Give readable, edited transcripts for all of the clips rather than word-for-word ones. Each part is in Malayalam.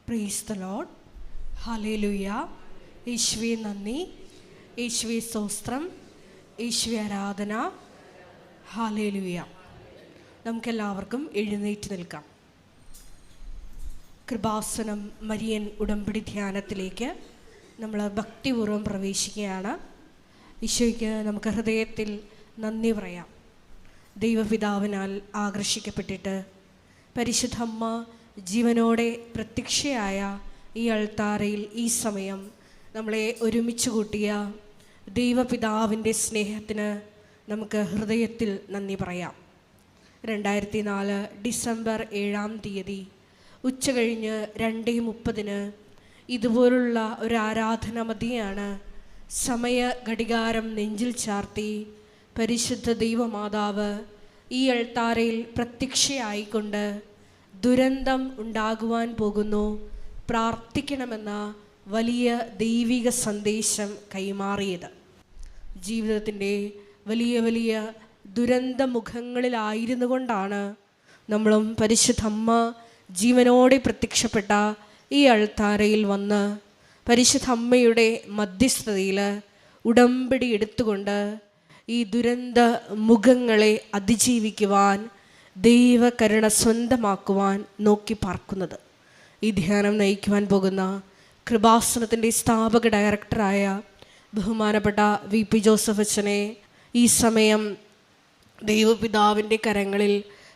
Praise the Lord. ഹല്ലേലൂയ. യേശുവേ നന്ദി, യേശുവേ സ്തോത്രം, യേശുവേ ആരാധന. ഹല്ലേലൂയ. നമുക്കെല്ലാവർക്കും എഴുന്നേറ്റ് നിൽക്കാം. കൃപാസനം മരിയൻ ഉടമ്പടി ധ്യാനത്തിലേക്ക് നമ്മൾ ഭക്തിപൂർവ്വം പ്രവേശിക്കുകയാണ്. ഈശോയ്ക്ക് നമുക്ക് ഹൃദയത്തിൽ നന്ദി പറയാം. ദൈവപിതാവിനാൽ ആകർഷിക്കപ്പെട്ടിട്ട് പരിശുദ്ധമ്മ ജീവനോടെ പ്രത്യക്ഷയായ ഈ അൾത്താരയിൽ ഈ സമയം നമ്മളെ ഒരുമിച്ച് കൂട്ടിയ ദൈവപിതാവിൻ്റെ സ്നേഹത്തിന് നമുക്ക് ഹൃദയത്തിൽ നന്ദി പറയാം. 2004 ഡിസംബർ 7-ാം തീയതി ഉച്ചകഴിഞ്ഞ് 2:30 ഇതുപോലുള്ള ഒരു ആരാധന മതിയാണ് സമയ ഘടികാരം നെഞ്ചിൽ ചാർത്തി പരിശുദ്ധ ദൈവമാതാവ് ഈ അൾത്താരയിൽ പ്രത്യക്ഷയായിക്കൊണ്ട് ദുരന്തം ഉണ്ടാകുവാൻ പോകുന്നു, പ്രാർത്ഥിക്കണമെന്ന വലിയ ദൈവിക സന്ദേശം കൈമാറിയത്. ജീവിതത്തിൻ്റെ വലിയ വലിയ ദുരന്ത മുഖങ്ങളിലായിരുന്നു കൊണ്ടാണ് നമ്മളും പരിശുദ്ധമ്മ ജീവനോടെ പ്രത്യക്ഷപ്പെട്ട ഈ അൾത്താരയിൽ വന്ന് പരിശുദ്ധ അമ്മയുടെ മധ്യസ്ഥതയിൽ ഉടമ്പടി എടുത്തുകൊണ്ട് ഈ ദുരന്ത മുഖങ്ങളെ അതിജീവിക്കുവാൻ, ദൈവകരുണ സ്വന്തമാക്കുവാൻ നോക്കി പാർക്കുന്നത്. ഈ ധ്യാനം നയിക്കുവാൻ പോകുന്ന കൃപാസനത്തിൻ്റെ സ്ഥാപക ഡയറക്ടറായ ബഹുമാനപ്പെട്ട VP ജോസഫ് അച്ഛനെ ഈ സമയം ദൈവപിതാവിൻ്റെ കരങ്ങളിൽ,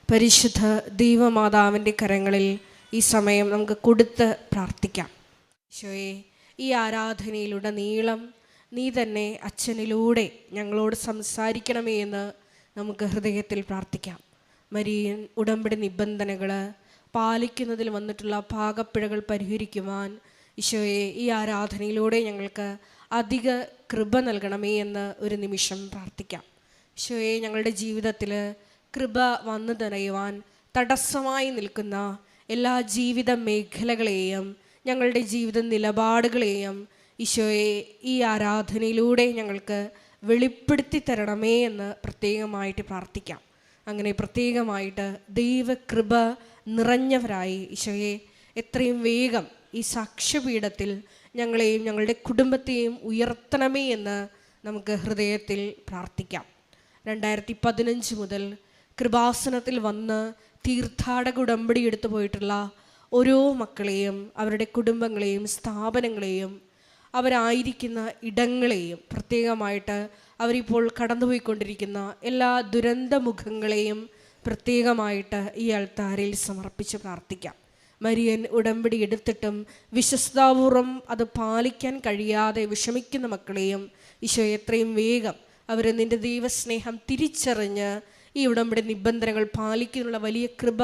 പരിശുദ്ധ ദൈവമാതാവിൻ്റെ കരങ്ങളിൽ ഈ സമയം നമുക്ക് കൊടുത്ത് പ്രാർത്ഥിക്കാം. ഈശോയെ, ഈ ആരാധനയിലുടനീളം നീ തന്നെ അച്ഛനിലൂടെ ഞങ്ങളോട് സംസാരിക്കണമേ എന്ന് നമുക്ക് ഹൃദയത്തിൽ പ്രാർത്ഥിക്കാം. മരിയൻ ഉടമ്പടി നിബന്ധനകൾ പാലിക്കുന്നതിൽ വന്നിട്ടുള്ള പാകപ്പിഴകൾ പരിഹരിക്കുവാൻ ഈശോയെ ഈ ആരാധനയിലൂടെ ഞങ്ങൾക്ക് അധിക കൃപ നൽകണമേ എന്ന് ഒരു നിമിഷം പ്രാർത്ഥിക്കാം. ഈശോയെ, ഞങ്ങളുടെ ജീവിതത്തിൽ കൃപ വന്നു നിറയുവാൻ തടസ്സമായി നിൽക്കുന്ന എല്ലാ ജീവിത മേഖലകളെയും, ഞങ്ങളുടെ ജീവിത നിലപാടുകളെയും ഈശോയെ ഈ ആരാധനയിലൂടെ ഞങ്ങൾക്ക് വെളിപ്പെടുത്തി തരണമേ എന്ന് പ്രത്യേകമായിട്ട് പ്രാർത്ഥിക്കാം. അങ്ങനെ പ്രത്യേകമായിട്ട് ദൈവകൃപ നിറഞ്ഞവരായി ഈശോയെ എത്രയും വേഗം ഈ സാക്ഷ്യപീഠത്തിൽ ഞങ്ങളെയും ഞങ്ങളുടെ കുടുംബത്തെയും ഉയർത്തണമേ എന്ന് നമുക്ക് ഹൃദയത്തിൽ പ്രാർത്ഥിക്കാം. 2015 മുതൽ കൃപാസനത്തിൽ വന്ന് തീർത്ഥാടക ഉടമ്പടി എടുത്തു പോയിട്ടുള്ള ഓരോ മക്കളെയും, അവരുടെ കുടുംബങ്ങളെയും, സ്ഥാപനങ്ങളെയും, അവരായിരിക്കുന്ന ഇടങ്ങളെയും, പ്രത്യേകമായിട്ട് അവരിപ്പോൾ കടന്നുപോയിക്കൊണ്ടിരിക്കുന്ന എല്ലാ ദുരന്തമുഖങ്ങളെയും പ്രത്യേകമായിട്ട് ഈ അൾത്താരയിൽ സമർപ്പിച്ച് പ്രാർത്ഥിക്കാം. മരിയൻ ഉടമ്പടി എടുത്തിട്ടും വിശ്വസ്താപൂർവം അത് പാലിക്കാൻ കഴിയാതെ വിഷമിക്കുന്ന മക്കളെയും ഈശോ എത്രയും വേഗം അവർ നിൻ്റെ ദൈവസ്നേഹം തിരിച്ചറിഞ്ഞ് ഈ ഉടമ്പടി നിബന്ധനകൾ പാലിക്കാനുള്ള വലിയ കൃപ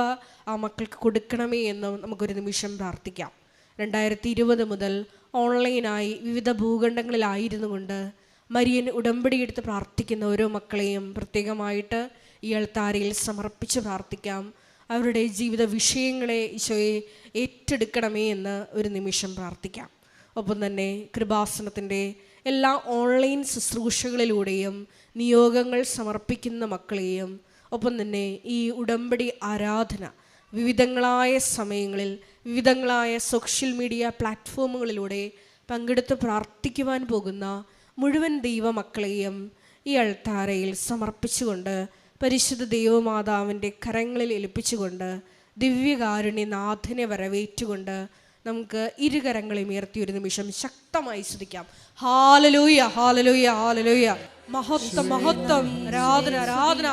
ആ മക്കൾക്ക് കൊടുക്കണമേ എന്ന് നമുക്കൊരു നിമിഷം പ്രാർത്ഥിക്കാം. 2020 മുതൽ ഓൺലൈനായി വിവിധ ഭൂഖണ്ഡങ്ങളിലായിരുന്നു കൊണ്ട് മരിയൻ ഉടമ്പടി എടുത്ത് പ്രാർത്ഥിക്കുന്ന ഓരോ മക്കളെയും പ്രത്യേകമായിട്ട് ഈ അൾത്താരയിൽ സമർപ്പിച്ച് പ്രാർത്ഥിക്കാം. അവരുടെ ജീവിത വിഷയങ്ങളെ ഈശോയെ ഏറ്റെടുക്കണമേ എന്ന് ഒരു നിമിഷം പ്രാർത്ഥിക്കാം. ഒപ്പം തന്നെ കൃപാസനത്തിൻ്റെ എല്ലാ ഓൺലൈൻ ശുശ്രൂഷകളിലൂടെയും നിയോഗങ്ങൾ സമർപ്പിക്കുന്ന മക്കളെയും, ഒപ്പം തന്നെ ഈ ഉടമ്പടി ആരാധന വിവിധങ്ങളായ സമയങ്ങളിൽ വിവിധങ്ങളായ സോഷ്യൽ മീഡിയ പ്ലാറ്റ്ഫോമുകളിലൂടെ പങ്കെടുത്ത് പ്രാർത്ഥിക്കുവാൻ പോകുന്ന മുഴുവൻ ദൈവമക്കളെയും ഈ അൾത്താരയിൽ സമർപ്പിച്ചുകൊണ്ട് പരിശുദ്ധ ദൈവമാതാവിൻ്റെ കരങ്ങളിൽ ഏൽപ്പിച്ചുകൊണ്ട് ദിവ്യകാരുണ്യനാഥനെ വരവേറ്റുകൊണ്ട് നമുക്ക് ഇരുകരങ്ങളെയും ഉയർത്തി ഒരു നിമിഷം ശക്തമായി സ്തുതിക്കാം. ഹല്ലേലൂയ, ഹല്ലേലൂയ, ഹല്ലേലൂയ. മഹത്വം, മഹത്വം, ആരാധന, ആരാധന.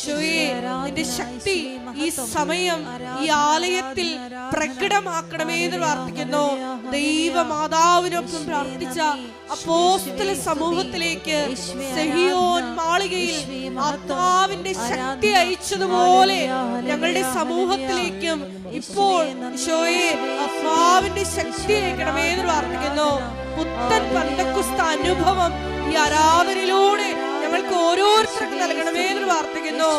നിന്റെ ശക്തി ഈ സമയം ഈ ആലയത്തിൽ പ്രകടമാക്കണമേ എന്ന് പ്രാർത്ഥിക്കുന്നു. ദൈവമാതാവിനൊപ്പം പ്രാർത്ഥിച്ച അപ്പോസ്തല സമൂഹത്തിലേക്ക് സെഹിയോൻ മാളികയിൽ ആത്മാവിന്റെ ശക്തി അയച്ചതുപോലെ ഞങ്ങളുടെ സമൂഹത്തിലേക്കും ഇപ്പോൾ ഈശോയെ ആത്മാവിന്റെ ശക്തി അയക്കണമേ എന്ന് പ്രാർത്ഥിക്കുന്നു. പുത്തൻ പെന്തക്കോസ്ത് അനുഭവം ഈ ആരാധനയിലൂടെ ഞങ്ങൾക്ക് ഓരോരുത്തർക്കും നൽകണമേ എന്ന് പ്രാർത്ഥിക്കുന്നു.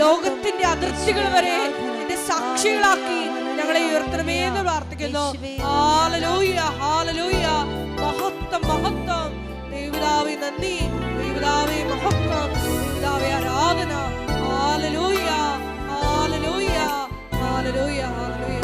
ലോകത്തിന്റെ അതിർത്തികൾ വരെ നിന്റെ സാക്ഷികളാക്കി ഞങ്ങളെ ഉയർത്തണമേ എന്ന് പ്രാർത്ഥിക്കുന്നു. Hallelujah, hallelujah. മഹത്വം, മഹത്വം. ദൈവപിതാവേ നന്ദി, ദൈവപിതാവേ മഹത്വം, ദൈവപിതാവേ ആരാധന. ഹല്ലേലൂയ, ഹല്ലേലൂയ, ഹല്ലേലൂയ, ഹല്ലേലൂയ.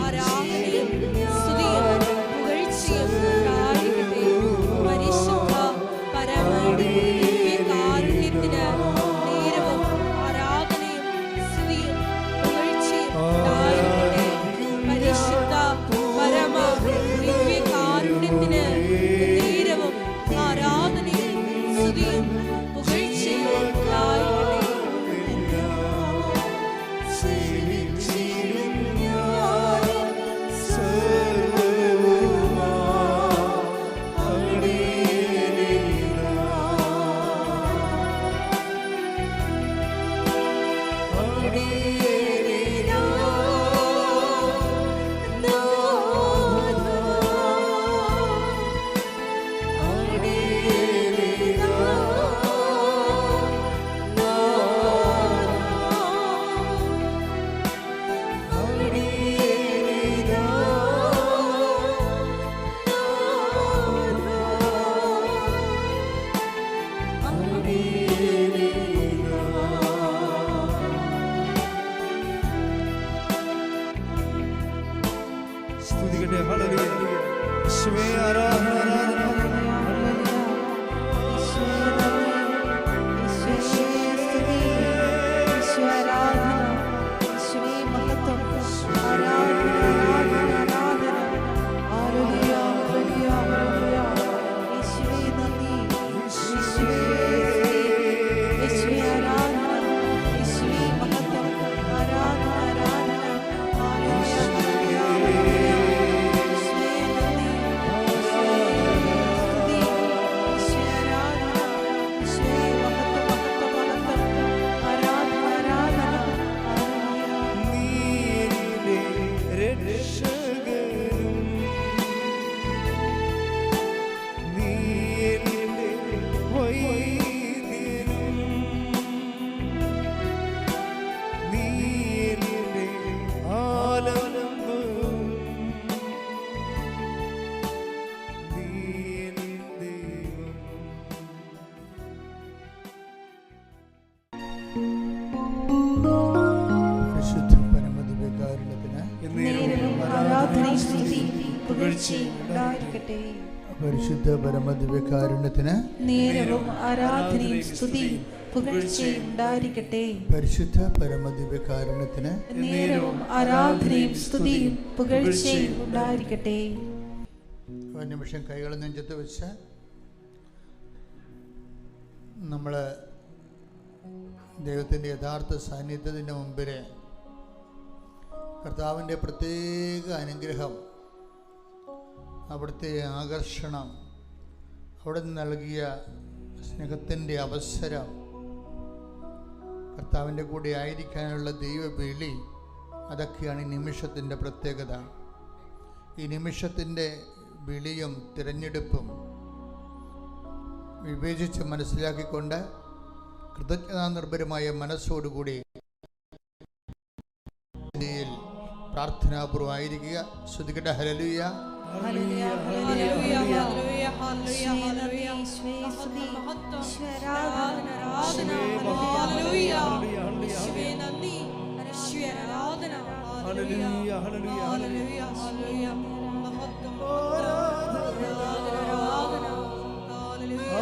ആരാധനയും സ്തുതിയും പുകഴ്ചയും ഉണ്ടായിരിക്കട്ടെ. പരിശുദ്ധ പരമ ദിവ്യകാരുണ്യത്തിന് നേരവും ആരാധനയും സ്തുതിയും പുകഴ്ചയും ഉണ്ടായിരിക്കട്ടെ. പരിശുദ്ധ പരമ ദിവ്യകാരുണ്യത്തിന് നേരവും ആരാധനയും സ്തുതിയും പുകഴ്ചയും ഉണ്ടായിരിക്കട്ടെ. പരിശുദ്ധ പരമദിവ്യകാരുണ്യത്തിന് നേരവും ആരാധനയും സ്തുതിയും പുകഴ്ചയും ഉണ്ടായിരിക്കട്ടെ. പരിശുദ്ധ പരമദിവ്യകാരുണ്യത്തിന് നേരവും ആരാധനയും സ്തുതിയും പുകഴ്ചയും ഉണ്ടായിരിക്കട്ടെ. ഒരു നിമിഷം കൈകൾ നെഞ്ചത്ത് വെച്ച് നമ്മൾ ദൈവത്തിൻ്റെ യഥാർത്ഥ സാന്നിധ്യത്തിൻ്റെ മുമ്പിൽ കർത്താവിൻ്റെ പ്രത്യേക അനുഗ്രഹം, അവിടുത്തെ ആകർഷണം, അവിടെ നിന്ന് നൽകിയ സ്നേഹത്തിൻ്റെ അവസരം, കർത്താവിൻ്റെ കൂടെ ആയിരിക്കാനുള്ള ദൈവവിളി, അതൊക്കെയാണ് ഈ നിമിഷത്തിൻ്റെ പ്രത്യേകത. ഈ നിമിഷത്തിൻ്റെ വിളിയും തിരഞ്ഞെടുപ്പും വിവേചിച്ച് മനസ്സിലാക്കിക്കൊണ്ട് കൃതജ്ഞതാനിർഭരമായ മനസ്സോടുകൂടി പ്രാർത്ഥനാപൂർവമായിരിക്കുക. ശ്രുതികട ഹല്ലേലൂയ. ഹല്ലേലൂയ ഹല്ലേലൂയ ഹല്ലേലൂയ ഹല്ലേലൂയ ഹല്ലേലൂയ യേശുവേ നന്ദി, യേശുവേ ആരാധന. ഹല്ലേലൂയ ഹല്ലേലൂയ ഹല്ലേലൂയ ഹല്ലേലൂയ മഹത്വം ആരാധന ആരാധന ഹല്ലേലൂയ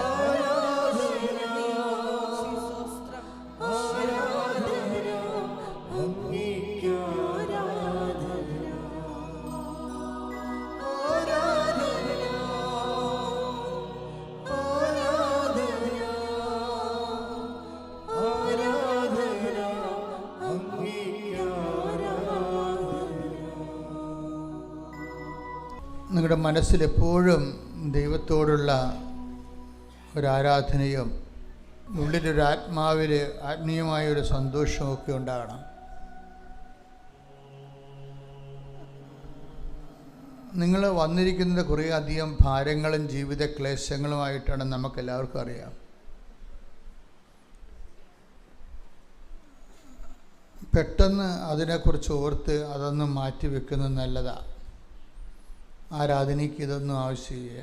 നിങ്ങളുടെ മനസ്സിലെപ്പോഴും ദൈവത്തോടുള്ള ഒരാരാധനയും ഉള്ളിലൊരു ആത്മാവിൽ ആത്മീയമായൊരു സന്തോഷമൊക്കെ ഉണ്ടാകണം. നിങ്ങൾ വന്നിരിക്കുന്നത് കുറേ അധികം ഭാരങ്ങളും ജീവിത ക്ലേശങ്ങളുമായിട്ടാണ് നമുക്കെല്ലാവർക്കും അറിയാം. പെട്ടെന്ന് അതിനെക്കുറിച്ച് ഓർത്ത് അതൊന്നും മാറ്റി വെക്കുന്നത് നല്ലതാണ്. ആരാധനയ്ക്ക് ഇതൊന്നും ആവശ്യമില്ല.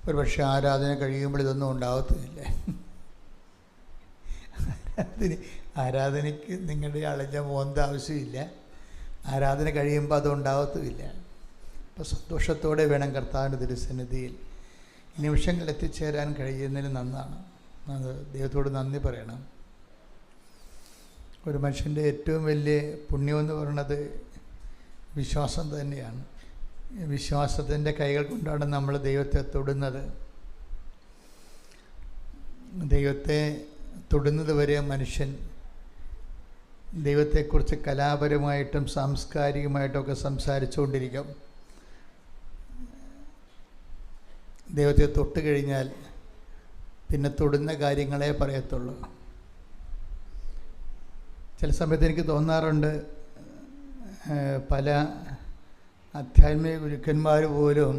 ഒരു പക്ഷേ ആരാധന കഴിയുമ്പോൾ ഇതൊന്നും ഉണ്ടാകത്തില്ല. ആരാധനയ്ക്ക് നിങ്ങളുടെ അളഞ്ഞ മോന്ത ആവശ്യമില്ല. ആരാധന കഴിയുമ്പോൾ അതുണ്ടാകത്തുമില്ല. അപ്പോൾ സന്തോഷത്തോടെ വേണം കർത്താവിൻ്റെ തിരുസന്നിധിയിൽ നിമിഷങ്ങൾ എത്തിച്ചേരാൻ കഴിയുന്നതിന് നന്നാണ്. അത് ദൈവത്തോട് നന്ദി പറയണം. ഒരു മനുഷ്യൻ്റെ ഏറ്റവും വലിയ പുണ്യമെന്ന് പറയുന്നത് വിശ്വാസം തന്നെയാണ്. വിശ്വാസത്തിൻ്റെ കൈകൾ കൊണ്ടാണ് നമ്മൾ ദൈവത്തെ തൊടുന്നത്. ദൈവത്തെ തൊടുന്നത് വരെ മനുഷ്യൻ ദൈവത്തെക്കുറിച്ച് കലാപരമായിട്ടും സാംസ്കാരികമായിട്ടുമൊക്കെ സംസാരിച്ചുകൊണ്ടിരിക്കും. ദൈവത്തെ തൊട്ട് കഴിഞ്ഞാൽ പിന്നെ തൊടുന്ന കാര്യങ്ങളെ പറയത്തുള്ളൂ. ചില സമയത്ത് എനിക്ക് തോന്നാറുണ്ട്, പല ആധ്യാത്മിക ഗുരുക്കന്മാർ പോലും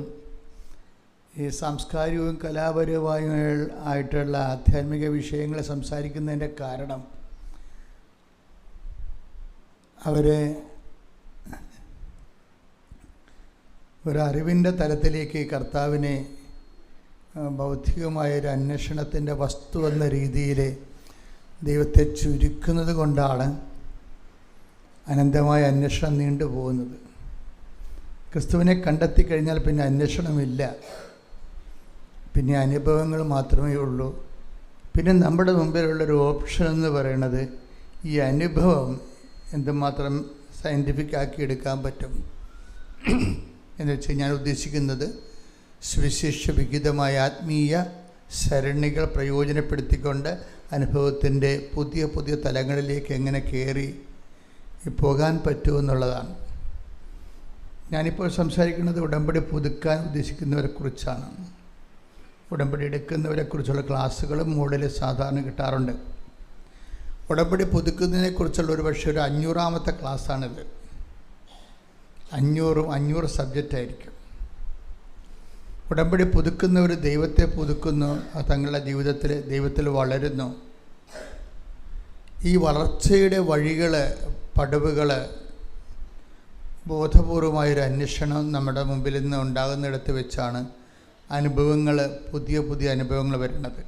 ഈ സാംസ്കാരികവും കലാപരവുമായിട്ടുള്ള ആധ്യാത്മിക വിഷയങ്ങൾ സംസാരിക്കുന്നതിൻ്റെ കാരണം അവർ ഒരറിവിൻ്റെ തലത്തിലേക്ക് കർത്താവിനെ ബൗദ്ധികമായൊരു അന്വേഷണത്തിൻ്റെ വസ്തു എന്ന രീതിയിൽ ദൈവത്തെ ചുരുക്കുന്നത് കൊണ്ടാണ് അനന്തമായ അന്വേഷണം നീണ്ടുപോകുന്നത്. ക്രിസ്തുവിനെ കണ്ടെത്തി കഴിഞ്ഞാൽ പിന്നെ അന്വേഷണമില്ല, പിന്നെ അനുഭവങ്ങൾ മാത്രമേ ഉള്ളൂ. പിന്നെ നമ്മുടെ മുമ്പിലുള്ളൊരു ഓപ്ഷൻ എന്ന് പറയുന്നത് ഈ അനുഭവം എന്തുമാത്രം സയൻറ്റിഫിക് ആക്കി എടുക്കാൻ പറ്റും എന്ന് വെച്ചാൽ ഞാൻ ഉദ്ദേശിക്കുന്നത് സുവിശേഷ വിഹിതമായ ആത്മീയ സരണികൾ പ്രയോജനപ്പെടുത്തിക്കൊണ്ട് അനുഭവത്തിൻ്റെ പുതിയ പുതിയ തലങ്ങളിലേക്ക് എങ്ങനെ കയറി പോകാൻ പറ്റുമെന്നുള്ളതാണ്. ഞാനിപ്പോൾ സംസാരിക്കുന്നത് ഉടമ്പടി പുതുക്കാൻ ഉദ്ദേശിക്കുന്നവരെക്കുറിച്ചാണ്. ഉടമ്പടി എടുക്കുന്നവരെക്കുറിച്ചുള്ള ക്ലാസ്സുകളും മുകളിൽ സാധാരണ കിട്ടാറുണ്ട്. ഉടമ്പടി പുതുക്കുന്നതിനെക്കുറിച്ചുള്ള ഒരു പക്ഷേ ഒരു 500ാമത്തെ ക്ലാസ്സാണിത്. 500 സബ്ജക്റ്റായിരിക്കും. ഉടമ്പടി പുതുക്കുന്നവർ ദൈവത്തെ പുതുക്കുന്നു, തങ്ങളുടെ ജീവിതത്തിൽ ദൈവത്തിൽ വളരുന്നു. ഈ വളർച്ചയുടെ വഴികൾ, പടവുകൾ, ബോധപൂർവമായൊരു അന്വേഷണം നമ്മുടെ മുമ്പിൽ നിന്ന് ഉണ്ടാകുന്നിടത്ത് വെച്ചാണ് അനുഭവങ്ങൾ, പുതിയ പുതിയ അനുഭവങ്ങൾ വരുന്നത്.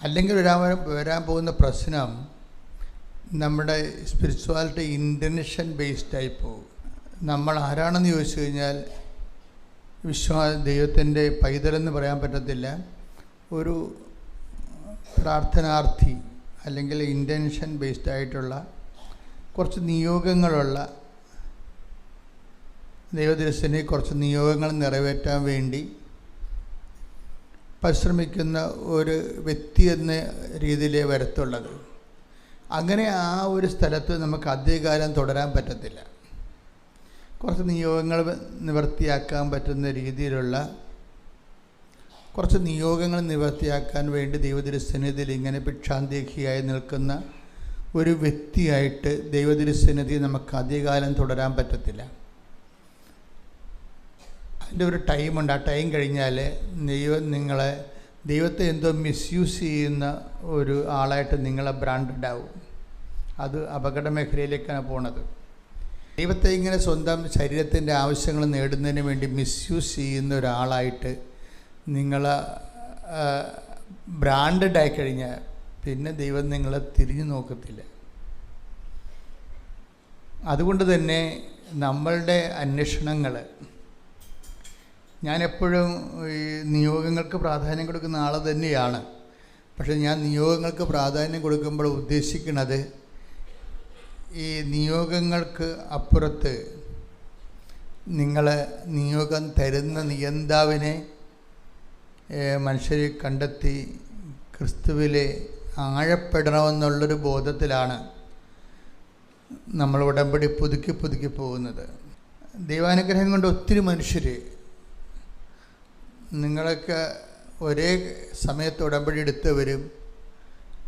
അല്ലെങ്കിൽ വരാൻ പോകുന്ന പ്രശ്നം നമ്മുടെ സ്പിരിച്വാലിറ്റി ഇൻ്റൻഷൻ ബേസ്ഡായി പോകും. നമ്മൾ ആരാണെന്ന് ചോദിച്ചു കഴിഞ്ഞാൽ ദൈവത്തിൻ്റെ പൈതലെന്ന് പറയാൻ പറ്റത്തില്ല. ഒരു പ്രാർത്ഥനാർത്ഥി അല്ലെങ്കിൽ ഇൻ്റൻഷൻ ബേസ്ഡ് ആയിട്ടുള്ള കുറച്ച് നിയോഗങ്ങളുള്ള ദൈവദർശനെ കുറച്ച് നിയോഗങ്ങൾ നിറവേറ്റാൻ വേണ്ടി പരിശ്രമിക്കുന്ന ഒരു വ്യക്തി എന്ന രീതിയിലേ വരത്തുള്ളത്. അങ്ങനെ ആ ഒരു സ്ഥലത്ത് നമുക്ക് അധികകാലം തുടരാൻ പറ്റത്തില്ല. കുറച്ച് നിയോഗങ്ങൾ നിവർത്തിയാക്കാൻ പറ്റുന്ന രീതിയിലുള്ള കുറച്ച് നിയോഗങ്ങൾ നിവർത്തിയാക്കാൻ വേണ്ടി ദൈവതിരുസന്നിധിയിൽ ഇങ്ങനെ ഭിക്ഷാന്തേഹിയായി നിൽക്കുന്ന ഒരു വ്യക്തിയായിട്ട് ദൈവതിരുസന്നിധി നമുക്ക് അധികകാലം തുടരാൻ പറ്റത്തില്ല. അതിൻ്റെ ഒരു ടൈമുണ്ട്. ആ ടൈം കഴിഞ്ഞാൽ ദൈവത്തെ എന്തോ മിസ്യൂസ് ചെയ്യുന്ന ഒരു ആളായിട്ട് നിങ്ങളെ ബ്രാൻഡഡ് ആവും. അത് അപകട മേഖലയിലേക്കാണ് പോണത്. ദൈവത്തെ ഇങ്ങനെ സ്വന്തം ശരീരത്തിൻ്റെ ആവശ്യങ്ങൾ നേടുന്നതിന് വേണ്ടി മിസ്യൂസ് ചെയ്യുന്ന ഒരാളായിട്ട് നിങ്ങൾ ബ്രാൻഡഡ് ആയിക്കഴിഞ്ഞാൽ പിന്നെ ദൈവം നിങ്ങളെ തിരിഞ്ഞു നോക്കത്തില്ല. അതുകൊണ്ട് തന്നെ നമ്മളുടെ അന്വേഷണങ്ങൾ, ഞാനെപ്പോഴും ഈ നിയോഗങ്ങൾക്ക് പ്രാധാന്യം കൊടുക്കുന്ന ആൾ തന്നെയാണ്. പക്ഷേ ഞാൻ നിയോഗങ്ങൾക്ക് പ്രാധാന്യം കൊടുക്കുമ്പോൾ ഉദ്ദേശിക്കുന്നത് ഈ നിയോഗങ്ങൾക്ക് അപ്പുറത്ത് നിങ്ങളെ നിയോഗം തരുന്ന നിയന്താവിനെ മനുഷ്യർ കണ്ടെത്തി ക്രിസ്തുവിൽ ആഴപ്പെടണമെന്നുള്ളൊരു ബോധത്തിലാണ് നമ്മൾ ഉടമ്പടി പുതുക്കി പോകുന്നത്. ദൈവാനുഗ്രഹം കൊണ്ട് ഒത്തിരി മനുഷ്യർ നിങ്ങളൊക്കെ ഒരേ സമയത്ത് ഉടമ്പടി എടുത്തവരും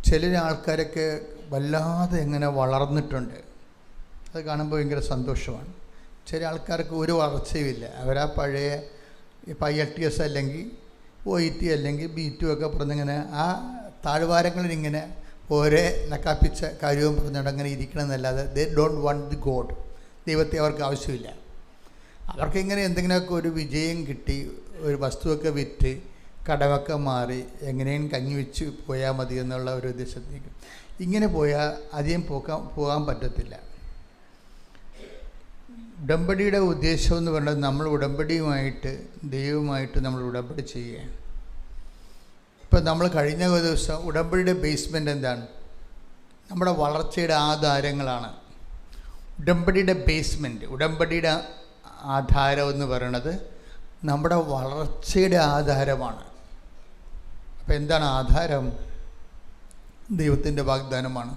ചില ആൾക്കാരൊക്കെ വല്ലാതെ എങ്ങനെ വളർന്നിട്ടുണ്ട്. അത് കാണുമ്പോൾ ഭയങ്കര സന്തോഷമാണ്. ചില ആൾക്കാർക്ക് ഒരു വളർച്ചയുമില്ല. അവരാ പഴയ ഇപ്പോൾ IELTS അല്ലെങ്കിൽ OET അല്ലെങ്കിൽ B2 ഒക്കെ പറഞ്ഞിങ്ങനെ ആ താഴ്വാരങ്ങളിലിങ്ങനെ ഒരേ നക്കാപ്പിച്ച കാര്യവും പറഞ്ഞുകൊണ്ട് അങ്ങനെ ഇരിക്കണമെന്നല്ലാതെ they don't want the God. ദൈവത്തെ അവർക്ക് ആവശ്യമില്ല. അവർക്കിങ്ങനെ എന്തെങ്കിലുമൊക്കെ ഒരു വിജയം കിട്ടി, ഒരു വസ്തുവൊക്കെ വിറ്റ് കടമൊക്കെ മാറി എങ്ങനെയും കഞ്ഞി വെച്ച് പോയാൽ മതി എന്നുള്ള ഒരു ഉദ്ദേശത്തേക്ക് ഇങ്ങനെ പോയാൽ അധികം പോകാൻ പറ്റത്തില്ല. ഉടമ്പടിയുടെ ഉദ്ദേശം എന്ന് പറയുന്നത് നമ്മൾ ഉടമ്പടിയുമായിട്ട് ദൈവമായിട്ട് നമ്മൾ ഉടമ്പടി ചെയ്യുകയാണ്. ഇപ്പം നമ്മൾ കഴിഞ്ഞ ദിവസം ഉടമ്പടിയുടെ ബേസ്മെൻ്റ് എന്താണ്? നമ്മുടെ വളർച്ചയുടെ ആധാരങ്ങളാണ്. ഉടമ്പടിയുടെ ബേസ്മെൻറ്റ്, ഉടമ്പടിയുടെ ആധാരം എന്ന് പറയുന്നത് നമ്മുടെ വളർച്ചയുടെ ആധാരമാണ്. അപ്പം എന്താണ് ആധാരം? ദൈവത്തിൻ്റെ വാഗ്ദാനമാണ്.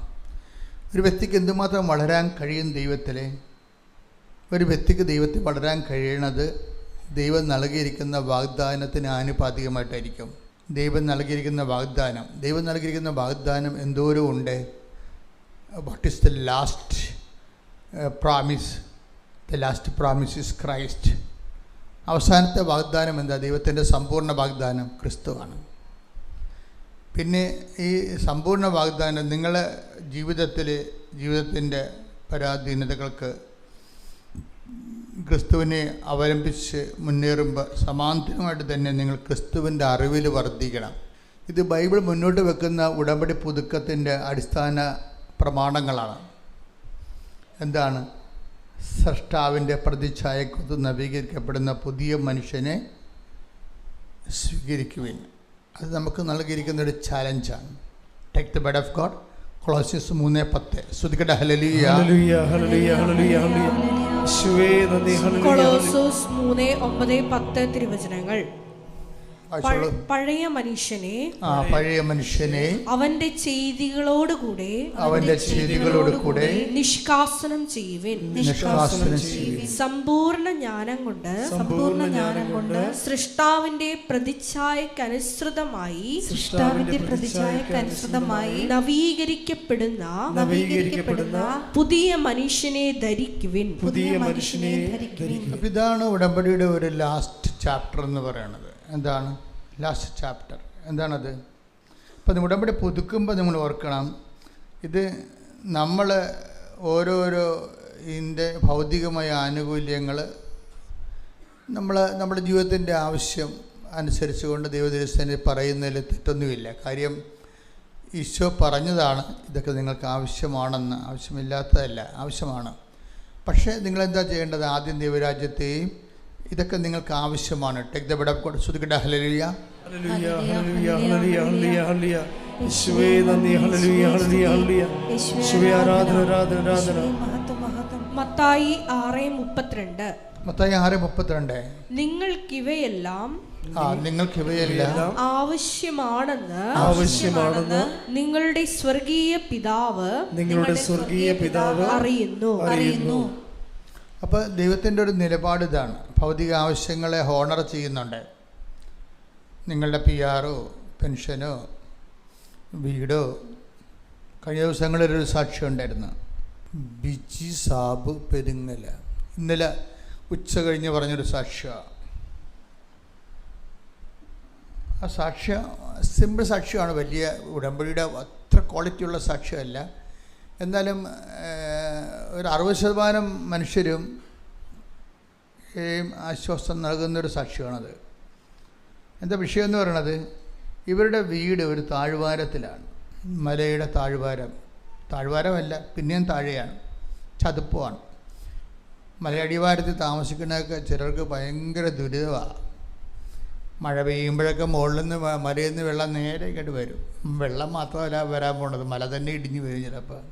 ഒരു വ്യക്തിക്ക് എന്തുമാത്രം വളരാൻ കഴിയും ദൈവത്തിൽ? ഒരു വ്യക്തിക്ക് ദൈവത്തിൽ വളരാൻ കഴിയണത് ദൈവം നൽകിയിരിക്കുന്ന വാഗ്ദാനത്തിന് ആനുപാതികമായിട്ടായിരിക്കും. ദൈവം നൽകിയിരിക്കുന്ന വാഗ്ദാനം എന്തോരം ഉണ്ട്. What is the last promise? The last promise is Christ. അവസാനത്തെ വാഗ്ദാനം എന്താ? ദൈവത്തിൻ്റെ സമ്പൂർണ്ണ വാഗ്ദാനം ക്രിസ്തുവാണ്. പിന്നെ ഈ സമ്പൂർണ്ണ വാഗ്ദാനം നിങ്ങളെ ജീവിതത്തിൻ്റെ പരാധീനതകൾക്ക് ക്രിസ്തുവിനെ അവലംബിച്ച് മുന്നേറുമ്പോൾ സമാന്തരമായിട്ട് തന്നെ നിങ്ങൾ ക്രിസ്തുവിൻ്റെ അറിവിൽ വർദ്ധിക്കണം. ഇത് ബൈബിൾ മുന്നോട്ട് വെക്കുന്ന ഉടമ്പടി പുതുക്കത്തിൻ്റെ അടിസ്ഥാന പ്രമാണങ്ങളാണ്. എന്താണ്? സ്രഷ്ടാവിൻ്റെ പ്രതിച്ഛായക്കൊത്ത് നവീകരിക്കപ്പെടുന്ന പുതിയ മനുഷ്യനെ സ്വീകരിക്കുവിൻ. അത് നമുക്ക് നൽകിയിരിക്കുന്നൊരു ചാലഞ്ചാണ്. Take the bed of God. കൊളോസ്യസ് 3:10. സ്തുതിക്കട്ടെ. ഹല്ലേലൂയ, ഹല്ലേലൂയ, ഹല്ലേലൂയ, ഹല്ലേലൂയ, ഹല്ലേലൂയ. യേശുവേ നന്ദി. ഹല്ലേലൂയ. കൊളോസ്യോസ് 3:9-10 തിരുവചനങ്ങൾ. പഴയ മനുഷ്യനെ അവന്റെ ചെയ്തികളോട് കൂടെ നിഷ്കാസനം ചെയ്യുവിൻ. സമ്പൂർണ്ണ ജ്ഞാനം കൊണ്ട് സൃഷ്ടാവിന്റെ പ്രതിച്ഛായക്കനുസൃതമായി നവീകരിക്കപ്പെടുന്ന പുതിയ മനുഷ്യനെ ധരിക്കുവിൻ. ഇതാണ് ഉടമ്പടിയുടെ ഒരു ലാസ്റ്റ് ചാപ്റ്റർ എന്ന് പറയുന്നത്. എന്താണ് ലാസ്റ്റ് ചാപ്റ്റർ? എന്താണത്? അപ്പം ഉടമ്പടി പുതുക്കുമ്പോൾ നമ്മൾ ഓർക്കണം, ഇത് നമ്മൾ ഓരോരോ ഇതിൻ്റെ ഭൗതികമായ ആനുകൂല്യങ്ങൾ നമ്മുടെ ജീവിതത്തിൻ്റെ ആവശ്യം അനുസരിച്ചുകൊണ്ട് ദൈവദൈവസ്ഥനെ പറയുന്നതിൽ തെറ്റൊന്നുമില്ല. കാര്യം ഈശോ പറഞ്ഞതാണ് ഇതൊക്കെ നിങ്ങൾക്ക് ആവശ്യമാണെന്ന്. ആവശ്യമില്ലാത്തതല്ല, ആവശ്യമാണ്. പക്ഷേ നിങ്ങളെന്താ ചെയ്യേണ്ടത്? ആദ്യം ദൈവരാജ്യത്തെയും ഇതൊക്കെ നിങ്ങൾക്ക് ആവശ്യമാണ്. Take the bed of God. സ്തുതിക്കട്ടെ. ഹല്ലേലൂയ, ഹല്ലേലൂയ, ഹല്ലേലൂയ, ഹല്ലേലൂയ, ഹല്ലേലൂയ, ഹല്ലേലൂയ. യേശുവേ നന്ദി. ഹല്ലേലൂയ, ഹല്ലേലൂയ, ഹല്ലേലൂയ. യേശുവേ ആരാധന, ആരാധന, ആരാധന. മത്തായി 6:32. മത്തായി 6:32. നിങ്ങൾക്കിവയെല്ലാം ആവശ്യമാണെന്ന് നിങ്ങളുടെ സ്വർഗീയ പിതാവ് അറിയുന്നു. അപ്പോൾ ദൈവത്തിൻ്റെ ഒരു നിലപാട് ഇതാണ്. ഭൗതിക ആവശ്യങ്ങളെ ഹോണർ ചെയ്യുന്നുണ്ട്. നിങ്ങളുടെ PR-ഓ പെൻഷനോ വീടോ. കഴിഞ്ഞ ദിവസങ്ങളിലൊരു സാക്ഷ്യം ഉണ്ടായിരുന്നു. ബിജി സാബ് പെരുങ്ങല ഇന്നലെ ഉച്ച കഴിഞ്ഞ് പറഞ്ഞൊരു സാക്ഷ്യമാണ്. ആ സാക്ഷ്യം സിമ്പിൾ സാക്ഷ്യമാണ്. വലിയ ഉടമ്പടിയുടെ അത്ര ക്വാളിറ്റിയുള്ള സാക്ഷ്യമല്ല. എന്നാലും ഒരു 60% മനുഷ്യരും ആശ്വാസം നൽകുന്നൊരു സാക്ഷ്യമാണത്. എന്താ വിഷയം എന്ന് പറയണത്? ഇവരുടെ വീട് ഒരു താഴ്വാരത്തിലാണ്. മലയുടെ താഴ്വാരമല്ല, പിന്നെയും താഴെയാണ്, ചതുപ്പമാണ്. മലയടിവാരത്തിൽ താമസിക്കുന്നതൊക്കെ ചിലർക്ക് ഭയങ്കര ദുരിതമാണ്. മഴ പെയ്യുമ്പോഴൊക്കെ മുകളിൽ നിന്ന് മലയിൽ നിന്ന് വെള്ളം നേരെ ഇങ്ങോട്ട് വരും. വെള്ളം മാത്രമല്ല വരാൻ പോണത്, മല തന്നെ ഇടിഞ്ഞു വരും ചിലപ്പോൾ.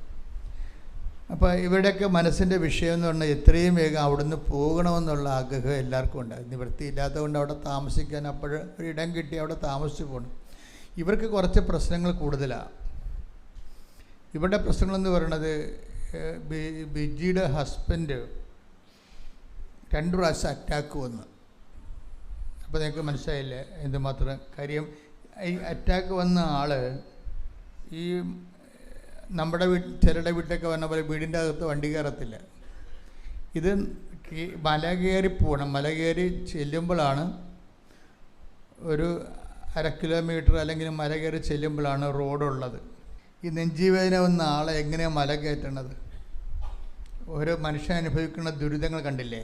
അപ്പോൾ ഇവരുടെയൊക്കെ മനസ്സിൻ്റെ വിഷയം എന്ന് പറഞ്ഞാൽ എത്രയും വേഗം അവിടുന്ന് പോകണമെന്നുള്ള ആഗ്രഹം എല്ലാവർക്കും ഉണ്ട്. നിവൃത്തിയില്ലാത്തത് കൊണ്ട് അവിടെ താമസിക്കാൻ ഒരിടം കിട്ടി അവിടെ താമസിച്ച് പോകണം. ഇവർക്ക് കുറച്ച് പ്രശ്നങ്ങൾ കൂടുതലാണ്. ഇവരുടെ പ്രശ്നങ്ങളെന്ന് പറയുന്നത്, ബിജിയുടെ ഹസ്ബൻഡ് 2 പ്രാവശ്യം അറ്റാക്ക് വന്നു. അപ്പോൾ നിങ്ങൾക്ക് മനസ്സിലായില്ലേ എന്തുമാത്രം കാര്യം. ഈ അറ്റാക്ക് വന്ന ആൾ ഈ നമ്മുടെ ചിലരുടെ വീട്ടിലൊക്കെ വന്ന പോലെ വീടിൻ്റെ അകത്ത് വണ്ടി കയറത്തില്ല. ഇത് മല കയറി പോകണം. മല കയറി ചെല്ലുമ്പോഴാണ് ഒരു 1/2 കിലോമീറ്റർ അല്ലെങ്കിൽ മല കയറി ചെല്ലുമ്പോഴാണ് റോഡുള്ളത്. ഈ നെഞ്ചിവേദന വന്ന ആളെ എങ്ങനെയാണ് മല കയറ്റണത്? ഓരോ മനുഷ്യൻ അനുഭവിക്കുന്ന ദുരിതങ്ങൾ കണ്ടില്ലേ?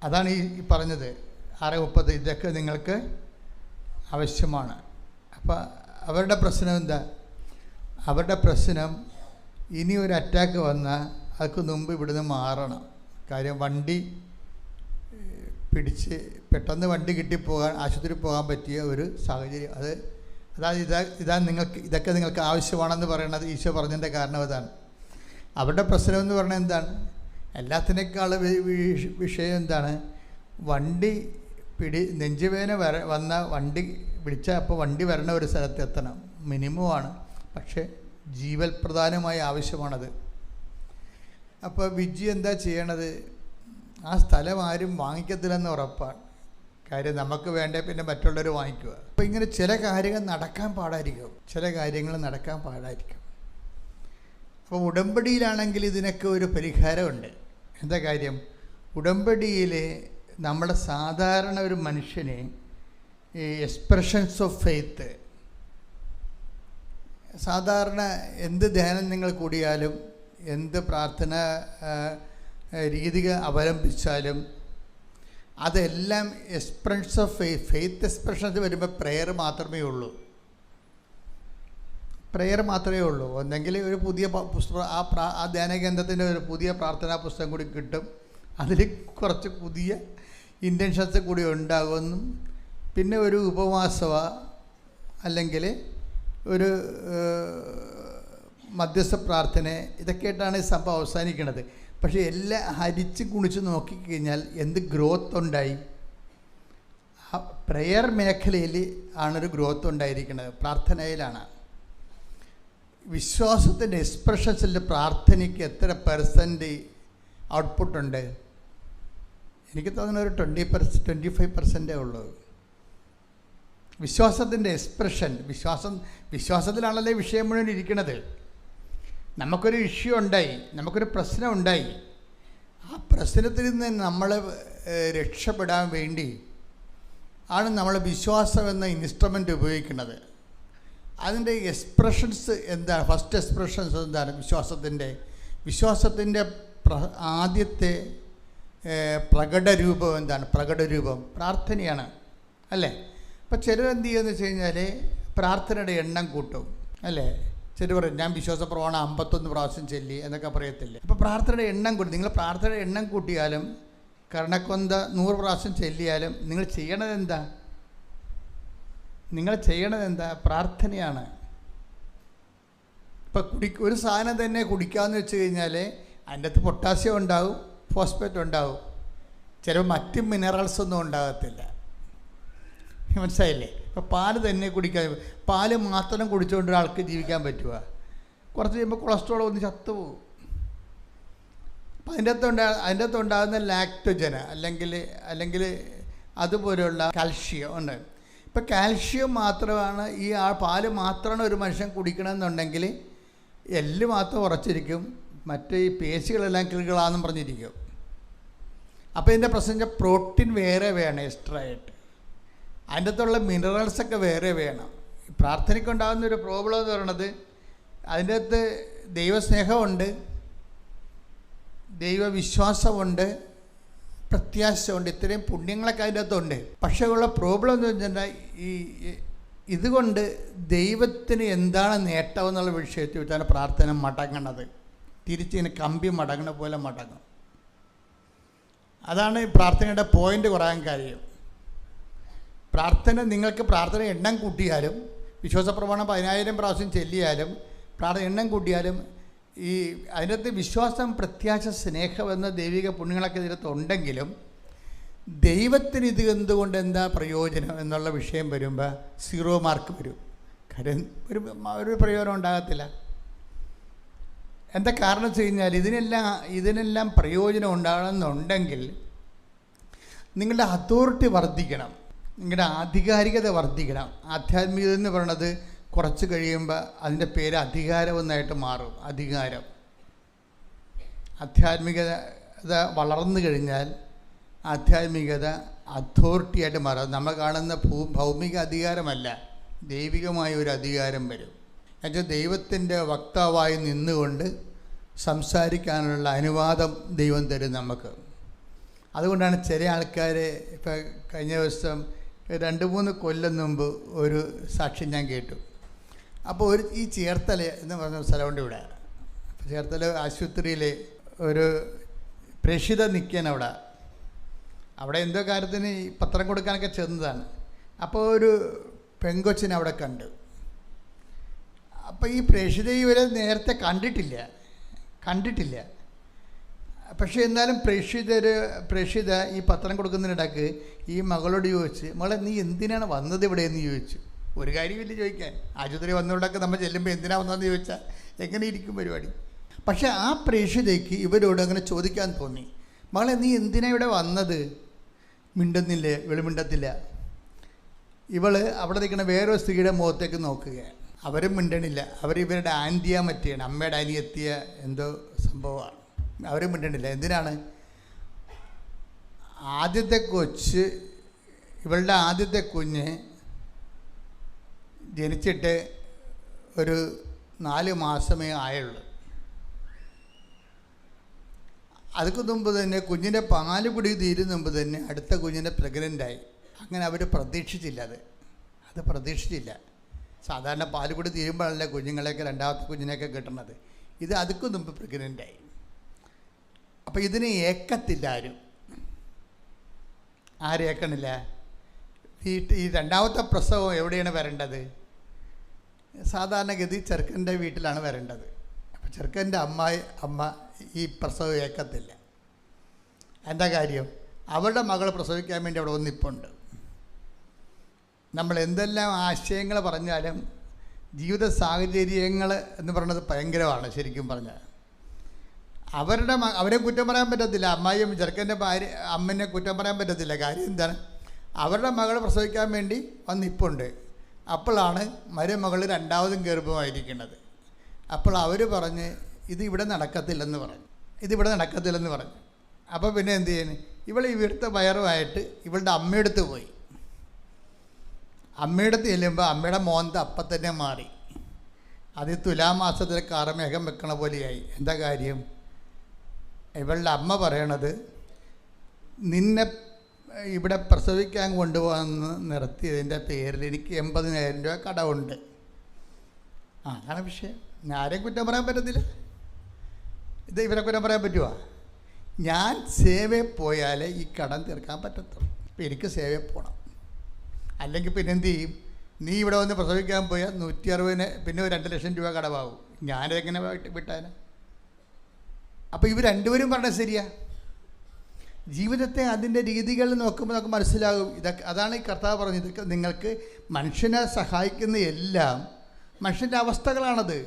അതാണ് ഈ പറഞ്ഞത് 6:30. ഇതൊക്കെ നിങ്ങൾക്ക് ആവശ്യമാണ്. അപ്പം അവരുടെ പ്രശ്നം എന്താ? അവരുടെ പ്രശ്നം ഇനി ഒരു അറ്റാക്ക് വന്നാൽ അതിന് മുമ്പ് ഇവിടുന്ന് മാറണം. കാര്യം വണ്ടി പിടിച്ച് പെട്ടെന്ന് വണ്ടി കിട്ടിപ്പോകാൻ ആശുപത്രി പോകാൻ പറ്റിയ ഒരു സാഹചര്യം. അതായത് ഇതൊക്കെ നിങ്ങൾക്ക് ആവശ്യമാണെന്ന് പറയുന്നത് ഈശോ പറഞ്ഞതിൻ്റെ കാരണം അതാണ്. അവരുടെ പ്രശ്നം എന്ന് പറഞ്ഞാൽ എന്താണ്? എല്ലാത്തിനേക്കാൾ വിഷയം എന്താണ്? വണ്ടി നെഞ്ചുവേദന വന്ന വണ്ടി വിളിച്ചാൽ അപ്പോൾ വണ്ടി വരണ ഒരു സ്ഥലത്ത് എത്തണം, മിനിമമാണ്. പക്ഷേ ജീവൽ പ്രധാനമായ ആവശ്യമാണത്. അപ്പോൾ വിജി എന്താ ചെയ്യണത്? ആ സ്ഥലം ആരും വാങ്ങിക്കത്തില്ലെന്ന് ഉറപ്പാണ്. കാര്യം നമുക്ക് വേണ്ടേ പിന്നെ മറ്റുള്ളവർ വാങ്ങിക്കുക. അപ്പോൾ ഇങ്ങനെ ചില കാര്യങ്ങൾ നടക്കാൻ പാടായിരിക്കും. അപ്പോൾ ഉടമ്പടിയിലാണെങ്കിൽ ഇതിനൊക്കെ ഒരു പരിഹാരമുണ്ട്. എന്താ കാര്യം? ഉടമ്പടിയിൽ നമ്മുടെ സാധാരണ ഒരു മനുഷ്യനെ ഈ എക്സ്പ്രഷൻസ് ഓഫ് ഫെയ്ത്ത്, സാധാരണ എന്ത് ധ്യാനം നിങ്ങൾ കൂടിയാലും എന്ത് പ്രാർത്ഥന രീതി അവലംബിച്ചാലും അതെല്ലാം എക്സ്പ്രഷൻസ് ഓഫ് ഫെയ്ത്ത് എക്സ്പ്രഷൻസ് വരുമ്പോൾ പ്രെയർ മാത്രമേ ഉള്ളൂ. ഒന്നെങ്കിൽ ഒരു പുതിയ പുസ്തകം ആ ധ്യാനകേന്ദ്രത്തിൻ്റെ ഒരു പുതിയ പ്രാർത്ഥനാ പുസ്തകം കൂടി കിട്ടും, അതിൽ കുറച്ച് പുതിയ ഇൻറ്റൻഷൻസ് കൂടി ഉണ്ടാകുമെന്നും, പിന്നെ ഒരു ഉപവാസമോ അല്ലെങ്കിൽ ഒരു മധ്യസ്ഥ പ്രാർത്ഥന, ഇതൊക്കെയായിട്ടാണ് ഈ സംഭവം അവസാനിക്കുന്നത്. പക്ഷേ എല്ലാം ഹരിച്ച് കുണിച്ച് നോക്കിക്കഴിഞ്ഞാൽ എന്ത് ഗ്രോത്ത് ഉണ്ടായി? ആ പ്രെയർ മേഖലയിൽ ആണൊരു ഗ്രോത്ത് ഉണ്ടായിരിക്കുന്നത്, പ്രാർത്ഥനയിലാണ്. വിശ്വാസത്തിൻ്റെ എക്സ്പ്രഷൻസിൽ പ്രാർത്ഥനയ്ക്ക് എത്ര % ഔട്ട്പുട്ടുണ്ട്? എനിക്ക് തോന്നുന്ന ഒരു 25% ഉള്ളൂ. വിശ്വാസത്തിൻ്റെ എക്സ്പ്രഷൻ, വിശ്വാസത്തിലാണല്ലേ വിഷയം മുഴുവൻ ഇരിക്കുന്നത്. നമുക്കൊരു ഇഷ്യൂ ഉണ്ടായി, നമുക്കൊരു പ്രശ്നം ഉണ്ടായി. ആ പ്രശ്നത്തിൽ നിന്ന് നമ്മൾ രക്ഷപ്പെടാൻ വേണ്ടി ആണ് നമ്മൾ വിശ്വാസം എന്ന ഇൻസ്ട്രുമെൻ്റ് ഉപയോഗിക്കുന്നത്. അതിൻ്റെ എക്സ്പ്രഷൻസ് എന്താണ്? ഫസ്റ്റ് എക്സ്പ്രഷൻസ് എന്താണ്? വിശ്വാസത്തിൻ്റെ ആദ്യത്തെ പ്രകടരൂപം എന്താണ്? പ്രകടരൂപം പ്രാർത്ഥനയാണ്, അല്ലേ? അപ്പോൾ ചിലരെന്ത് ചെയ്യുമെന്ന് വെച്ച് കഴിഞ്ഞാൽ പ്രാർത്ഥനയുടെ എണ്ണം കൂട്ടും, അല്ലേ? ചിലർ പറയും ഞാൻ വിശ്വാസ പ്രമാണം 51 പ്രാവശ്യം ചൊല്ലി എന്നൊക്കെ പറയത്തില്ലേ. അപ്പോൾ പ്രാർത്ഥനയുടെ എണ്ണം കൂട്ടി, നിങ്ങൾ പ്രാർത്ഥനയുടെ എണ്ണം കൂട്ടിയാലും കർണക്കൊന്ത 100 പ്രാവശ്യം ചൊല്ലിയാലും നിങ്ങൾ ചെയ്യണതെന്താ? പ്രാർത്ഥനയാണ്. ഇപ്പം ഒരു സാധനം തന്നെ കുടിക്കാമെന്ന് വെച്ച് കഴിഞ്ഞാൽ അതിൻ്റെ അകത്ത് പൊട്ടാസ്യം ഉണ്ടാവും, ഫോസ്ഫേറ്റ് ഉണ്ടാവും, ചിലപ്പോൾ മറ്റ് മിനറൽസ് ഒന്നും ഉണ്ടാകത്തില്ല. മനസ്സിലായില്ലേ? ഇപ്പോൾ പാല് തന്നെ കുടിക്കാൻ, പാല് മാത്രം കുടിച്ചുകൊണ്ട് ഒരാൾക്ക് ജീവിക്കാൻ പറ്റുമോ? കുറച്ച് കഴിയുമ്പോൾ കൊളസ്ട്രോൾ ഒന്ന് ചത്തുപോകും. അപ്പം അതിൻ്റെ അകത്ത് ഉണ്ടാകുന്ന ലാക്ടോജൻ അല്ലെങ്കിൽ അതുപോലെയുള്ള കാൽഷ്യം ഉണ്ട്. ഇപ്പം കാൽഷ്യം മാത്രമാണ് പാല് മാത്രമാണ് ഒരു മനുഷ്യൻ കുടിക്കണമെന്നുണ്ടെങ്കിൽ എല്ല് മാത്രം ഉറച്ചിരിക്കും, മറ്റേ ഈ പേശികളെല്ലാം കിളുകളാണെന്നും പറഞ്ഞിരിക്കും. അപ്പോൾ ഇതിൻ്റെ പ്രശ്നം പ്രോട്ടീൻ വേറെ വേണം എക്സ്ട്രാ ആയിട്ട്, അതിൻ്റെ അകത്തുള്ള മിനറൽസൊക്കെ വേറെ വേണം. പ്രാർത്ഥനയ്ക്കുണ്ടാകുന്ന ഒരു പ്രോബ്ലം എന്ന് പറയുന്നത് അതിൻ്റെ അകത്ത് ദൈവസ്നേഹമുണ്ട്, ദൈവവിശ്വാസമുണ്ട്, പ്രത്യാശയുണ്ട്, ഇത്രയും പുണ്യങ്ങളൊക്കെ അതിൻ്റെ അകത്തുണ്ട്. പക്ഷേ ഉള്ള പ്രോബ്ലം എന്ന് വെച്ചിട്ടുണ്ടെങ്കിൽ ഇതുകൊണ്ട് ദൈവത്തിന് എന്താണ് നേട്ടം എന്നുള്ള വിഷയത്തിൽ വെച്ചാണ് പ്രാർത്ഥന മടങ്ങണത്. തിരിച്ചിങ്ങനെ കമ്പി മടങ്ങണ പോലെ മടങ്ങും. അതാണ് പ്രാർത്ഥനയുടെ പോയിൻ്റ് കുറയാൻ കാര്യം. നിങ്ങൾക്ക് പ്രാർത്ഥന എണ്ണം കൂട്ടിയാലും, വിശ്വാസ പ്രമാണം 10,000 പ്രാവശ്യം ചൊല്ലിയാലും, പ്രാർത്ഥന എണ്ണം കൂട്ടിയാലും അതിനകത്ത് വിശ്വാസം, പ്രത്യാശ, സ്നേഹം എന്ന ദൈവിക പുണ്യങ്ങളൊക്കെ ഇതിനകത്ത് ഉണ്ടെങ്കിലും ദൈവത്തിന് ഇത് എന്തുകൊണ്ട് എന്താ പ്രയോജനം എന്നുള്ള വിഷയം വരുമ്പോൾ 0 മാർക്ക് വരും. കാര്യം ഒരു പ്രയോജനം ഉണ്ടാകത്തില്ല. എന്താ കാരണം വെച്ച് കഴിഞ്ഞാൽ ഇതിനെല്ലാം പ്രയോജനം ഉണ്ടാകണമെന്നുണ്ടെങ്കിൽ നിങ്ങളുടെ അതോറിറ്റി വർദ്ധിക്കണം, നിങ്ങളുടെ ആധികാരികത വർദ്ധിക്കണം. ആധ്യാത്മികത എന്ന് പറയുന്നത് കുറച്ച് കഴിയുമ്പോൾ അതിൻ്റെ പേര് അധികാരമെന്നായിട്ട് മാറും. ആധ്യാത്മികത വളർന്നു കഴിഞ്ഞാൽ ആധ്യാത്മികത അതോറിറ്റിയായിട്ട് മാറും. നമ്മൾ കാണുന്ന ഭൗമിക അധികാരമല്ല, ദൈവികമായ ഒരു അധികാരം വരും. എന്നുവെച്ചാൽ ദൈവത്തിൻ്റെ വക്താവായി നിന്നുകൊണ്ട് സംസാരിക്കാനുള്ള അനുവാദം ദൈവം തരും നമുക്ക്. അതുകൊണ്ടാണ് ചില ആൾക്കാർ, ഇപ്പം കഴിഞ്ഞ ദിവസം 2-3 കൊല്ലം മുമ്പ് ഒരു സാക്ഷ്യം ഞാൻ കേട്ടു. അപ്പോൾ ഈ ചേർത്തല എന്ന് പറഞ്ഞ സ്ഥലമുണ്ട് ഇവിടെ. ചേർത്തല ആശുപത്രിയിൽ ഒരു പ്രേക്ഷിത നിൽക്കാൻ അവിടെ എന്തോ കാര്യത്തിന് ഈ പത്രം കൊടുക്കാനൊക്കെ ചെന്നതാണ്. അപ്പോൾ ഒരു പെങ്കൊച്ചിനെ അവിടെ കണ്ടു. അപ്പോൾ ഈ പ്രേക്ഷിത ഇവരെ നേരത്തെ കണ്ടിട്ടില്ല. പക്ഷേ എന്നാലും പ്രേക്ഷിത ഈ പത്രം കൊടുക്കുന്നതിനിടയ്ക്ക് ഈ മകളോട് ചോദിച്ച്, മകളെ നീ എന്തിനാണ് വന്നത് ഇവിടെ എന്ന് ചോദിച്ചു. ഒരു കാര്യമില്ല ചോദിക്കാൻ, ആശുപത്രി വന്നതുകൊണ്ടൊക്കെ നമ്മൾ ചെല്ലുമ്പോൾ എന്തിനാണ് വന്നതെന്ന് ചോദിച്ചാൽ എങ്ങനെ ഇരിക്കും പരിപാടി. പക്ഷേ ആ പ്രേക്ഷിതയ്ക്ക് ഇവരോട് അങ്ങനെ ചോദിക്കാൻ തോന്നി, മകളെ നീ എന്തിനാണ് ഇവിടെ വന്നത്? മിണ്ടുന്നില്ലേ? ഇവൾ മിണ്ടത്തില്ല. ഇവള് അവിടെ നിൽക്കുന്ന വേറൊരു സ്ത്രീയുടെ മുഖത്തേക്ക് നോക്കുകയാണ്. അവരും മിണ്ടണില്ല. ഇവരുടെ ആൻറ്റിയാ മറ്റിയാണ്, അമ്മയുടെ അനിയെത്തിയ എന്തോ സംഭവമാണ്. അവരും മിണ്ടണില്ല. എന്തിനാണ്? ഇവളുടെ ആദ്യത്തെ കുഞ്ഞ് ജനിച്ചിട്ട് ഒരു 4 മാസമേ ആയുള്ളൂ. അതിന് മുമ്പ് തന്നെ കുഞ്ഞിൻ്റെ പാല് കുടി തീരുന്ന മുമ്പ് തന്നെ അടുത്ത കുഞ്ഞിനെ പ്രഗ്നൻ്റായി. അങ്ങനെ അവർ പ്രതീക്ഷിച്ചില്ല. അത് പ്രതീക്ഷിച്ചില്ല. സാധാരണ പാല് കുടി തീരുമ്പോഴല്ല കുഞ്ഞുങ്ങളെയൊക്കെ രണ്ടാമത്തെ കുഞ്ഞിനെയൊക്കെ കിട്ടുന്നത്. ഇത് അതിന് മുമ്പ് പ്രഗ്നൻ്റായി. അപ്പോൾ ഇതിന് ഏക്കത്തില്ല ആരും ഏക്കണില്ല. ഈ രണ്ടാമത്തെ പ്രസവം എവിടെയാണ് വരേണ്ടത്? സാധാരണഗതി ചെറുക്കൻ്റെ വീട്ടിലാണ് വരേണ്ടത്. അപ്പോൾ ചെറുക്കൻ്റെ അമ്മ ഈ പ്രസവം ഏക്കത്തില്ല. എന്താ കാര്യം? അവളുടെ മകൾ പ്രസവിക്കാൻ വേണ്ടി അവിടെ ഒന്നിപ്പുണ്ട്. നമ്മൾ എന്തെല്ലാം ആശയങ്ങൾ പറഞ്ഞാലും ജീവിത സാഹചര്യങ്ങൾ എന്ന് പറയുന്നത് ഭയങ്കരമാണ്. ശരിക്കും പറഞ്ഞാൽ അവരെ കുറ്റം പറയാൻ പറ്റത്തില്ല. അമ്മായിയും ചെറുക്കൻ്റെ അമ്മനെ കുറ്റം പറയാൻ പറ്റത്തില്ല. കാര്യം എന്താണ്? അവരുടെ മകൾ പ്രസവിക്കാൻ വേണ്ടി വന്നിപ്പുണ്ട്. അപ്പോഴാണ് മരുമകൾ രണ്ടാമതും ഗർഭമായിരിക്കുന്നത്. അപ്പോൾ അവർ പറഞ്ഞ് ഇതിവിടെ നടക്കത്തില്ലെന്ന് പറഞ്ഞു. അപ്പോൾ പിന്നെ എന്ത് ചെയ്യുന്നു? ഇവിടുത്തെ വയറുമായിട്ട് ഇവളുടെ അമ്മയെടുത്ത് പോയി. അമ്മയെടുത്ത് ചെല്ലുമ്പോൾ അമ്മയുടെ മോന്ത അപ്പം തന്നെ മാറി. അത് തുലാമാസത്തിൽ കാർമേഘം വെക്കണ പോലെയായി. എന്താ കാര്യം? ഇവളുടെ അമ്മ പറയണത്, നിന്നെ ഇവിടെ പ്രസവിക്കാൻ കൊണ്ടുപോകാമെന്ന് നിർത്തിയതിൻ്റെ പേരിൽ എനിക്ക് 80,000 രൂപ കടമുണ്ട്. അതാണ് വിഷയം. ആരെയും കുറ്റം പറയാൻ പറ്റത്തില്ല. ഇത് ഇവരെ കുറ്റം പറയാൻ പറ്റുമോ? ഞാൻ സേവയിൽ പോയാലേ ഈ കടം തീർക്കാൻ പറ്റത്തുള്ളൂ. അപ്പോൾ എനിക്ക് സേവയിൽ പോകണം. അല്ലെങ്കിൽ പിന്നെ എന്ത് ചെയ്യും? നീ ഇവിടെ വന്ന് പ്രസവിക്കാൻ പോയാൽ 160 പിന്നെ 2 ലക്ഷം രൂപ കടമാവും. ഞാനെങ്ങനെ വിട്ടാനെ? അപ്പോൾ ഇവർ രണ്ടുപേരും പറഞ്ഞത് ശരിയാ. ജീവിതത്തെ അതിൻ്റെ രീതികൾ നോക്കുമ്പോൾ നമുക്ക് മനസ്സിലാകും. അതാണ് ഈ കർത്താവ് പറഞ്ഞത്. ഇതൊക്കെ നിങ്ങൾക്ക് മനുഷ്യനെ സഹായിക്കുന്ന എല്ലാം മനുഷ്യൻ്റെ അവസ്ഥകളാണത്.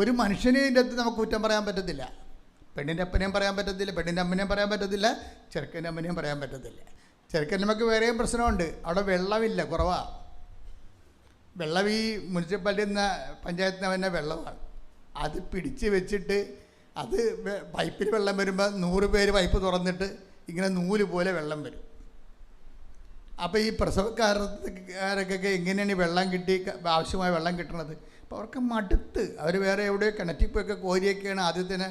ഒരു മനുഷ്യനെ ഇതിൻ്റെ അടുത്ത് നമുക്ക് കുറ്റം പറയാൻ പറ്റത്തില്ല. പെണ്ണിൻ്റെ അപ്പനെയും പറയാൻ പറ്റത്തില്ല, പെണ്ണിൻ്റെ അമ്മനെയും പറയാൻ പറ്റത്തില്ല, ചെറുക്കൻ്റെ അമ്മനെയും പറയാൻ പറ്റത്തില്ല. ചെറുക്കൻ നമുക്ക് വേറെയും പ്രശ്നമുണ്ട്. അവിടെ വെള്ളമില്ല, കുറവാണ് വെള്ളം. ഈ മുനിസിപ്പാലിറ്റിയിൽ നിന്ന് പഞ്ചായത്തിൽ നിന്ന് തന്നെ വെള്ളമാണ്. അത് പിടിച്ച് വെച്ചിട്ട് അത് പൈപ്പിൽ വെള്ളം വരുമ്പോൾ 100 പേര് പൈപ്പ് തുറന്നിട്ട് ഇങ്ങനെ നൂല് പോലെ വെള്ളം വരും. അപ്പോൾ ഈ പ്രസവക്കാരൊക്കെ എങ്ങനെയാണ് ഈ വെള്ളം ആവശ്യമായ വെള്ളം കിട്ടുന്നത്? അപ്പോൾ അവർക്ക് മടുത്ത് അവർ വേറെ എവിടെയോ കിണറ്റിപ്പൊക്കെ കോരിയൊക്കെയാണ് ആദ്യത്തിന്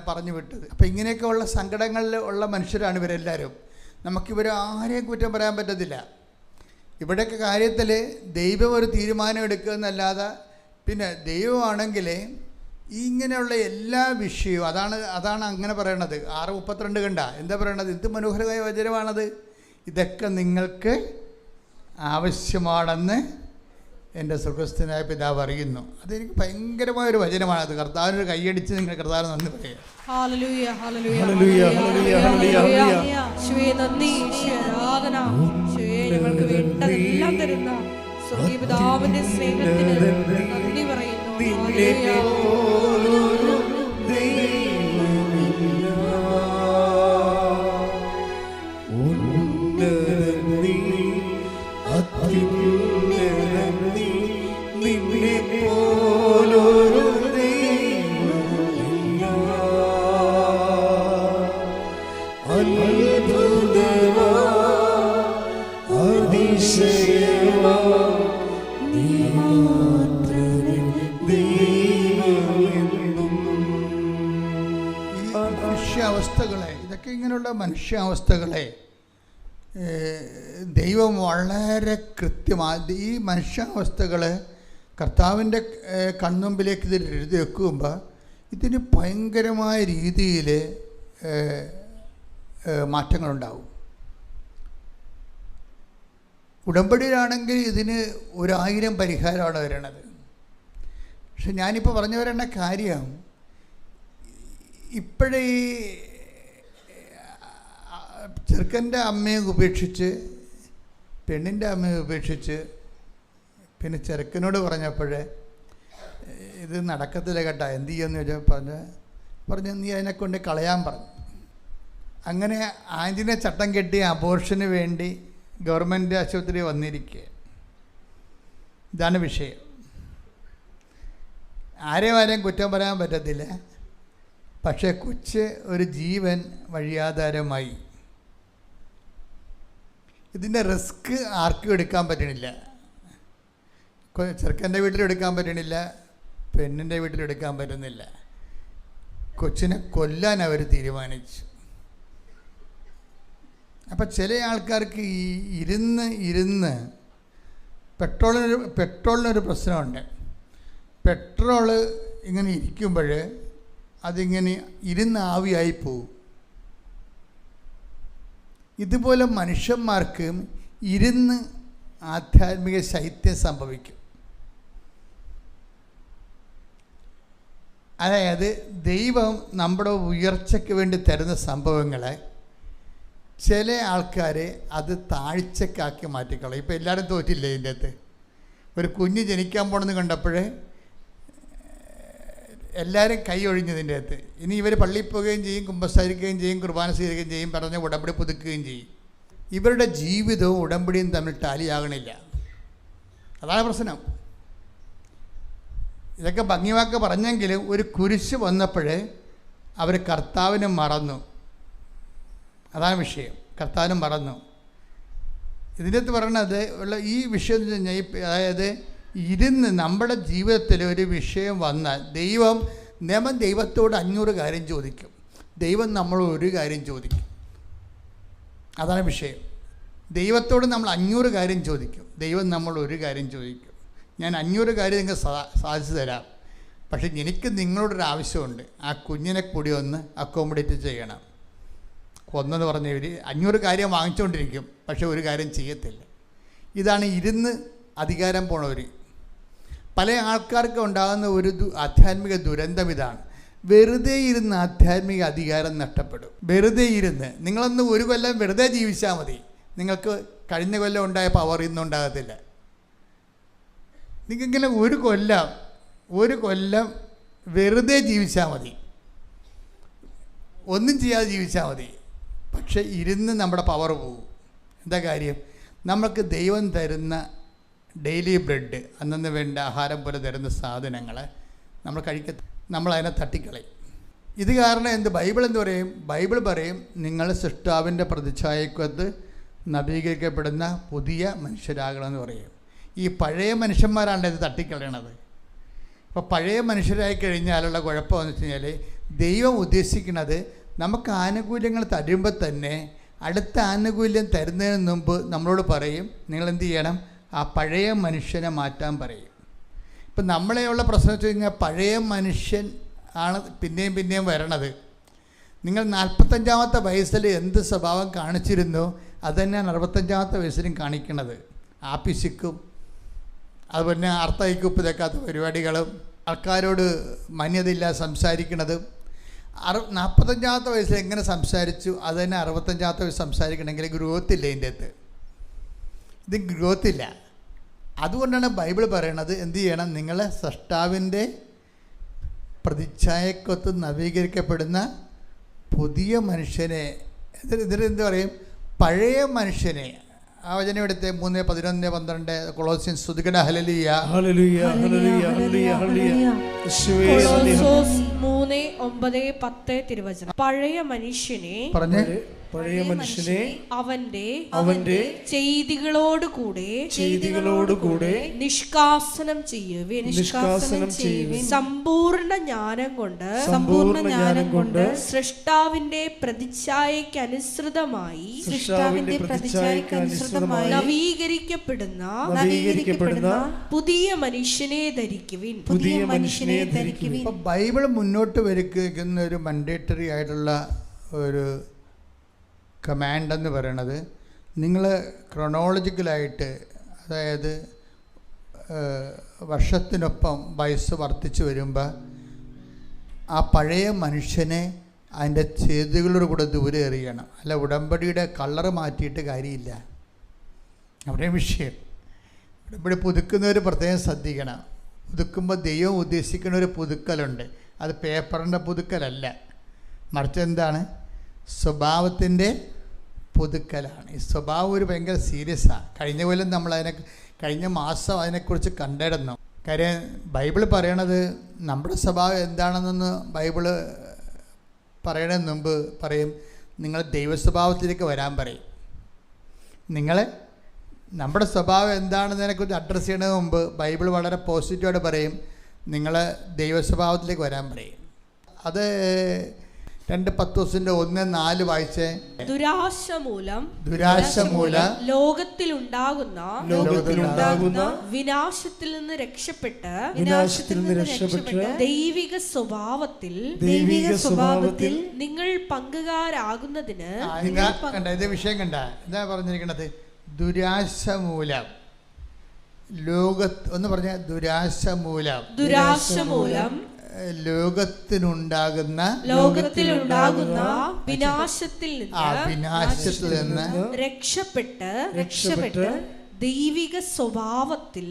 പറഞ്ഞു വിട്ടത്. അപ്പോൾ ഇങ്ങനെയൊക്കെ ഉള്ള സങ്കടങ്ങളിൽ ഉള്ള മനുഷ്യരാണ് ഇവരെല്ലാവരും. നമുക്കിവരെ ആരെയും കുറ്റം പറയാൻ പറ്റത്തില്ല. ഇവിടെയൊക്കെ കാര്യത്തിൽ ദൈവം ഒരു തീരുമാനം എടുക്കുക എന്നല്ലാതെ, പിന്നെ ദൈവമാണെങ്കിൽ ഇങ്ങനെയുള്ള എല്ലാ വിഷയവും അതാണ് അങ്ങനെ പറയണത്. 6:32 കണ്ട എന്താ പറയണത്? എന്ത് മനോഹരമായ വചനമാണത്! ഇതൊക്കെ നിങ്ങൾക്ക് ആവശ്യമാണെന്ന് എൻ്റെ സ്വർഗ്ഗസ്ഥനായ പിതാവ് അറിയുന്നു. അതെനിക്ക് ഭയങ്കരമായൊരു വചനമാണത്. കർത്താവിനൊരു കൈയടിച്ച് നിങ്ങൾ കർത്താവിന് നന്ദി പറയുക. ഞങ്ങൾക്ക് വേണ്ടതെല്ലാം തരുന്ന സ്വർഗ്ഗപിതാവിന്റെ സ്നേഹത്തിന് നന്ദി പറയുന്നു. ഇതൊക്കെ ഇങ്ങനെയുള്ള മനുഷ്യാവസ്ഥകളെ ദൈവം വളരെ കൃത്യമായി ഈ മനുഷ്യാവസ്ഥകൾ കർത്താവിൻ്റെ കൺമുമ്പിലേക്ക് ഇത് എഴുതി വെക്കുമ്പോൾ ഇതിന് ഭയങ്കരമായ രീതിയിൽ മാറ്റങ്ങളുണ്ടാവും. ഉടമ്പടിയിലാണെങ്കിൽ ഇതിന് 1000 പരിഹാരമാണ് വരണത്. പക്ഷെ ഞാനിപ്പോൾ പറഞ്ഞു വരേണ്ട കാര്യം, ഇപ്പോഴേ ചെറുക്കൻ്റെ അമ്മയെ ഉപേക്ഷിച്ച് പെണ്ണിൻ്റെ അമ്മയെ ഉപേക്ഷിച്ച് പിന്നെ ചെറുക്കനോട് പറഞ്ഞപ്പോഴേ ഇത് നടക്കത്തില്ല കേട്ടോ, എന്ത് ചെയ്യുമെന്ന് ചോദിച്ചാൽ പറഞ്ഞു നീ അതിനെക്കൊണ്ട് കളയാൻ പറഞ്ഞു. അങ്ങനെ ആന്റിനെ ചട്ടം കെട്ടി അബോർഷന് വേണ്ടി ഗവൺമെൻറ് ആശുപത്രി വന്നിരിക്കുക. ഇതാണ് വിഷയം. ആരെയും കുറ്റം പറയാൻ പറ്റത്തില്ല. പക്ഷേ കൊച്ച് ഒരു ജീവൻ വഴിയാധാരമായി. ഇതിൻ്റെ റിസ്ക് ആർക്കും എടുക്കാൻ പറ്റണില്ല. ചെറുക്കൻ്റെ വീട്ടിലെടുക്കാൻ പറ്റണില്ല, പെണ്ണിൻ്റെ വീട്ടിലെടുക്കാൻ പറ്റുന്നില്ല. കൊച്ചിനെ കൊല്ലാൻ അവർ തീരുമാനിച്ചു. അപ്പം ചില ആൾക്കാർക്ക് ഈ ഇരുന്ന് പെട്രോളിനൊരു പ്രശ്നമുണ്ട്. പെട്രോള് ഇങ്ങനെ ഇരിക്കുമ്പോൾ അതിങ്ങനെ ഇരുന്ന് ആവിയായി പോവും. ഇതുപോലെ മനുഷ്യന്മാർക്ക് ഇരുന്ന് ആധ്യാത്മിക ശൈത്യം സംഭവിക്കും. അതായത് ദൈവം നമ്മുടെ ഉയർച്ചയ്ക്ക് വേണ്ടി തരുന്ന സംഭവങ്ങളെ ചില ആൾക്കാർ അത് താഴ്ചക്കാക്കി മാറ്റിക്കളയും. ഇപ്പോൾ എല്ലാവരും തോറ്റില്ലേ ഇതിൻ്റെ അകത്ത്? ഒരു കുഞ്ഞ് ജനിക്കാൻ പോണെന്ന് കണ്ടപ്പോഴേ എല്ലാവരും കൈ ഒഴിഞ്ഞതിൻ്റെ അകത്ത്. ഇനി ഇവർ പള്ളിയിൽ പോവുകയും ചെയ്യും, കുമ്പസാരിക്കുകയും ചെയ്യും, കുർബാന സ്വീകരിക്കുകയും ചെയ്യും, പറഞ്ഞ ഉടമ്പടി പുതുക്കുകയും ചെയ്യും. ഇവരുടെ ജീവിതവും ഉടമ്പടിയും തമ്മിൽ ടാലിയാകണില്ല. അതാണ് പ്രശ്നം. ഇതൊക്കെ ഭംഗിവാക്ക് പറഞ്ഞെങ്കിലും ഒരു കുരിശ് വന്നപ്പോഴേ അവർ കർത്താവിനെ മറന്നു. അതാണ് വിഷയം. കർത്താവിനെ മറന്നു. ഇതിൻ്റെ അകത്ത് പറയണത് ഉള്ള ഈ വിഷയം എന്ന് വെച്ച് കഴിഞ്ഞാൽ, അതായത് ഇരുന്ന് നമ്മുടെ ജീവിതത്തിൽ ഒരു വിഷയം വന്നാൽ ദൈവത്തോട് 500 കാര്യം ചോദിക്കും, ദൈവം നമ്മൾ ഒരു കാര്യം ചോദിക്കും. അതാണ് വിഷയം. ദൈവത്തോട് നമ്മൾ 500 കാര്യം ചോദിക്കും, ദൈവം നമ്മൾ ഒരു കാര്യം ചോദിക്കും. ഞാൻ 500 കാര്യം നിങ്ങൾക്ക് സാധിച്ചു തരാം, പക്ഷേ എനിക്ക് നിങ്ങളോടൊരു ആവശ്യമുണ്ട്. ആ കുഞ്ഞിനെ കൂടി ഒന്ന് അക്കോമഡേറ്റ് ചെയ്യണം. കൊന്നെന്ന് പറഞ്ഞവർ 500 കാര്യം വാങ്ങിച്ചുകൊണ്ടിരിക്കും, പക്ഷെ ഒരു കാര്യം ചെയ്യത്തില്ല. ഇതാണ് ഇരുന്ന് അധികാരം പോണവർ. പല ആൾക്കാർക്ക് ഉണ്ടാകുന്ന ഒരു ആധ്യാത്മിക ദുരന്തം ഇതാണ്. വെറുതെ ഇരുന്ന് ആധ്യാത്മിക അധികാരം നഷ്ടപ്പെടും. വെറുതെ ഇരുന്ന് നിങ്ങളൊന്ന് ഒരു കൊല്ലം വെറുതെ ജീവിച്ചാൽ മതി, നിങ്ങൾക്ക് കഴിഞ്ഞ കൊല്ലം ഉണ്ടായ പവർ ഇന്നുണ്ടാകത്തില്ല. നിങ്ങൾക്കിങ്ങനെ ഒരു കൊല്ലം വെറുതെ ജീവിച്ചാൽ മതി, ഒന്നും ചെയ്യാതെ ജീവിച്ചാൽ മതി. പക്ഷെ ഇരുന്ന് നമ്മുടെ പവർ പോകും. എന്താ കാര്യം? നമുക്ക് ദൈവം തരുന്ന ഡെയിലി ബ്രെഡ്, അന്നു വേണ്ട ആഹാരം പോലെ തരുന്ന സാധനങ്ങൾ നമ്മളതിനെ തട്ടിക്കളയും. ഇത് കാരണം ബൈബിൾ എന്ത് പറയും? ബൈബിൾ പറയും നിങ്ങൾ സൃഷ്ടാവിൻ്റെ പ്രതിച്ഛായക്കൊത്ത് നവീകരിക്കപ്പെടുന്ന പുതിയ മനുഷ്യരാകണമെന്ന് പറയും. ഈ പഴയ മനുഷ്യന്മാരാണ് ഇത് തട്ടിക്കളയണത്. അപ്പോൾ പഴയ മനുഷ്യരായി കഴിഞ്ഞാലുള്ള കുഴപ്പമെന്ന് വെച്ച് കഴിഞ്ഞാൽ, ദൈവം ഉദ്ദേശിക്കുന്നത് നമുക്ക് ആനുകൂല്യങ്ങൾ തരുമ്പോൾ തന്നെ അടുത്ത ആനുകൂല്യം തരുന്നതിന് മുമ്പ് നമ്മളോട് പറയും നിങ്ങളെന്ത് ചെയ്യണം, ആ പഴയ മനുഷ്യനെ മാറ്റാൻ പറയും. ഇപ്പം നമ്മളെയുള്ള പ്രശ്നം വെച്ച് കഴിഞ്ഞാൽ പഴയ മനുഷ്യൻ ആണ് പിന്നെയും വരണത്. നിങ്ങൾ 45-ാമത്തെ വയസ്സിൽ എന്ത് സ്വഭാവം കാണിച്ചിരുന്നോ അതുതന്നെയാണ് 65-ാമത്തെ വയസ്സിലും കാണിക്കുന്നത്. ആപ്പിസിക്കും അതുപോലെ അർത്ഥയ്ക്കും ഇതൊക്കാത്ത പരിപാടികളും ആൾക്കാരോട് മാന്യതയില്ലാതെ സംസാരിക്കുന്നതും 45-ാമത്തെ വയസ്സിൽ എങ്ങനെ സംസാരിച്ചു അത് തന്നെ 65-ാമത്തെ വയസ്സ് സംസാരിക്കണമെങ്കിൽ ഗ്രോത്തില്ല. ഇതിൻ്റെ അകത്ത് ഇത് ഗ്രോത്തില്ല. അതുകൊണ്ടാണ് ബൈബിൾ പറയണത് എന്ത് ചെയ്യണം, നിങ്ങളെ സൃഷ്ടാവിൻ്റെ പ്രതിച്ഛായക്കൊത്ത് നവീകരിക്കപ്പെടുന്ന പുതിയ മനുഷ്യനെ, ഇതിനെന്ത് പറയും, പഴയ മനുഷ്യനെ. ആ വചനം എടുത്ത് 3, 11, 12 കൊളോസ്യൻസ്. സ്തുതിക്കണ ഹല്ലേലൂയ ഹല്ലേലൂയ ഹല്ലേലൂയ ഹല്ലേലൂയ ഹല്ലേലൂയ. കൊളോസ്യോസ് 3, 9, 10 തിരുവചനം. പഴയ മനുഷ്യനെ അവന്റെ ചെയ്തികളോടുകൂടെ നിഷ്കാസനം ചെയ്യുവിൻ. സമ്പൂർണ്ണ ജ്ഞാനം കൊണ്ട് സൃഷ്ടാവിന്റെ പ്രതിച്ഛായയ്ക്ക് അനുസൃതമായി നവീകരിക്കപ്പെടുന്ന പുതിയ മനുഷ്യനെ ധരിക്കുവിൻ. ബൈബിൾ മുന്നോട്ട് വയ്ക്കുന്ന ഒരു മൻഡേറ്ററി ആയിട്ടുള്ള ഒരു കമാൻഡെന്ന് പറയണത്, നിങ്ങൾ ക്രൊണോളജിക്കലായിട്ട്, അതായത് വർഷത്തിനൊപ്പം വയസ്സ് വർദ്ധിച്ചു വരുമ്പോൾ ആ പഴയ മനുഷ്യനെ അതിൻ്റെ ചെയ്തികളോട് കൂടെ ദൂരെ എറിയണം. അല്ല ഉടമ്പടിയുടെ കളറ് മാറ്റിയിട്ട് കാര്യമില്ല. അവിടെ വിഷയം. ഉടമ്പടി പുതുക്കുന്നവർ പ്രത്യേകം ശ്രദ്ധിക്കണം. പുതുക്കുമ്പോൾ ദൈവം ഉദ്ദേശിക്കുന്ന ഒരു പുതുക്കലുണ്ട്. അത് പേപ്പറിൻ്റെ പുതുക്കലല്ല, മറിച്ച് എന്താണ്? സ്വഭാവത്തിൻ്റെ പുതുക്കലാണ്. ഈ സ്വഭാവം ഒരു ഭയങ്കര സീരിയസാണ്. കഴിഞ്ഞ കൊല്ലം കഴിഞ്ഞ മാസം അതിനെക്കുറിച്ച് കണ്ടിരുന്നു. കാര്യം ബൈബിൾ പറയണത് നമ്മുടെ സ്വഭാവം എന്താണെന്നൊന്ന് ബൈബിള് പറയണതിന് മുമ്പ് പറയും, നിങ്ങൾ ദൈവസ്വഭാവത്തിലേക്ക് വരാൻ പറയും. നിങ്ങൾ നമ്മുടെ സ്വഭാവം എന്താണെന്നതിനെക്കുറിച്ച് അഡ്രസ്സ് ചെയ്യുന്നതിന് മുമ്പ് ബൈബിൾ വളരെ പോസിറ്റീവായിട്ട് പറയും, നിങ്ങൾ ദൈവസ്വഭാവത്തിലേക്ക് വരാൻ പറയും. അത് 2:10-1-4 വായിച്ചേ. ദുരാശ മൂലം ലോകത്തിലുണ്ടാകുന്ന വിനാശത്തിൽ നിന്ന് രക്ഷപ്പെട്ട് ദൈവിക സ്വഭാവത്തിൽ നിങ്ങൾ പങ്കുകാരാകുന്നതിന്. ഇത് വിഷയം കണ്ട എന്താ പറഞ്ഞിരിക്കണത്? ദുരാശ മൂലം ഒന്ന് പറഞ്ഞ ദുരാശ മൂലം ലോകത്തിലുണ്ടാകുന്ന വിനാശത്തിൽ നിന്ന് രക്ഷപ്പെട്ട് ദൈവിക സ്വഭാവത്തിൽ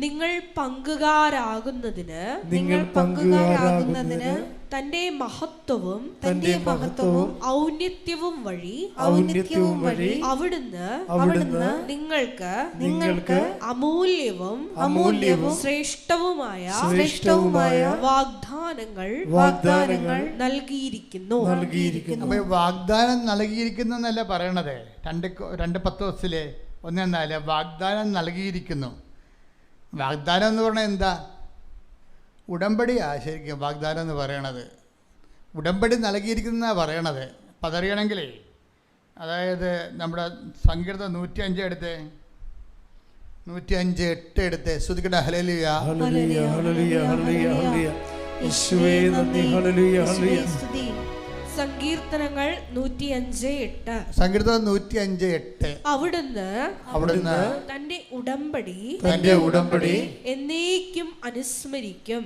നിങ്ങൾ പങ്കുകാരാകുന്നതിന് തന്റെ മഹത്വവും ഔന്നത്യവും വഴി അവിടുന്ന് നിങ്ങൾക്ക് അമൂല്യവും ശ്രേഷ്ഠവുമായ വാഗ്ദാനങ്ങൾ നൽകിയിരിക്കുന്നു. അപ്പൊ വാഗ്ദാനം നൽകിയിരിക്കുന്നു എന്നല്ല പറയണത്. 2:10-1-4 വാഗ്ദാനം നൽകിയിരിക്കുന്നു. വാഗ്ദാനം എന്ന് പറഞ്ഞാൽ എന്താ? ഉടമ്പടിയാ ശരിക്കും വാഗ്ദാനം എന്ന് പറയണത്. ഉടമ്പടി നൽകിയിരിക്കുന്നതാണ് പറയണത്. അപ്പം അതറിയണമെങ്കിലേ, അതായത് നമ്മുടെ സങ്കീർത്തനം 105 എടുത്തേ, 105:8 എടുത്തേ. ശ്രുതിക്കട്ടെ. ഹല്ലേലൂയ, ഹല്ലേലൂയ, ഹല്ലേലൂയ, ഹല്ലേലൂയ. യേശുവേ നന്ദി. ഹല്ലേലൂയ, ഹല്ലേലൂയ. സങ്കീർത്തനങ്ങൾ 105:8. സങ്കീർത്തനം 105:8. അവിടുന്ന് തന്റെ ഉടമ്പടി എന്നേക്കും അനുസ്മരിക്കും.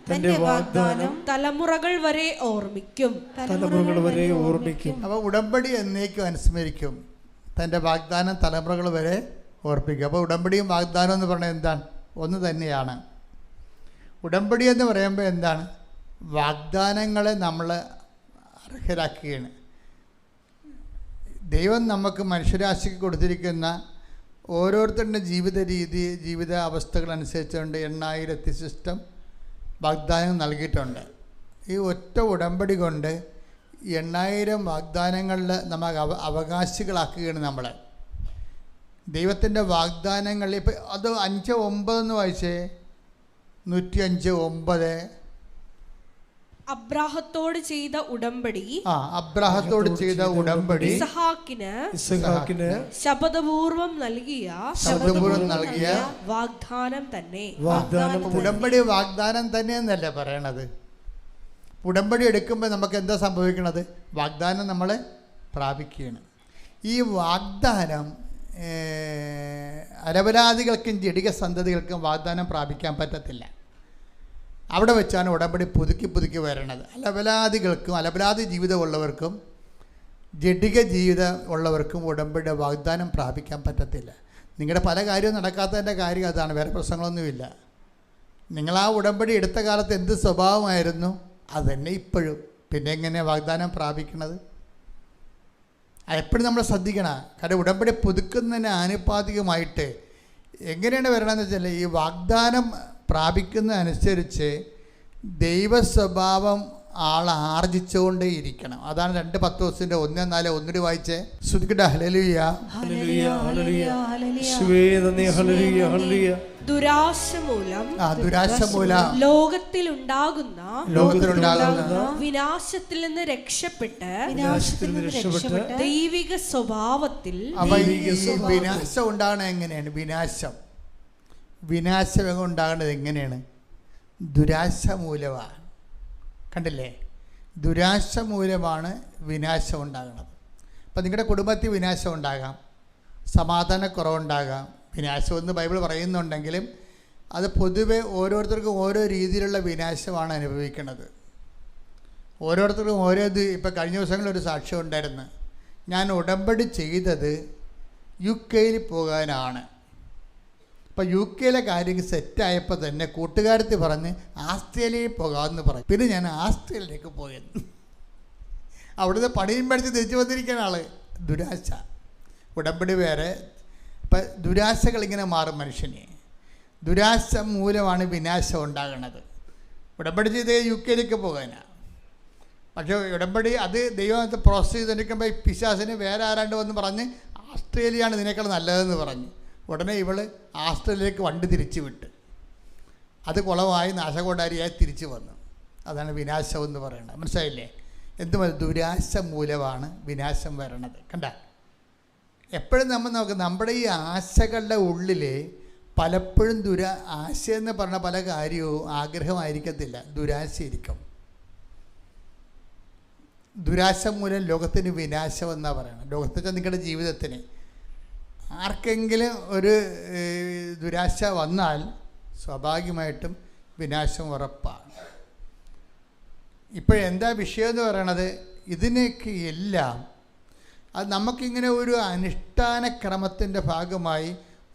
തന്റെ വാഗ്ദാനം തലമുറകൾ വരെ ഓർമ്മിക്കും. അപ്പൊ ഉടമ്പടി എന്നേക്കും അനുസ്മരിക്കും, തന്റെ വാഗ്ദാനം തലമുറകൾ വരെ ഓർപ്പിക്കും. അപ്പോൾ ഉടമ്പടിയും വാഗ്ദാനം എന്ന് പറഞ്ഞാൽ എന്താണ്? ഒന്ന് തന്നെയാണ്. ഉടമ്പടി എന്ന് പറയുമ്പോൾ എന്താണ്? വാഗ്ദാനങ്ങളെ നമ്മൾ അർഹരാക്കുകയാണ്. ദൈവം നമുക്ക് മനുഷ്യരാശിക്ക് കൊടുത്തിരിക്കുന്ന ഓരോരുത്തരുടെ ജീവിത രീതി, ജീവിത അവസ്ഥകളനുസരിച്ചുകൊണ്ട് 8000 സിസ്റ്റം വാഗ്ദാനം നൽകിയിട്ടുണ്ട്. ഈ ഒറ്റ ഉടമ്പടി കൊണ്ട് 8000 വാഗ്ദാനങ്ങളിൽ നമ്മൾ അവകാശികളാക്കുകയാണ് നമ്മൾ. ദൈവത്തിൻ്റെ വാഗ്ദാനങ്ങൾ ഇപ്പം അത് 5:9 വായിച്ചേ. 105:9. അബ്രാഹത്തോട് ചെയ്ത ഉടമ്പടി ഇസ്ഹാക്കിന് ശപഥപൂർവം നൽകിയ വാഗ്ദാനം തന്നെ. ഉടമ്പടി വാഗ്ദാനം തന്നെ എന്നല്ലേ പറയണത്. ഉടമ്പടി എടുക്കുമ്പോൾ നമുക്ക് എന്താ സംഭവിക്കണത്? വാഗ്ദാനം നമ്മൾ പ്രാപിക്കുകയാണ്. ഈ വാഗ്ദാനം അലപരാധികൾക്കും ജഡിക സന്തതികൾക്കും വാഗ്ദാനം പ്രാപിക്കാൻ പറ്റത്തില്ല. അവിടെ വെച്ചാണ് ഉടമ്പടി പുതുക്കി വരണത്. അലപരാധി ജീവിതമുള്ളവർക്കും ജഡിക ജീവിതം ഉള്ളവർക്കും ഉടമ്പടിയുടെ വാഗ്ദാനം പ്രാപിക്കാൻ പറ്റത്തില്ല. നിങ്ങളുടെ പല കാര്യവും നടക്കാത്തതിൻ്റെ കാര്യം അതാണ്, വേറെ പ്രശ്നങ്ങളൊന്നുമില്ല. നിങ്ങൾ ആ ഉടമ്പടി എടുത്ത കാലത്ത് എന്ത് സ്വഭാവമായിരുന്നു അതുതന്നെ ഇപ്പോഴും. പിന്നെ എങ്ങനെയാണ് വാഗ്ദാനം പ്രാപിക്കണത്? എപ്പോഴും നമ്മൾ ശ്രദ്ധിക്കണം. കാരണം ഉടമ്പടി പുതുക്കുന്നതിന് ആനുപാതികമായിട്ട് എങ്ങനെയാണ് വരണമെന്ന് വെച്ചാൽ, ഈ വാഗ്ദാനം പ്രാപിക്കുന്നതനുസരിച്ച് ദൈവസ്വഭാവം ആർജിച്ചുകൊണ്ടേ ഇരിക്കണം. അതാണ് 2:10-1-4 ഒന്നുകൂടി വായിച്ചേ. ശ്രുതിക്കട്ടെ. ഹല്ലേലൂയ, ഹല്ലേലൂയ, ഹല്ലേലൂയ. യേശുവേ നന്ദി. ഹല്ലേലൂയ, ഹല്ലേലൂയ. ദുരാശ മൂലം ലോകത്തിലുണ്ടാകുന്ന വിനാശത്തിൽ നിന്ന് രക്ഷപ്പെട്ട് ദൈവിക സ്വഭാവത്തിൽ. വിനാശം ഉണ്ടാകണത് എങ്ങനെയാണ്? വിനാശം ഉണ്ടാകേണ്ടത് എങ്ങനെയാണ്? ദുരാശ മൂലമാണ്. കണ്ടില്ലേ? ദുരാശ മൂലമാണ് വിനാശം ഉണ്ടാകുന്നത്. അപ്പം നിങ്ങളുടെ കുടുംബത്തിൽ വിനാശം ഉണ്ടാകാം, സമാധാനക്കുറവുണ്ടാകാം. വിനാശമെന്ന് ബൈബിൾ പറയുന്നുണ്ടെങ്കിലും അത് പൊതുവെ ഓരോരുത്തർക്കും ഓരോ രീതിയിലുള്ള വിനാശമാണ് അനുഭവിക്കുന്നത്. ഓരോരുത്തർക്കും ഓരോ ഇപ്പം കഴിഞ്ഞ ദിവസങ്ങളിലൊരു സാക്ഷ്യം ഉണ്ടായിരുന്നു. ഞാൻ ഉടമ്പടി ചെയ്തത് UK പോകാനാണ്. അപ്പം UK കാര്യങ്ങൾ സെറ്റായപ്പോൾ തന്നെ കൂട്ടുകാരത്തി പറഞ്ഞ് ആസ്ട്രേലിയയിൽ പോകാമെന്ന് പറഞ്ഞു. പിന്നെ ഞാൻ ആസ്ട്രേലിയയിലേക്ക് പോയെന്ന്. അവിടുന്ന് പണിയും പഠിച്ച് തിരിച്ചു വന്നിരിക്കുന്ന ആൾ. ദുരാശ. ഉടമ്പടി വേറെ. ഇപ്പം ദുരാശകളിങ്ങനെ മാറും മനുഷ്യനെ. ദുരാശ മൂലമാണ് വിനാശം ഉണ്ടാകുന്നത്. ഉടമ്പടി ചെയ്ത് UK പോകാനാണ്. പക്ഷേ ഉടമ്പടി അത് ദൈവത്തെ പ്രോസസ് ചെയ്തിരിക്കുമ്പോൾ പിശാസിന് വേറെ ആരാണ്ട് വന്ന് പറഞ്ഞ് ആസ്ട്രേലിയയാണ് ഇതിനേക്കാൾ നല്ലതെന്ന് പറഞ്ഞു. ഉടനെ ഇവൾ ആസ്ട്രേലിയയിലേക്ക് വണ്ടി തിരിച്ചു വിട്ട് അത് കുളമായി നാശകോടാരിയായി തിരിച്ചു വന്നു. അതാണ് വിനാശം എന്ന് പറയുന്നത്. മനസ്സിലായില്ലേ? എന്തുമല്ല, ദുരാശ മൂലമാണ് വിനാശം വരണത്. കണ്ട, എപ്പോഴും നമ്മൾ നോക്കുക, നമ്മുടെ ഈ ആശകളുടെ ഉള്ളിൽ പലപ്പോഴും ആശയെന്ന് പറഞ്ഞ പല കാര്യവും ആഗ്രഹമായിരിക്കത്തില്ല, ദുരാശയിരിക്കും. ദുരാശ മൂലം ലോകത്തിന് വിനാശം എന്നാണ് പറയുന്നത്. ലോകത്തെ നിങ്ങളുടെ ജീവിതത്തിന് ആർക്കെങ്കിലും ഒരു ദുരാശ വന്നാൽ സ്വാഭാവികമായിട്ടും വിനാശം ഉറപ്പാണ്. ഇപ്പോഴെന്താ വിഷയം എന്ന് പറയണത്? ഇതിനൊക്കെ എല്ലാം അത് നമുക്കിങ്ങനെ ഒരു അനുഷ്ഠാന ക്രമത്തിൻ്റെ ഭാഗമായി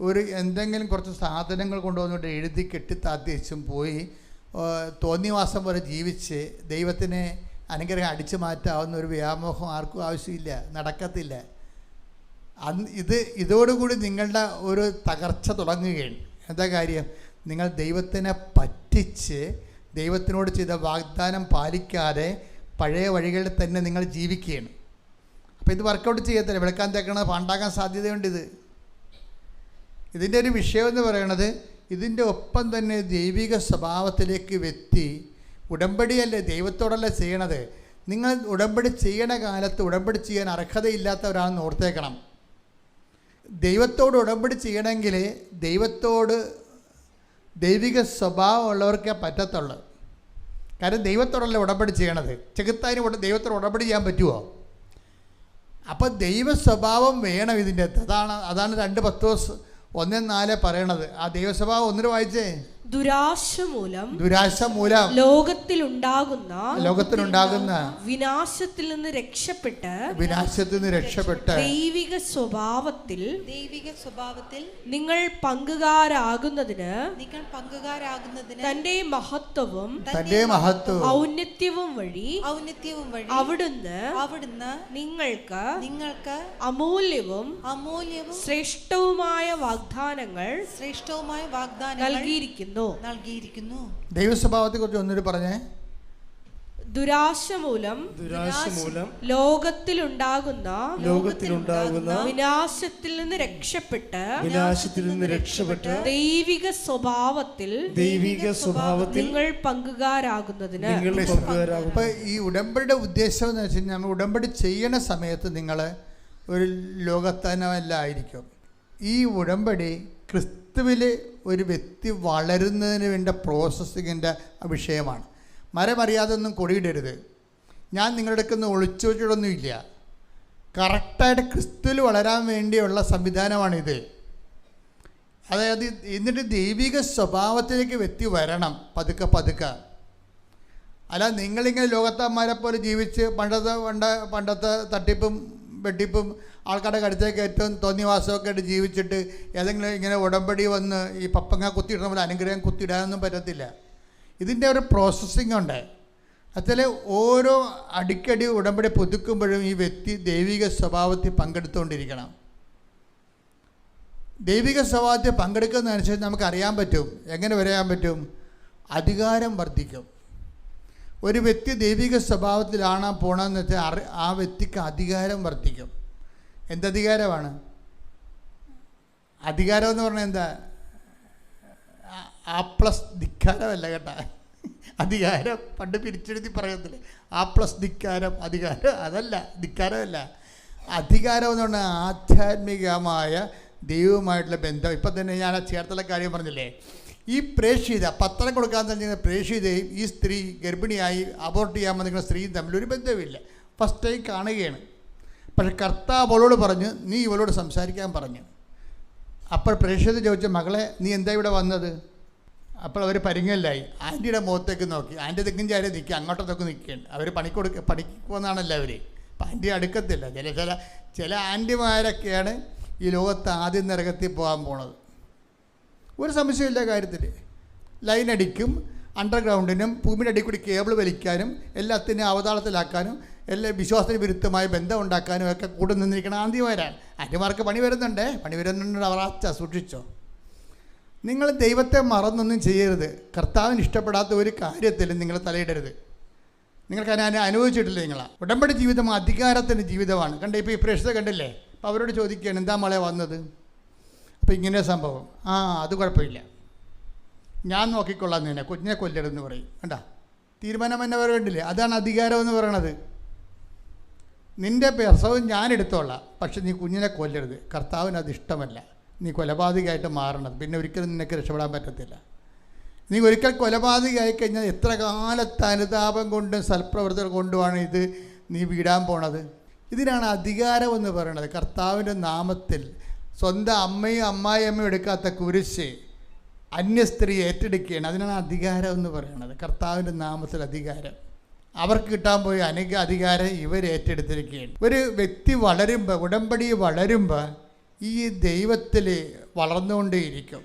ഒരു എന്തെങ്കിലും കുറച്ച് സാധനങ്ങൾ കൊണ്ടുവന്നിട്ട് എഴുതി കെട്ടിത്താത്തിച്ചും പോയി തോന്നിവാസം പോലെ ജീവിച്ച് ദൈവത്തിനെ അനുഗ്രഹം അടിച്ചു മാറ്റാവുന്ന ഒരു വ്യാമോഹം ആർക്കും ആവശ്യമില്ല, നടക്കത്തില്ല. ഇതോടുകൂടി നിങ്ങളുടെ ഒരു തകർച്ച തുടങ്ങുകയാണ്. എന്താ കാര്യം? നിങ്ങൾ ദൈവത്തിനെ പറ്റിച്ച് ദൈവത്തിനോട് ചെയ്ത വാഗ്ദാനം പാലിക്കാതെ പഴയ വഴികളിൽ തന്നെ നിങ്ങൾ ജീവിക്കുകയാണ്. അപ്പോൾ ഇത് വർക്കൗട്ട് ചെയ്യത്തില്ല. വെളുക്കാൻ തേക്കണത് പാണ്ടാക്കാൻ സാധ്യതയുണ്ട്. ഇതിൻ്റെ ഒരു വിഷയം എന്ന് പറയണത്, ഇതിൻ്റെ ഒപ്പം തന്നെ ദൈവിക സ്വഭാവത്തിലേക്ക് വ്യക്തി ഉടമ്പടിയല്ലേ, ദൈവത്തോടല്ലേ ചെയ്യണത്. നിങ്ങൾ ഉടമ്പടി ചെയ്യണ കാലത്ത് ഉടമ്പടി ചെയ്യാൻ അർഹതയില്ലാത്തവരാണെന്ന് ഓർത്തേക്കണം. ദൈവത്തോട് ഉടമ്പടി ചെയ്യണമെങ്കിൽ ദൈവത്തോട് ദൈവിക സ്വഭാവമുള്ളവർക്കേ പറ്റത്തുള്ളൂ. കാരണം ദൈവത്തോടല്ലേ ഉടമ്പടി ചെയ്യണത്. ചെകുത്താന് ദൈവത്തോട് ഉടമ്പടി ചെയ്യാൻ പറ്റുമോ? അപ്പോൾ ദൈവ സ്വഭാവം വേണം ഇതിൻ്റെ അകത്ത്. അതാണ് 2 പത്രോസ് 1:4 പറയണത്. ആ ദൈവസ്വഭാവം ഒന്നിനു വായിച്ചേ. ദുരാശ മൂലം ലോകത്തിലുണ്ടാകുന്ന വിനാശത്തിൽ നിന്ന് രക്ഷപ്പെട്ട് ദൈവിക സ്വഭാവത്തിൽ നിങ്ങൾ പങ്കുകാരാകുന്നതിന് തന്റെ മഹത്വവും ഔന്നത്യവും വഴി അവിടുന്ന് നിങ്ങൾക്ക് അമൂല്യവും ശ്രേഷ്ഠവുമായ വാഗ്ദാനങ്ങൾ നൽകിയിരിക്കുന്നു. ദൈവസ്വഭാവത്തെ കുറിച്ച് ഒന്നൊരു പറഞ്ഞേ. ദുരാശ മൂലം ലോകത്തിലുണ്ടാകുന്ന വിനാശത്തിൽ നിന്ന് രക്ഷപ്പെട്ട് ദൈവിക സ്വഭാവത്തിൽ നിങ്ങൾ പങ്കുകാരാകുന്നതിന്. അപ്പൊ ഈ ഉടമ്പടിയുടെ ഉദ്ദേശം എന്ന് വെച്ച് കഴിഞ്ഞാൽ, നമ്മൾ ഉടമ്പടി ചെയ്യണ സമയത്ത് നിങ്ങൾ ഒരു ലോകത്തനമല്ല ആയിരിക്കും. ഈ ഉടമ്പടി ക്രിസ്തുവിൽ ഒരു വ്യക്തി വളരുന്നതിന് വേണ്ട പ്രോസസ്സിങ്ങിൻ്റെ വിഷയമാണ്. മരമറിയാതെ ഒന്നും കൊടിയിടരുത്. ഞാൻ നിങ്ങളുടെ അടുത്ത് ഒളിച്ചു വെച്ചിട്ടൊന്നുമില്ല. കറക്റ്റായിട്ട് ക്രിസ്തുവിൽ വളരാൻ വേണ്ടിയുള്ള സംവിധാനമാണിത്. അതായത് എന്നിട്ട് ദൈവിക സ്വഭാവത്തിലേക്ക് വ്യക്തി വരണം പതുക്കെ. അല്ല നിങ്ങളിങ്ങനെ ലോകത്തന്മാരെ പോലെ ജീവിച്ച് പണ്ടത്തെ തട്ടിപ്പും വെട്ടിപ്പും ആൾക്കാരുടെ കടുത്തേക്ക് ഏറ്റവും തോന്നിവാസമൊക്കെ ആയിട്ട് ജീവിച്ചിട്ട് ഏതെങ്കിലും ഇങ്ങനെ ഉടമ്പടി വന്ന് ഈ പപ്പങ്ങ കുത്തിയിടുന്ന പോലെ അനുഗ്രഹം കുത്തിയിടാനൊന്നും പറ്റത്തില്ല. ഇതിൻ്റെ ഒരു പ്രോസസ്സിംഗ് ഉണ്ട്. അതിൽ ഓരോ അടിക്കടി ഉടമ്പടി പുതുക്കുമ്പോഴും ഈ വ്യക്തി ദൈവിക സ്വഭാവത്തിൽ പങ്കെടുത്തുകൊണ്ടിരിക്കണം. ദൈവിക സ്വഭാവത്തിൽ പങ്കെടുക്കുന്നതനുസരിച്ച് നമുക്കറിയാൻ പറ്റും. എങ്ങനെ വരാൻ പറ്റും? അധികാരം വർദ്ധിക്കും. ഒരു വ്യക്തി ദൈവിക സ്വഭാവത്തിലാണ് പോകണമെന്ന് വെച്ചാൽ ആ വ്യക്തിക്ക് അധികാരം വർദ്ധിക്കും. എന്തധികാരമാണ്? അധികാരം എന്ന് പറഞ്ഞാൽ എന്താ? A+ ധിക്കാരമല്ല കേട്ടോ. അധികാരം പണ്ട് പിരിച്ചെഴുതി പറയത്തില്ലേ, A+ ധിക്കാരം അധികാരം, അതല്ല, ധിക്കാരമല്ല. അധികാരം എന്ന് പറഞ്ഞാൽ ആധ്യാത്മികമായ ദൈവവുമായിട്ടുള്ള ബന്ധം. ഇപ്പം തന്നെ ഞാൻ ആ ചേർത്തുള്ള കാര്യം പറഞ്ഞില്ലേ, ഈ പ്രേക്ഷിത പത്രം കൊടുക്കാൻ തന്നെ പ്രേക്ഷിതയും ഈ സ്ത്രീ ഗർഭിണിയായി അബോർട്ട് ചെയ്യാൻ വന്നിരിക്കുന്ന സ്ത്രീയും തമ്മിലൊരു ബന്ധമില്ല. ഫസ്റ്റ് ടൈം കാണുകയാണ്. പക്ഷെ കർത്താവ് അവളോട് പറഞ്ഞു, നീ ഇവളോട് സംസാരിക്കാൻ പറഞ്ഞു. അപ്പോൾ പ്രേക്ഷിത ചോദിച്ച, മകളെ നീ എന്താ ഇവിടെ വന്നത്? അപ്പോൾ അവർ പരിങ്ങലായി. ആൻറ്റിയുടെ മുഖത്തേക്ക് നോക്കി. ആൻറ്റി തെക്കും ചാരി നിൽക്കുക, അങ്ങോട്ടൊക്കെ നിൽക്കുകയാണ്. അവർ പണിക്ക് പോകുന്നതാണല്ലോ അവർ. അപ്പം ആൻറ്റി അടുക്കത്തില്ല. ചില ആൻറ്റിമാരൊക്കെയാണ് ഈ ലോകത്ത് ആദ്യം നരകത്തിൽ പോകാൻ പോണത്. ഒരു സംശയമില്ല കാര്യത്തിൽ. ലൈൻ അടിക്കും, അണ്ടർഗ്രൗണ്ടിനും ഭൂമിയുടെ അടിയിൽ കൂടി കേബിൾ വലിക്കാനും എല്ലാത്തിനും അവതാളത്തിലാക്കാനും എല്ലാ വിശ്വാസത്തിന് വിരുദ്ധമായ ബന്ധം ഉണ്ടാക്കാനും ഒക്കെ കൂടെ നിന്നിരിക്കുന്ന ആന്തിമാരാണ്. ആന്റിമാർക്ക് പണി വരുന്നുണ്ട്. അവറാച്ച സൂക്ഷിച്ചോ. നിങ്ങൾ ദൈവത്തെ മറന്നൊന്നും ചെയ്യരുത്. കർത്താവിന് ഇഷ്ടപ്പെടാത്ത ഒരു കാര്യത്തിലും നിങ്ങൾ തലയിടരുത്. നിങ്ങൾക്ക് അനുഭവിച്ചിട്ടില്ല. നിങ്ങളാണ് ഉടമ്പടി ജീവിതം അധികാരത്തിൻ്റെ ജീവിതമാണ്. കണ്ടേ, ഇപ്പോൾ ഈ പ്രേക്ഷിത കണ്ടില്ലേ? അപ്പോൾ അവരോട് ചോദിക്കുകയാണ്, എന്താ മോളെ വന്നത്? അപ്പോൾ ഇങ്ങനെ സംഭവം. അത് കുഴപ്പമില്ല, ഞാൻ നോക്കിക്കൊള്ളാം, നിന്നെ കുഞ്ഞിനെ കൊല്ലരുതെന്ന് പറയും. കണ്ടാ, തീരുമാനം തന്നെ കണ്ടില്ലേ? അതാണ് അധികാരം എന്ന് പറയണത്. നിൻ്റെ പ്രസവം ഞാൻ എടുത്തോളാം, പക്ഷെ നീ കുഞ്ഞിനെ കൊല്ലരുത്. കർത്താവിന് അത് ഇഷ്ടമല്ല. നീ കൊലപാതകമായിട്ട് മാറണത്. പിന്നെ ഒരിക്കലും നിനക്ക് രക്ഷപ്പെടാൻ പറ്റത്തില്ല. നീ ഒരിക്കൽ കൊലപാതകമായി കഴിഞ്ഞാൽ എത്ര കാലത്തെ അനുതാപം കൊണ്ടും സൽപ്രവർത്തനം കൊണ്ടുമാണ് ഇത് നീ വീടാൻ പോണത്. ഇതിനാണ് അധികാരം എന്ന് പറയുന്നത്. കർത്താവിൻ്റെ നാമത്തിൽ സ്വന്തം അമ്മയും അമ്മായിയമ്മയും എടുക്കാത്ത കുരിശ് അന്യ സ്ത്രീ ഏറ്റെടുക്കുകയാണ്. അതിനാണ് അധികാരം എന്ന് പറയുന്നത്. കർത്താവിൻ്റെ നാമത്തിൽ അധികാരം. അവർക്ക് കിട്ടാൻ പോയ അധികാരം ഇവർ ഏറ്റെടുത്തിരിക്കുകയാണ്. ഒരു വ്യക്തി വളരുമ്പോൾ, ഉടമ്പടി വളരുമ്പോൾ ഈ ദൈവത്തിൽ വളർന്നുകൊണ്ടേയിരിക്കും.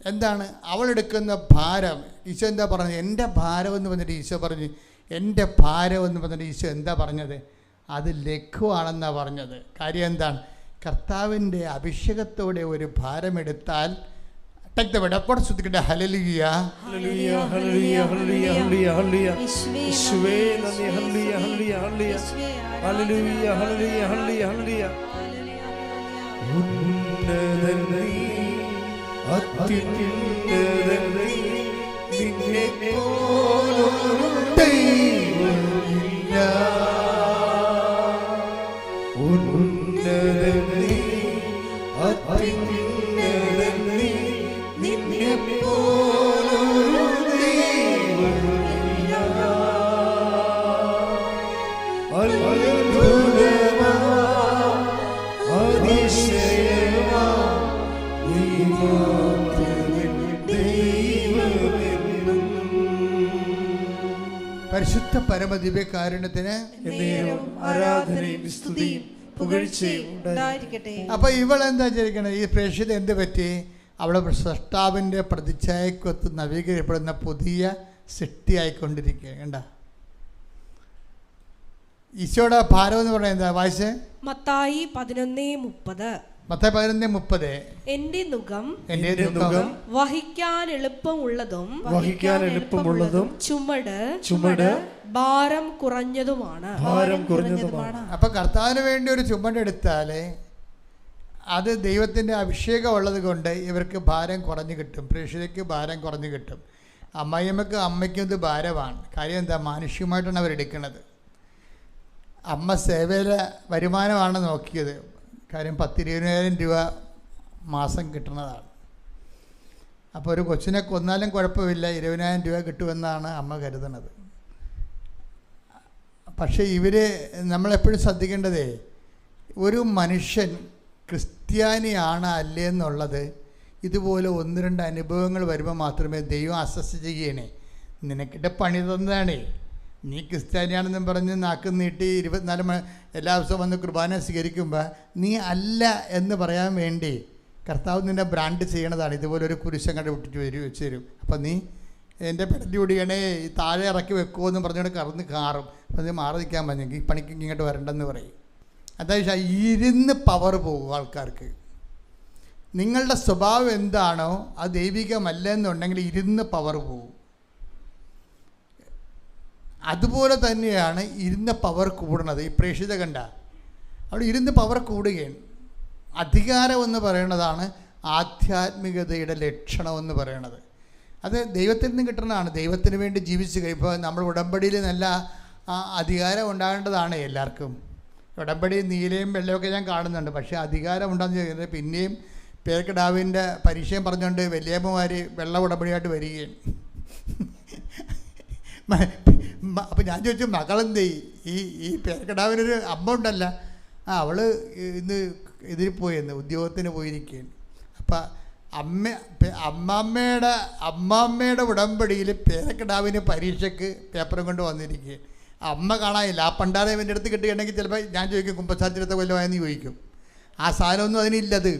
എന്താണ് അവളെടുക്കുന്ന ഭാരം? ഈശോ എന്താ പറഞ്ഞത്? എൻ്റെ ഭാരം എന്ന് പറഞ്ഞിട്ട് ഈശോ പറഞ്ഞു. എൻ്റെ ഭാരം എന്ന് പറഞ്ഞിട്ട് ഈശോ എന്താ പറഞ്ഞത്? അത് ലഘുവാണെന്നാണ് പറഞ്ഞത്. കാര്യം എന്താണ്? കർത്താവിൻ്റെ അഭിഷേകത്തോടെ ഒരു ഭാരമെടുത്താൽ ശ്രദ്ധിക്കട്ടെ. ഹല്ലേലൂയ, ഹല്ലേലൂയ, ഹല്ലേലൂയ, ഹല്ലേലൂയ, ഹല്ലേലൂയ, യേശുവേ നന്ദി, ഹല്ലേലൂയ, ഹല്ലേലൂയ, ഹല്ലേലൂയ, ഹല്ലേലൂയ, ഹല്ലേലൂയ, ഹല്ലേലൂയ. ഉന്നതൻ നീ, അത്യുന്നതൻ നീ, നിന്നെപ്പോലൊരു ദൈവമില്ല. ഉന്നതൻ നീ, അത്യുന്നതൻ നീ, നിന്നെപ്പോലൊരു ദൈവമില്ല. അത്ഭുതമാ, അതിശയമാ, നീ മാത്രമേ ദൈവമെന്നും. പരിശുദ്ധ പരമദിവ്യകാരുണ്യത്തിന് ആരാധനയും സ്തുതിയും പുകഴ്ചയും ഉണ്ടായിരിക്കട്ടെ. അപ്പോൾ ഇവളെന്താ ചെയ്യിക്കണത്? ഈ പ്രേക്ഷിത എന്ത് പറ്റി? അവളെ സൃഷ്ടാവിൻ്റെ പ്രതിച്ഛായക്കൊത്ത് നവീകരിക്കപ്പെടുന്ന പുതിയ സൃഷ്ടിയായിക്കൊണ്ടിരിക്കുക. കണ്ട, ഈശോയുടെ ഭാരം എന്ന് പറയുന്നത് എന്താ? വായിച്ചേ. മത്തായി 11:30. മത്തായി 11:30. എന്റെ നുകം വഹിക്കാൻ എളുപ്പമുള്ളതും ചുമട് ഭാരം കുറഞ്ഞതുമാണ്. അപ്പൊ കർത്താവിന് വേണ്ടി ഒരു ചുമടെടുത്താൽ അത് ദൈവത്തിൻ്റെ അഭിഷേകം ഉള്ളത് കൊണ്ട് ഇവർക്ക് ഭാരം കുറഞ്ഞു കിട്ടും. പ്രേക്ഷിതയ്ക്ക് ഭാരം കുറഞ്ഞു കിട്ടും. അമ്മയ്ക്കും ഇത് ഭാരമാണ്. കാര്യം എന്താ? മാനുഷികമായിട്ടാണ് അവരെടുക്കുന്നത്. അമ്മ സേവയിലെ വരുമാനമാണ് നോക്കിയത്. കാര്യം 10-20,000 രൂപ മാസം കിട്ടുന്നതാണ്. അപ്പോൾ ഒരു കൊച്ചിനെ കൊന്നാലും കുഴപ്പമില്ല, 20,000 രൂപ കിട്ടുമെന്നാണ് അമ്മ കരുതുന്നത്. പക്ഷേ നമ്മളെപ്പോഴും ശ്രദ്ധിക്കേണ്ടതേ, ഒരു മനുഷ്യൻ ക്രിസ്ത്യാനിയാണ് അല്ലേ എന്നുള്ളത് ഇതുപോലെ 1-2 അനുഭവങ്ങൾ വരുമ്പോൾ മാത്രമേ ദൈവം അസസ് ചെയ്യണേ. നിനക്കിട്ട് പണി തന്നതാണേ. നീ ക്രിസ്ത്യാനിയാണെന്നും പറഞ്ഞ് നാക്ക് നീട്ടി 24 എല്ലാ ദിവസവും വന്ന് കുർബാന സ്വീകരിക്കുമ്പോൾ നീ അല്ല എന്ന് പറയാൻ വേണ്ടി കർത്താവ് നിന്നെ ബ്രാൻഡ് ചെയ്യണതാണ്. ഇതുപോലൊരു കുരിശങ്ങടെ വിട്ടിട്ട് വെച്ച് തരും. അപ്പം നീ എൻ്റെ പെടലി ഓടിയണേ, താഴെ ഇറക്കി വെക്കുമോ എന്ന് പറഞ്ഞുകൊണ്ട് കറന്ന് കാറും. അപ്പം നീ മാറി നിൽക്കാൻ പറഞ്ഞെങ്കിൽ ഈ പണിക്ക് ഇങ്ങോട്ട് വരണ്ടെന്ന് പറയും. അതായത് ഇരുന്ന് പവർ പോകും ആൾക്കാർക്ക്. നിങ്ങളുടെ സ്വഭാവം എന്താണോ അത് ദൈവികമല്ല എന്നുണ്ടെങ്കിൽ ഇരുന്ന് പവർ പോകും. അതുപോലെ തന്നെയാണ് ഇരുന്ന പവർ കൂടുന്നത്. ഈ പ്രേക്ഷിത കണ്ട അവിടെ ഇരുന്ന് പവർ കൂടുകയാണ്. അധികാരം എന്ന് പറയുന്നതാണ് ആധ്യാത്മികതയുടെ ലക്ഷണമെന്ന് പറയുന്നത്. അത് ദൈവത്തിൽ നിന്ന് കിട്ടുന്നതാണ്. ദൈവത്തിന് വേണ്ടി ജീവിച്ച് കഴിയുമ്പോൾ നമ്മൾ ഉടമ്പടിയിൽ നല്ല അധികാരം ഉണ്ടാകേണ്ടതാണ് എല്ലാവർക്കും. ഉടമ്പടി നീലയും വെള്ളയൊക്കെ ഞാൻ കാണുന്നുണ്ട്. പക്ഷേ അധികാരം ഉണ്ടാകുന്ന പിന്നെയും പേരക്കിടാവിൻ്റെ പരിചയം പറഞ്ഞുകൊണ്ട് വലിയമ്മമാർ വെള്ള ഉടമ്പടിയായിട്ട് വരികയാണ്. അപ്പം ഞാൻ ചോദിച്ചു, മകളെന്തേ ഈ പേരക്കിടാവിനൊരു അമ്മ ഉണ്ടല്ല, അവൾ ഇന്ന് ഇതിൽ പോയെന്ന് ഉദ്യോഗത്തിന് പോയിരിക്കുകയാണ്. അപ്പം അമ്മാമ്മയുടെ ഉടമ്പടിയിൽ പേരക്കിടാവിന് പരീക്ഷയ്ക്ക് പേപ്പറും കൊണ്ട് വന്നിരിക്കുകയാണ്. അമ്മ കാണാനില്ല. ആ പണ്ടാരം എൻ്റെ അടുത്ത് കിട്ടുകയാണെങ്കിൽ ചിലപ്പോൾ ഞാൻ ചോദിക്കും, കുമ്പസാരത്തിനടുത്ത കൊല്ലമായെന്ന് ചോദിക്കും. ആ സാധനമൊന്നും അതിനില്ലത്.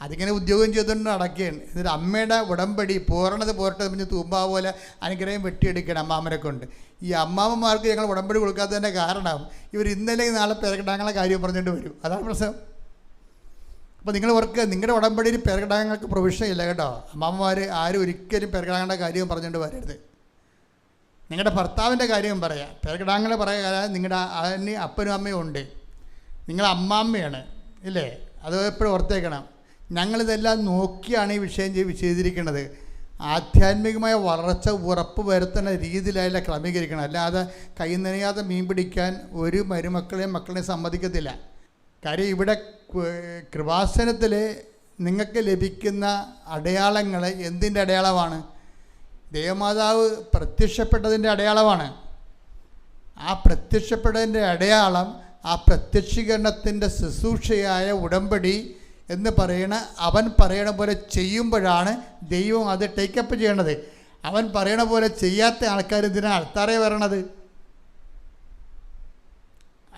അതിങ്ങനെ ഉദ്യോഗം ചെയ്തുകൊണ്ട് നടക്കുകയാണ്. എന്നിട്ട് അമ്മയുടെ ഉടമ്പടി പൂർണ്ണത പോരട്ടെ പിന്നെ തൂമ്പാ പോലെ അനുഗ്രഹം വെട്ടിയെടുക്കണം അമ്മാമ്മനെ കൊണ്ട്. ഈ അമ്മാമ്മമാർക്ക് ഞങ്ങൾ ഉടമ്പടി കൊടുക്കാത്തതിൻ്റെ കാരണം ഇവർ ഇന്നലെ നാളെ പേരക്കിടാങ്ങളെ കാര്യം പറഞ്ഞുകൊണ്ട് വരും. അതാണ് പ്രശ്നം. അപ്പോൾ നിങ്ങൾ ഓർക്കുക, നിങ്ങളുടെ ഉടമ്പടിയിൽ പേരക്കിടാങ്ങൾക്ക് പ്രൊവിഷൻ ഇല്ല കേട്ടോ. അമ്മാമ്മമാർ ആരും ഒരിക്കലും പേരക്കിടാങ്ങളുടെ കാര്യം പറഞ്ഞുകൊണ്ട് വരരുത്. നിങ്ങളുടെ ഭർത്താവിൻ്റെ കാര്യം പറയാം. പേരക്കിടാങ്ങളെ പറയാൻ നിങ്ങളുടെ അതിന് അപ്പനും അമ്മയും ഉണ്ട്. നിങ്ങൾ അമ്മാമ്മയാണ് ഇല്ലേ? അത് എപ്പോഴും ഓർത്തേക്കണം. ഞങ്ങളിതെല്ലാം നോക്കിയാണ് ഈ വിഷയം ചെയ്തിരിക്കുന്നത്. ആധ്യാത്മികമായ വളർച്ച ഉറപ്പ് വരുത്തുന്ന രീതിയിലല്ല ക്രമീകരിക്കണം. അല്ലാതെ കൈ നനയാതെ മീൻ പിടിക്കാൻ ഒരു മക്കളെയും സമ്മതിക്കത്തില്ല. കാര്യം ഇവിടെ കൃപാസനത്തിൽ നിങ്ങൾക്ക് ലഭിക്കുന്ന അടയാളങ്ങൾ എന്തിൻ്റെ അടയാളമാണ്? ദേവമാതാവ് പ്രത്യക്ഷപ്പെട്ടതിൻ്റെ അടയാളമാണ്. ആ പ്രത്യക്ഷപ്പെട്ടതിൻ്റെ അടയാളം ആ പ്രത്യക്ഷീകരണത്തിൻ്റെ ശുശ്രൂഷയായ ഉടമ്പടി എന്ന് അവൻ പറയണ പോലെ ചെയ്യുമ്പോഴാണ് ദൈവം അത് ടേക്കപ്പ് ചെയ്യണത്. അവൻ പറയണ പോലെ ചെയ്യാത്ത ആൾക്കാർ ഇതിനാണ് ആൾത്താറെ വരണത്.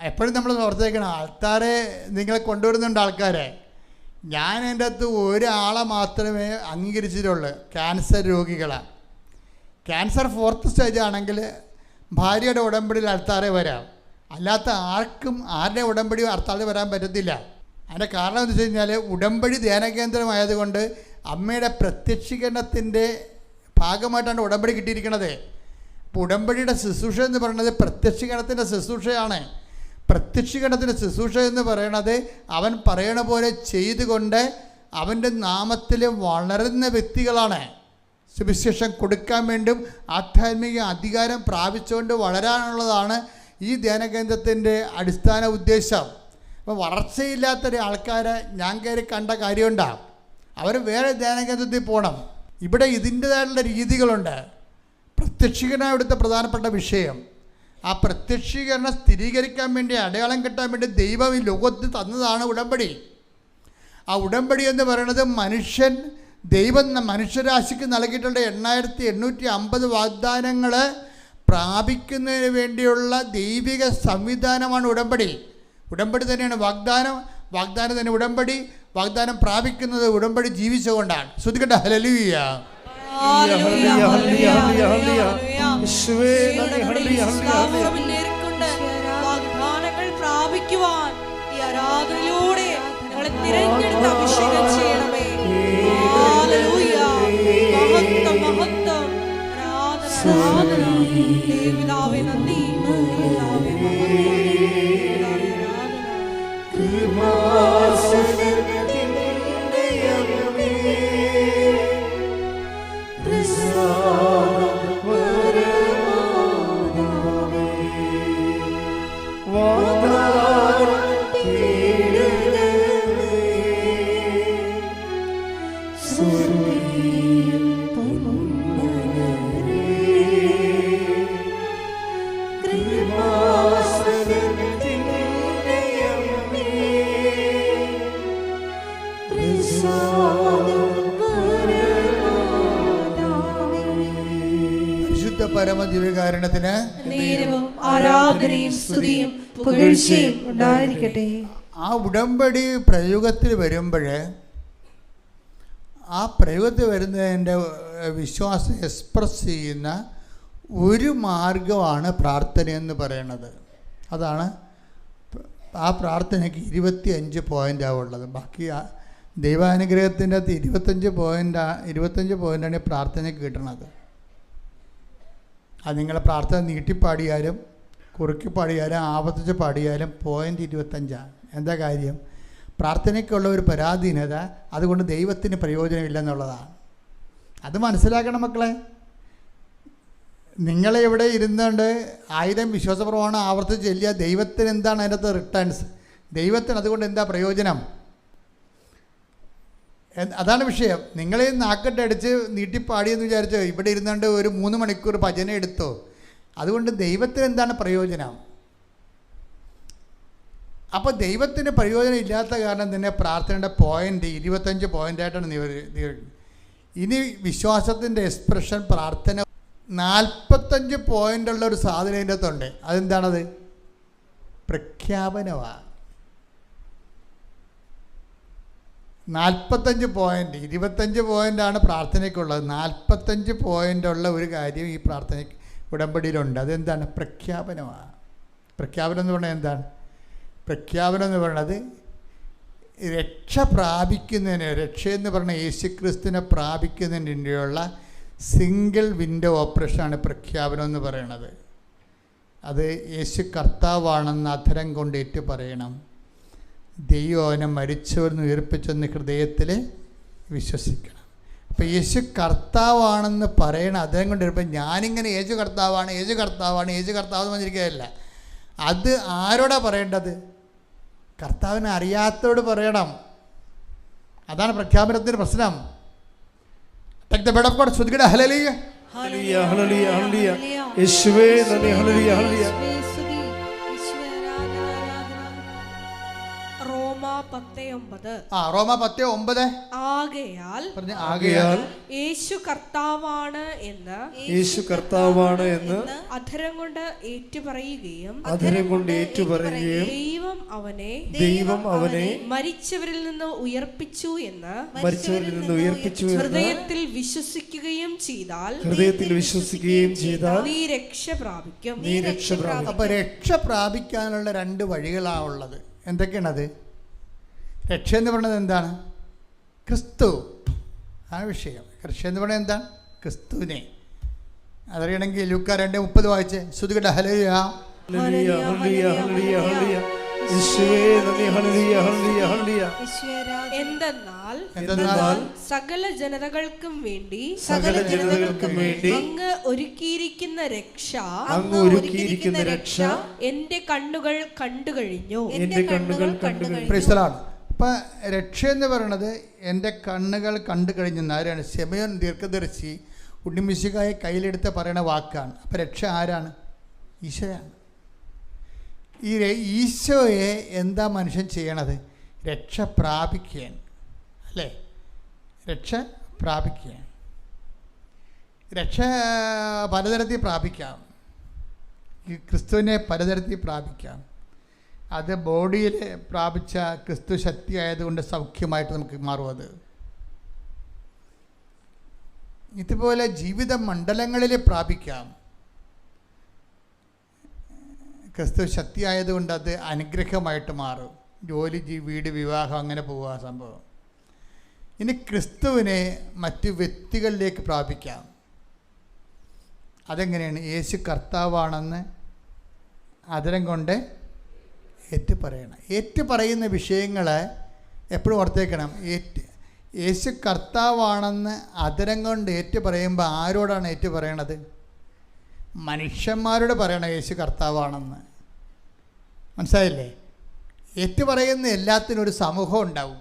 എപ്പോഴും നമ്മൾ ഓർത്തേക്കണം, ആൾത്താറെ നിങ്ങളെ കൊണ്ടുവരുന്നുണ്ട് ആൾക്കാരെ. ഞാൻ എൻ്റെ അകത്ത് ഒരാളെ മാത്രമേ അംഗീകരിച്ചിട്ടുള്ളൂ, ക്യാൻസർ രോഗികളാണ്. ക്യാൻസർ 4th സ്റ്റേജ് ആണെങ്കിൽ ഭാര്യയുടെ ഉടമ്പടിയിൽ ആൾത്താറെ വരാം. അല്ലാത്ത ആർക്കും ആരുടെ ഉടമ്പടിയും ആൾത്താറെ വരാൻ പറ്റത്തില്ല. അതിൻ്റെ കാരണം എന്ന് വെച്ച് കഴിഞ്ഞാൽ ഉടമ്പടി ധ്യാനകേന്ദ്രമായതുകൊണ്ട് അമ്മയുടെ പ്രത്യക്ഷീകരണത്തിൻ്റെ ഭാഗമായിട്ടാണ് ഉടമ്പടി കിട്ടിയിരിക്കുന്നത്. അപ്പോൾ ഉടമ്പടിയുടെ ശുശ്രൂഷ എന്ന് പറയുന്നത് പ്രത്യക്ഷീകരണത്തിൻ്റെ ശുശ്രൂഷയാണ്. പ്രത്യക്ഷീകരണത്തിൻ്റെ ശുശ്രൂഷ എന്ന് പറയണത് അവൻ പറയണ പോലെ ചെയ്തുകൊണ്ട് അവൻ്റെ നാമത്തിൽ വളരുന്ന വ്യക്തികളാണ്. സുവിശേഷം കൊടുക്കാൻ വേണ്ടും ആധ്യാത്മിക അധികാരം പ്രാപിച്ചുകൊണ്ട് വളരാനുള്ളതാണ് ഈ ധ്യാനകേന്ദ്രത്തിൻ്റെ അടിസ്ഥാന ഉദ്ദേശം. അപ്പോൾ വളർച്ചയില്ലാത്ത ആൾക്കാരെ ഞാൻ കയറി കണ്ട കാര്യമുണ്ടാകും. അവർ വേറെ ധ്യാനകേന്ദ്രത്തിൽ പോകണം. ഇവിടെ ഇതിൻ്റേതായിട്ടുള്ള രീതികളുണ്ട്. പ്രത്യക്ഷീകരണം ഇവിടുത്തെ പ്രധാനപ്പെട്ട വിഷയം. ആ പ്രത്യക്ഷീകരണം സ്ഥിരീകരിക്കാൻ വേണ്ടി, അടയാളം കിട്ടാൻ വേണ്ടി ദൈവം ഈ ലോകത്ത് തന്നതാണ് ഉടമ്പടി. ആ ഉടമ്പടി എന്ന് പറയുന്നത് ദൈവം മനുഷ്യരാശിക്ക് നൽകിയിട്ടുള്ള 8850 വാഗ്ദാനങ്ങൾ പ്രാപിക്കുന്നതിന് വേണ്ടിയുള്ള ദൈവിക സംവിധാനമാണ് ഉടമ്പടി. ഉടമ്പടി തന്നെയാണ് വാഗ്ദാനം തന്നെ ഉടമ്പടി. വാഗ്ദാനം പ്രാപിക്കുന്നത് ഉടമ്പടി ജീവിച്ചുകൊണ്ടാണ്. ശ്രദ്ധിക്കട്ടെ, ഹല്ലേലൂയ. വാഗ്ദാനങ്ങൾ പ്രാപിക്കുവാൻ ഈ ആരാധനയിലൂടെ ഞങ്ങളെ തിരഞ്ഞെടുത്ത് അഭിഷേകം ചെയ്യണമേ. ഹല്ലേലൂയ. മഹത്വം മഹത്വം. ആരാധന ദേവിതാവേ നന്ദി. പരമദിവ്യകാരുണ്യത്തിന് ആരാധനയും സ്തുതിയും പുകഴ്ചയും ഉണ്ടായിരിക്കട്ടെ. ആ ഉടമ്പടി പ്രയോഗത്തിൽ വരുമ്പോൾ ആ പ്രയോഗത്തിൽ വരുന്നതിൻ്റെ വിശ്വാസം എക്സ്പ്രസ് ചെയ്യുന്ന ഒരു മാർഗമാണ് പ്രാർത്ഥന എന്ന് പറയുന്നത്. അതാണ് ആ പ്രാർത്ഥനയ്ക്ക് 25 പോയിൻ്റാണ് ഉള്ളത്. ബാക്കി ദൈവാനുഗ്രഹത്തിൻ്റെ അകത്ത് 25 പോയിൻ്റാണ് ഈ പ്രാർത്ഥനയ്ക്ക് കിട്ടുന്നത്. അത് നിങ്ങളെ പ്രാർത്ഥന നീട്ടിപ്പാടിയാലും കുറുക്കി പാടിയാലും ആവർത്തിച്ച് പാടിയാലും പോയിൻ്റ് 25. എന്താ കാര്യം? പ്രാർത്ഥനയ്ക്കുള്ള ഒരു പരാധീനത, അതുകൊണ്ട് ദൈവത്തിന് പ്രയോജനമില്ലെന്നുള്ളതാണ്. അത് മനസ്സിലാക്കണം മക്കളെ. നിങ്ങളെ ഇവിടെ ഇരുന്നുകൊണ്ട് 1000 വിശ്വാസപ്രമാണം ആവർത്തിച്ച് ചെല്ലിയ ദൈവത്തിന് എന്താണ് അതിൻ്റെ അകത്ത് റിട്ടേൺസ്? ദൈവത്തിന് അതുകൊണ്ട് എന്താ പ്രയോജനം? അതാണ് വിഷയം. നിങ്ങൾ നാക്കെട്ട് അടിച്ച് നീട്ടിപ്പാടിയെന്ന് വിചാരിച്ചോ ഇവിടെ ഇരുന്നുകൊണ്ട് ഒരു 3 മണിക്കൂർ ഭജന എടുത്തോ? അതുകൊണ്ട് ദൈവത്തിന് എന്താണ് പ്രയോജനം? അപ്പോൾ ദൈവത്തിന് പ്രയോജനം ഇല്ലാത്ത കാരണം തന്നെ പ്രാർത്ഥനയുടെ പോയിൻ്റ് 25 പോയിൻ്റായിട്ടാണ് ഇനി വിശ്വാസത്തിൻ്റെ എക്സ്പ്രഷൻ പ്രാർത്ഥന 45 പോയിൻ്റുള്ള ഒരു സാധനം ഇതിൻ്റെ അകത്തുണ്ട്. അതെന്താണത്? പ്രഖ്യാപനമാണ്. 45 പോയിൻ്റ്, 25 പോയിൻ്റാണ് പ്രാർത്ഥനയ്ക്കുള്ളത്. 45 പോയിൻ്റുള്ള ഒരു കാര്യം ഈ പ്രാർത്ഥന ഉടമ്പടിയിലുണ്ട്. അതെന്താണ്? പ്രഖ്യാപനമാണ്. പ്രഖ്യാപനം എന്ന് പറഞ്ഞാൽ എന്താണ്? പ്രഖ്യാപനം എന്ന് പറയുന്നത് രക്ഷ പ്രാപിക്കുന്നതിന്, രക്ഷയെന്ന് പറഞ്ഞാൽ യേശുക്രിസ്തുവിനെ പ്രാപിക്കുന്നതിനുള്ള സിംഗിൾ വിൻഡോ ഓപ്പറേഷനാണ് പ്രഖ്യാപനം എന്ന് പറയുന്നത്. അത് യേശു കർത്താവാണെന്ന് അധരം കൊണ്ട് ഏറ്റു പറയണം. ദൈവം അവനെ മരിച്ചവരെന്ന് ഉയർപ്പിച്ചെന്ന് ഹൃദയത്തിൽ വിശ്വസിക്കണം. അപ്പോൾ യേശു കർത്താവാണെന്ന് പറയണം അധരം കൊണ്ട് വരുമ്പോൾ ഞാനിങ്ങനെ യേശു കർത്താവാണ്, യേശു കർത്താവാണ്, യേശു കർത്താവെന്ന് പറഞ്ഞിരിക്കുകയല്ല. അത് ആരോടാ പറയേണ്ടത്? കർത്താവിനെ അറിയാത്തവരോട് പറയണം. അതാണ് പ്രഖ്യാപനത്തിൻ്റെ പ്രശ്നം. യേശുവേ നന്ദി, ഹല്ലേലൂയ, ഹല്ലേലൂയ. റോമ 10:9 ആകയാൽ യേശു കർത്താവാണ് എന്ന് അധരം കൊണ്ട് ഏറ്റുപറയുകയും ദൈവം അവനെ മരിച്ചവരിൽ നിന്ന് ഉയർപ്പിച്ചു എന്ന് ഹൃദയത്തിൽ വിശ്വസിക്കുകയും ചെയ്താൽ നീ രക്ഷ പ്രാപിക്കും. അപ്പൊ രക്ഷ പ്രാപിക്കാനുള്ള 2 വഴികളാണുള്ളത്. എന്തൊക്കെയാണത്? രക്ഷ എന്ന് പറയുന്നത് എന്താണ്? ക്രിസ്തു ആ വിഷയം. രക്ഷ എന്ന് പറയുന്നത് എന്താണ്? ക്രിസ്തുവിനെ. അതറിയണമെങ്കിൽ ലൂക്കാ 2:30 വായിച്ച് ശ്രുതികട ഹല്ലേലൂയ, ഹല്ലേലൂയ, ഹല്ലേലൂയ, ഹല്ലേലൂയ, ഹല്ലേലൂയ. യേശുവേ നന്ദി, ഹല്ലേലൂയ, ഹല്ലേലൂയ, ഹല്ലേലൂയ. എന്തെന്നാൽ സകല ജനതകൾക്കും വേണ്ടി അങ്ങ് ഒരുക്കിയിരിക്കുന്ന രക്ഷ എന്റെ കണ്ണുകൾ കണ്ടു കഴിഞ്ഞു. അപ്പം രക്ഷ എന്ന് പറയുന്നത് എൻ്റെ കണ്ണുകൾ കണ്ടു കഴിഞ്ഞെന്ന് ആരാണ്? ശമയോൻ ദീർഘദർശി ഉണ്ണിമിശിഹായെ കയ്യിലെടുത്ത് പറയുന്ന വാക്കാണ്. അപ്പം രക്ഷ ആരാണ്? ഈശോയാണ്. ഈ ഈശോയെ എന്താ മനുഷ്യൻ ചെയ്യണത്? രക്ഷ പ്രാപിക്കാൻ, അല്ലേ? രക്ഷ പ്രാപിക്കാൻ. രക്ഷ പലതരത്തിൽ പ്രാപിക്കാം. ഈ ക്രിസ്തുവിനെ പലതരത്തിൽ പ്രാപിക്കാം. അത് ബോഡിയിൽ പ്രാപിച്ച ക്രിസ്തു ശക്തി ആയതുകൊണ്ട് സൗഖ്യമായിട്ട് നമുക്ക് മാറും. അത് ഇതുപോലെ ജീവിത മണ്ഡലങ്ങളിൽ പ്രാപിക്കാം. ക്രിസ്തു ശക്തി ആയതുകൊണ്ട് അത് അനുഗ്രഹമായിട്ട് മാറും. ജോലി, വീട്, വിവാഹം, അങ്ങനെ പോവുക സംഭവം. ഇനി ക്രിസ്തുവിനെ മറ്റു വ്യക്തികളിലേക്ക് പ്രാപിക്കാം. അതെങ്ങനെയാണ്? യേശു കർത്താവാണെന്ന് അധരം കൊണ്ട് ഏറ്റുപറയണം. ഏറ്റുപറയുന്ന വിഷയങ്ങൾ എപ്പോഴും ഓർത്തേക്കണം. യേശു കർത്താവാണെന്ന് അധരം കൊണ്ട് ഏറ്റുപറയുമ്പോൾ ആരോടാണ് ഏറ്റുപറയണത്? മനുഷ്യന്മാരോട് പറയണം യേശു കർത്താവാണെന്ന്. മനസ്സിലായില്ലേ? ഏറ്റുപറയുന്ന എല്ലാത്തിനും ഒരു സമൂഹം ഉണ്ടാവും.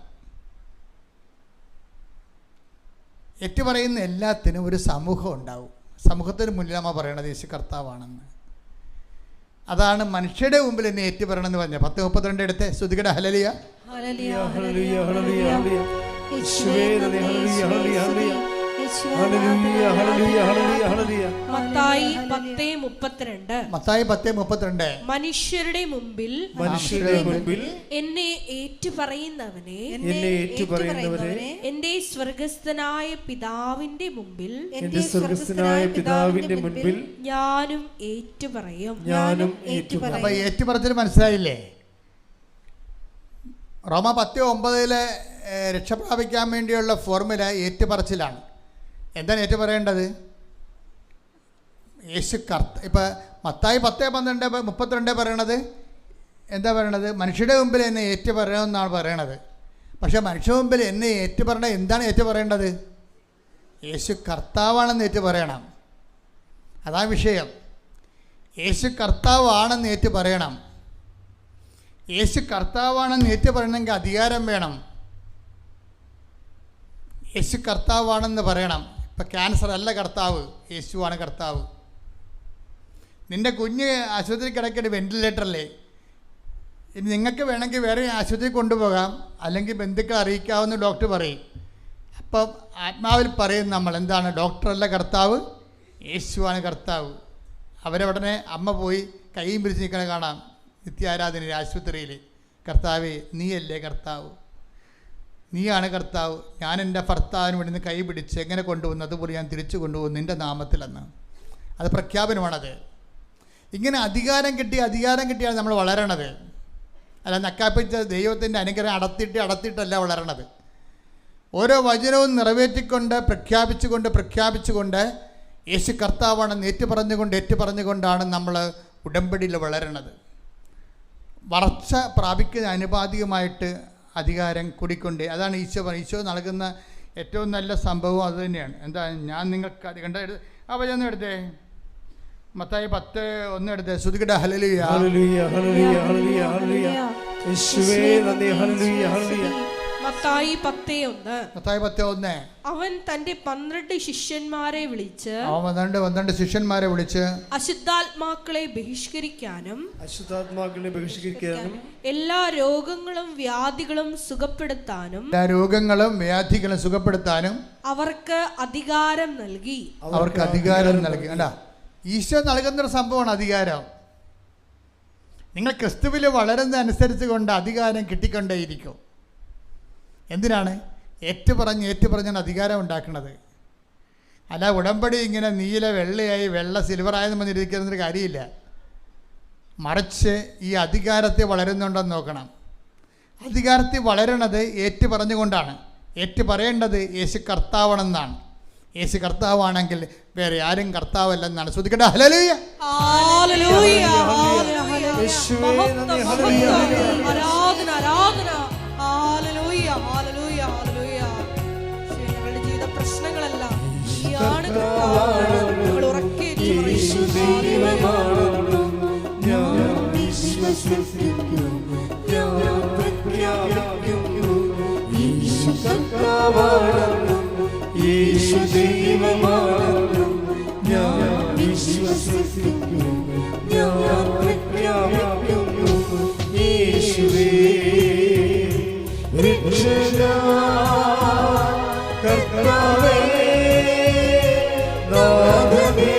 ഏറ്റുപറയുന്ന എല്ലാത്തിനും ഒരു സമൂഹം ഉണ്ടാവും. സമൂഹത്തിന് മുന്നിലമ്മ പറയണത് യേശു കർത്താവാണെന്ന്. അതാണ് മനുഷ്യരുടെ മുമ്പിൽ എന്നെ ഏറ്റുപറയണമെന്ന് പറഞ്ഞത്. 10:32 എടുത്ത് ശ്രുതികട ഹല്ലേലൂയ, ഹല്ലേലൂയ, ഹല്ലേലൂയ, ഹല്ലേലൂയ, ഹല്ലേലൂയ. യേശുവേ നന്ദി, ഹല്ലേലൂയ, ഹല്ലേലൂയ, ഹല്ലേലൂയ. ഹല്ലേലൂയ, ഹല്ലേലൂയ, ഹല്ലേലൂയ, ഹല്ലേലൂയ. മത്തായി 10:32 മനുഷ്യരുടെ മുമ്പിൽ എന്നെ ഏറ്റുപറയുന്നവനെ എന്റെ സ്വർഗ്ഗസ്ഥനായ പിതാവിന്റെ മുമ്പിൽ ഞാനും ഏറ്റുപറയും. അപ്പൊ ഏറ്റുപറച്ചിൽ മനസ്സിലായില്ലേ? റോമ 10:9 രക്ഷ പ്രാപിക്കാൻ വേണ്ടിയുള്ള ഫോർമുല ഏറ്റുപറച്ചിലാണ്. എന്താണ് ഏറ്റുപറയേണ്ടത്? യേശു ഇപ്പം മത്തായി 10:32 പറയണത് എന്താ പറയണത്? മനുഷ്യരുടെ മുമ്പിൽ എന്നെ ഏറ്റുപറയണമെന്നാണ് പറയണത്. പക്ഷേ മനുഷ്യരുടെ മുമ്പിൽ എന്നെ ഏറ്റുപറയണത് എന്താണ് ഏറ്റുപറയേണ്ടത്? യേശു കർത്താവാണെന്ന് ഏറ്റുപറയണം. അതാണ് വിഷയം. യേശു കർത്താവാണെന്ന് ഏറ്റുപറയണം. യേശു കർത്താവാണെന്ന് ഏറ്റുപറയണമെങ്കിൽ അധികാരം വേണം. യേശു കർത്താവാണെന്ന് പറയണം. ഇപ്പം ക്യാൻസർ അല്ല കർത്താവ്, യേശുവാണ് കർത്താവ്. നിൻ്റെ കുഞ്ഞ് ആശുപത്രി കിടക്കേണ്ട വെൻറ്റിലേറ്ററല്ലേ, ഇനി നിങ്ങൾക്ക് വേണമെങ്കിൽ വേറെ ആശുപത്രി കൊണ്ടുപോകാം, അല്ലെങ്കിൽ ബന്ധുക്കളെ അറിയിക്കാമെന്ന് ഡോക്ടർ പറയും. അപ്പം ആത്മാവിൽ പറയും നമ്മൾ എന്താണ്, ഡോക്ടറല്ല കർത്താവ്, യേശുവാണ് കർത്താവ്. അവരവിടനെ അമ്മ പോയി കൈയും പിരിച്ച് നിൽക്കണ കാണാം നിത്യാരാധനയിൽ ആശുപത്രിയിൽ. കർത്താവേ നീയല്ലേ കർത്താവ്, നീയാണ് കർത്താവ്. ഞാൻ എൻ്റെ ഭർത്താവിന് വേണ്ടി കൈ പിടിച്ച് എങ്ങനെ കൊണ്ടുപോകുന്നു അതുപോലെ ഞാൻ തിരിച്ചു കൊണ്ടുപോകുന്നു നിൻ്റെ നാമത്തിലെന്ന്. അത് പ്രഖ്യാപനമാണത്. ഇങ്ങനെ അധികാരം കിട്ടിയാണ് നമ്മൾ വളരണത്. അല്ല നക്കാപ്പിച്ച ദൈവത്തിൻ്റെ അനുഗ്രഹം അടത്തിയിട്ടല്ല വളരണത്. ഓരോ വചനവും നിറവേറ്റിക്കൊണ്ട് പ്രഖ്യാപിച്ചുകൊണ്ട് യേശു കർത്താവാണെന്ന് ഏറ്റുപറഞ്ഞുകൊണ്ടാണ് നമ്മൾ ഉടമ്പടിയിൽ വളരണത്. വളർച്ച പ്രാപിക്കുന്ന അനുപാതികമായിട്ട് അധികാരം കൂടിക്കൊണ്ട്, അതാണ് ഈശോ നൽകുന്ന ഏറ്റവും നല്ല സംഭവം അതുതന്നെയാണ്. എന്താ ഞാൻ നിങ്ങൾക്ക് കണ്ട ആ വചനം എടുത്തേ, മത്തായി 10:1 എടുത്തേ. ശ്രുതികട ഹല്ലേലൂയ ഹല്ലേലൂയ ഹല്ലേലൂയ ഹല്ലേലൂയ ഹല്ലേലൂയ യേശുവേ നന്ദി ഹല്ലേലൂയ ഹല്ലേലൂയ. മത്തായി 10:1 അവൻ തന്റെ 12 ശിഷ്യന്മാരെ വിളിച്ച് 12 ശിഷ്യന്മാരെ വിളിച്ച് അശുദ്ധാത്മാക്കളെ ബഹിഷ്കരിക്കാനും എല്ലാ രോഗങ്ങളും വ്യാധികളും സുഖപ്പെടുത്താനും അവർക്ക് അധികാരം നൽകി. കണ്ടാ, ഈശോ നൽകുന്നൊരു സംഭവമാണ് അധികാരം. നിങ്ങൾ ക്രിസ്തുവിൽ വളരുന്ന അനുസരിച്ച് കൊണ്ട് അധികാരം കിട്ടിക്കൊണ്ടേയിരിക്കും. എന്തിനാണ്? ഏറ്റുപറഞ്ഞാണ് അധികാരം ഉണ്ടാക്കുന്നത്. അല്ല ഉടമ്പടി ഇങ്ങനെ നീല വെള്ളയായി സിൽവറായെന്ന് പറഞ്ഞിരിക്കുന്നൊരു കാര്യമില്ല. മറിച്ച് ഈ അധികാരത്തെ വളരുന്നുണ്ടെന്ന് നോക്കണം. അധികാരത്തിൽ വളരണത് ഏറ്റുപറഞ്ഞുകൊണ്ടാണ്. ഏറ്റുപറയേണ്ടത് യേശു കർത്താവാണെന്നാണ്. യേശു കർത്താവാണെങ്കിൽ വേറെ ആരും കർത്താവല്ലെന്നാണ്. ശ്രദ്ധിക്കട്ടെ. ഹല്ലേലൂയ ഹല്ലേലൂയ ഞങ്ങളുടെ ജീവിത പ്രശ്നങ്ങളെല്ലാം ഈയാണ് കർത്താവ്. ഞങ്ങൾ ഉറക്കെ യേശു ദൈവമാണെന്നും ഞാൻ വിശ്വസിക്കുന്നു, ഞാൻ പ്രഖ്യാപിക്കുന്നു. യേശുവേ രക്ഷകനാ കർത്താവേ നാഥനേ,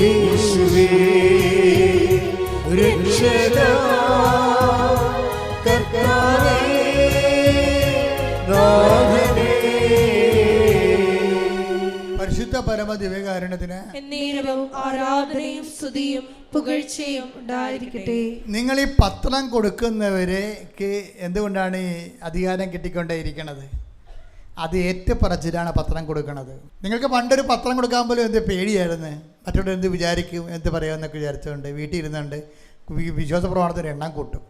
യേശുവേ രക്ഷകനാ കർത്താവേ നാഥനേ. പരിശുദ്ധ പരമദിവ്യകാരുണ്യത്തിന് ആരാധനയും സ്തുതിയും പുകഴ്ചയും ഉണ്ടായിരിക്കട്ടെ. നിങ്ങൾ ഈ പത്രം കൊടുക്കുന്നവർക്ക് എന്തുകൊണ്ടാണ് ഈ അധികാരം കിട്ടിക്കൊണ്ടേയിരിക്കുന്നത്? അത് ഏറ്റുപറച്ചിലാണ് പത്രം കൊടുക്കുന്നത്. നിങ്ങൾക്ക് പണ്ടൊരു പത്രം കൊടുക്കാൻ പോലും എന്ത് പേടിയായിരുന്നു. മറ്റുള്ള എന്ത് വിചാരിക്കും, എന്ത് പറയുമെന്നൊക്കെ വിചാരിച്ചുകൊണ്ട് വീട്ടിൽ ഇരുന്നുകൊണ്ട് വിശ്വാസ പ്രമാണത്തിന് എണ്ണം കൂട്ടും.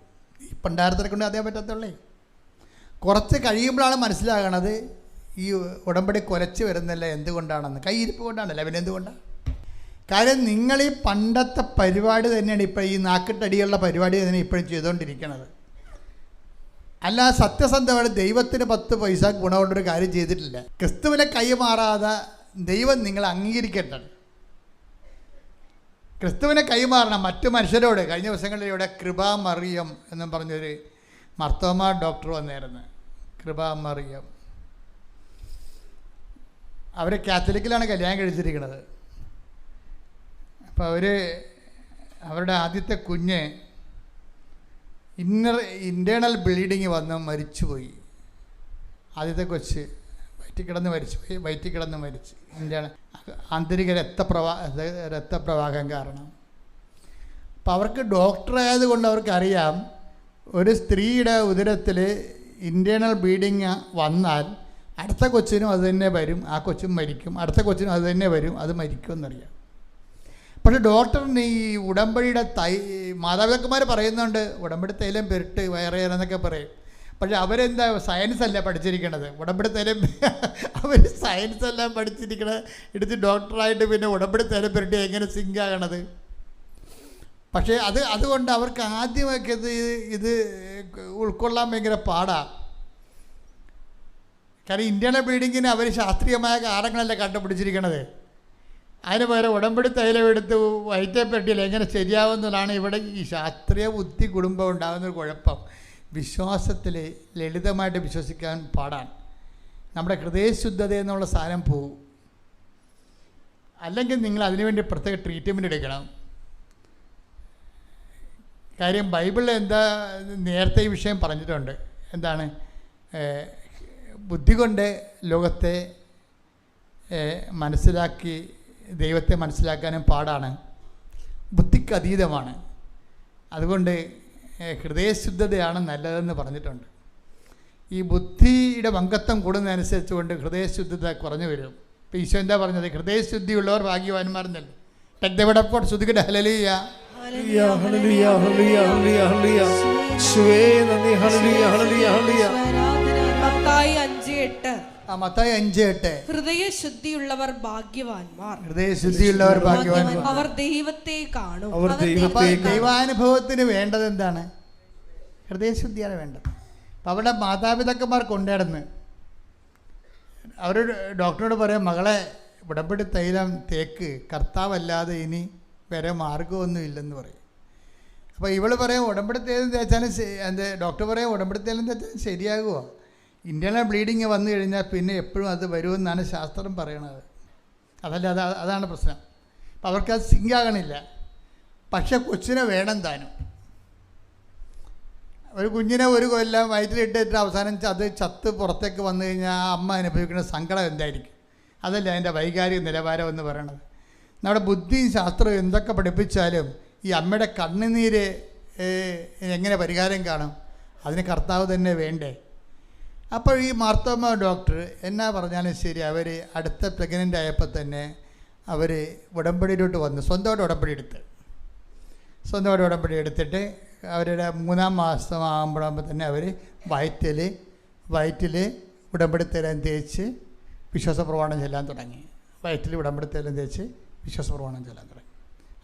ഈ പണ്ടാരത്തിനെ കൊണ്ട് അതേ പറ്റത്തുള്ളേ. കുറച്ച് കഴിയുമ്പോഴാണ് മനസ്സിലാകണത് ഈ ഉടമ്പടി കുലച്ച് വരുന്നില്ല എന്തുകൊണ്ടാണെന്ന്. കൈയിരിപ്പ് കൊണ്ടാണല്ല, പിന്നെ എന്തുകൊണ്ടാണ്? കാര്യം നിങ്ങൾ ഈ പണ്ടത്തെ പരിപാടി തന്നെയാണ് ഇപ്പോൾ ഈ നാക്കിട്ടടിയുള്ള പരിപാടി തന്നെ ഇപ്പോഴും ചെയ്തുകൊണ്ടിരിക്കുന്നത്. അല്ല സത്യസന്ധമായിട്ട് ദൈവത്തിന് 10 പൈസ ഗുണമുള്ളൊരു കാര്യം ചെയ്തിട്ടില്ല. ക്രിസ്തുവിനെ കൈമാറാതെ ദൈവം നിങ്ങൾ അംഗീകരിക്കട്ടെ. ക്രിസ്തുവിനെ കൈമാറണം മറ്റു മനുഷ്യരോട്. കഴിഞ്ഞ ദിവസങ്ങളിലൂടെ കൃപാമറിയം എന്നും പറഞ്ഞൊരു മർത്തോമ ഡോക്ടർ വന്നായിരുന്നു. കൃപാമറിയം അവർ കാത്തലിക്കിലാണ് കല്യാണം കഴിച്ചിരിക്കുന്നത്. അപ്പോൾ അവരുടെ ആദ്യത്തെ കുഞ്ഞ് ഇൻറ്റേർണൽ ബ്ലീഡിങ് വന്ന് മരിച്ചുപോയി. ആദ്യത്തെ കൊച്ച് വയറ്റിൽ കിടന്ന് മരിച്ചു. ആന്തരിക രക്തപ്രവാഹം കാരണം. അപ്പോൾ അവർക്ക് ഡോക്ടറായതുകൊണ്ട് അവർക്കറിയാം ഒരു സ്ത്രീയുടെ ഉദരത്തിൽ ഇൻറ്റേർണൽ ബ്ലീഡിങ് വന്നാൽ അടുത്ത കൊച്ചിനും അത് തന്നെ വരും, ആ കൊച്ചും മരിക്കും. അടുത്ത കൊച്ചിനും അത് തന്നെ വരും, അത് മരിക്കുമെന്നറിയാം. പക്ഷേ ഡോക്ടറിന് ഈ ഉടമ്പടിയുടെ മാതാപിതാക്കന്മാർ പറയുന്നുണ്ട് ഉടമ്പടി തൈലം പെരുട്ട് വയറേറെന്നൊക്കെ പറയും. പക്ഷെ അവരെന്താ സയൻസ് അല്ല പഠിച്ചിരിക്കണത്. ഉടമ്പടി തൈലം അവർ സയൻസ് എല്ലാം പഠിച്ചിരിക്കണത് എടുത്ത് ഡോക്ടറായിട്ട് പിന്നെ ഉടമ്പടി തൈലം പെരുട്ടി എങ്ങനെ സിങ്കാകണത്? പക്ഷേ അതുകൊണ്ട് അവർക്ക് ആദ്യമൊക്കെ ഇത് ഉൾക്കൊള്ളാൻ ഭയങ്കര പാടാണ്. കാരണം ഇന്റേണൽ ബ്ലീഡിങ്ങിന് അവർ ശാസ്ത്രീയമായ കാരണങ്ങളല്ല കണ്ടുപിടിച്ചിരിക്കണത്. അതിന് പകരം ഉടമ്പടി തൈലം എടുത്ത് വയറ്റേ പെട്ടിയിൽ എങ്ങനെ ശരിയാവുന്നതാണ് ഇവിടെ ഈ ശാസ്ത്രീയ ബുദ്ധി കുടുംബം ഉണ്ടാകുന്നൊരു കുഴപ്പം. വിശ്വാസത്തിൽ ലളിതമായിട്ട് വിശ്വസിക്കാൻ പാടാണ്. നമ്മുടെ ഹൃദയശുദ്ധത എന്നുള്ള സാധനം പോവും. അല്ലെങ്കിൽ നിങ്ങൾ അതിനുവേണ്ടി പ്രത്യേക ട്രീറ്റ്മെൻറ്റ് എടുക്കണം. കാര്യം ബൈബിളിൽ എന്താ നേരത്തെ ഈ വിഷയം പറഞ്ഞിട്ടുണ്ട്. എന്താണ്? ബുദ്ധി കൊണ്ട് ലോകത്തെ മനസ്സിലാക്കി ദൈവത്തെ മനസ്സിലാക്കാനും പാടാണ്, ബുദ്ധിക്ക് അതീതമാണ്. അതുകൊണ്ട് ഹൃദയശുദ്ധതയാണ് നല്ലതെന്ന് പറഞ്ഞിട്ടുണ്ട്. ഈ ബുദ്ധിയുടെ വങ്കത്വം കൂടുന്നതനുസരിച്ച് കൊണ്ട് ഹൃദയശുദ്ധത കുറഞ്ഞു വരും. ഇപ്പോൾ ഈശോ എന്താ പറഞ്ഞത്? ഹൃദയശുദ്ധിയുള്ളവർ ഭാഗ്യവാന്മാരെന്നല്ലേ. ടെക്തവിടപ്പോൾ ശ്രുതികട ഹല്ലേലൂയ. മത്തായി 5:8 ഹൃദയശുദ്ധിയുള്ളവർ ഭാഗ്യവാന്മാർ, ഹൃദയശുദ്ധിയുള്ളവർ ഭാഗ്യവാന്മാർ, അവർ ദൈവത്തെ കാണും. ദൈവാനുഭവത്തിന് വേണ്ടത് എന്താണ്? ഹൃദയശുദ്ധിയാണ് വേണ്ടത്. അപ്പം അവിടെ മാതാപിതാക്കന്മാർ കൊണ്ടുനടന്ന് അവർ ഡോക്ടറോട് പറയാം, മകളെ ഉടമ്പടി തൈലം തേക്ക്, കർത്താവല്ലാതെ ഇനി വേറെ മാർഗമൊന്നും ഇല്ലെന്ന് പറയും. അപ്പോൾ ഇവൾ പറയാം ഉടമ്പടി തൈലം തേച്ചാലും ഡോക്ടർ പറയാം ഉടമ്പടി തൈലം തേച്ചാലും ശരിയാകുമോ? ഇന്റേണൽ ബ്ലീഡിങ് വന്നു കഴിഞ്ഞാൽ പിന്നെ എപ്പോഴും അത് വരുമെന്നാണ് ശാസ്ത്രം പറയണത്. അതാണ് പ്രശ്നം. അപ്പം അവർക്കത് സിങ്കാകണില്ല. പക്ഷെ കൊച്ചിനെ വേണം താനും. ഒരു കുഞ്ഞിനെ ഒരു കൊല്ലം വയറ്റിലിട്ടിട്ട് അവസാനം അത് ചത്ത് പുറത്തേക്ക് വന്നു കഴിഞ്ഞാൽ ആ അമ്മ അനുഭവിക്കുന്ന സങ്കടം എന്തായിരിക്കും? അതല്ല അതിൻ്റെ വൈകാരിക നിലവാരം എന്ന് പറയണത്. നമ്മുടെ ബുദ്ധിയും ശാസ്ത്രവും എന്തൊക്കെ പഠിപ്പിച്ചാലും ഈ അമ്മയുടെ കണ്ണുനീര് എങ്ങനെ പരിഹാരം കാണും? അതിന് കർത്താവ് തന്നെ വേണ്ടേ? അപ്പോൾ ഈ മാർത്തോമ ഡോക്ടർ എന്നാ പറഞ്ഞാലും ശരി, അവർ അടുത്ത പ്രഗ്നൻ്റ് ആയപ്പോൾ തന്നെ അവർ ഉടമ്പടിയിലോട്ട് വന്ന് സ്വന്തമായിട്ട് ഉടമ്പടി എടുത്തിട്ട് അവരുടെ 3-ാം മാസം ആകുമ്പോഴാകുമ്പോൾ തന്നെ അവർ വയറ്റിൽ ഉടമ്പടി തൈലം തേച്ച് വിശ്വാസപ്രമാണം ചെല്ലാൻ തുടങ്ങി. വയറ്റിൽ ഉടമ്പടി തൈലം തേച്ച് വിശ്വാസപ്രമാണം ചെല്ലാൻ തുടങ്ങി.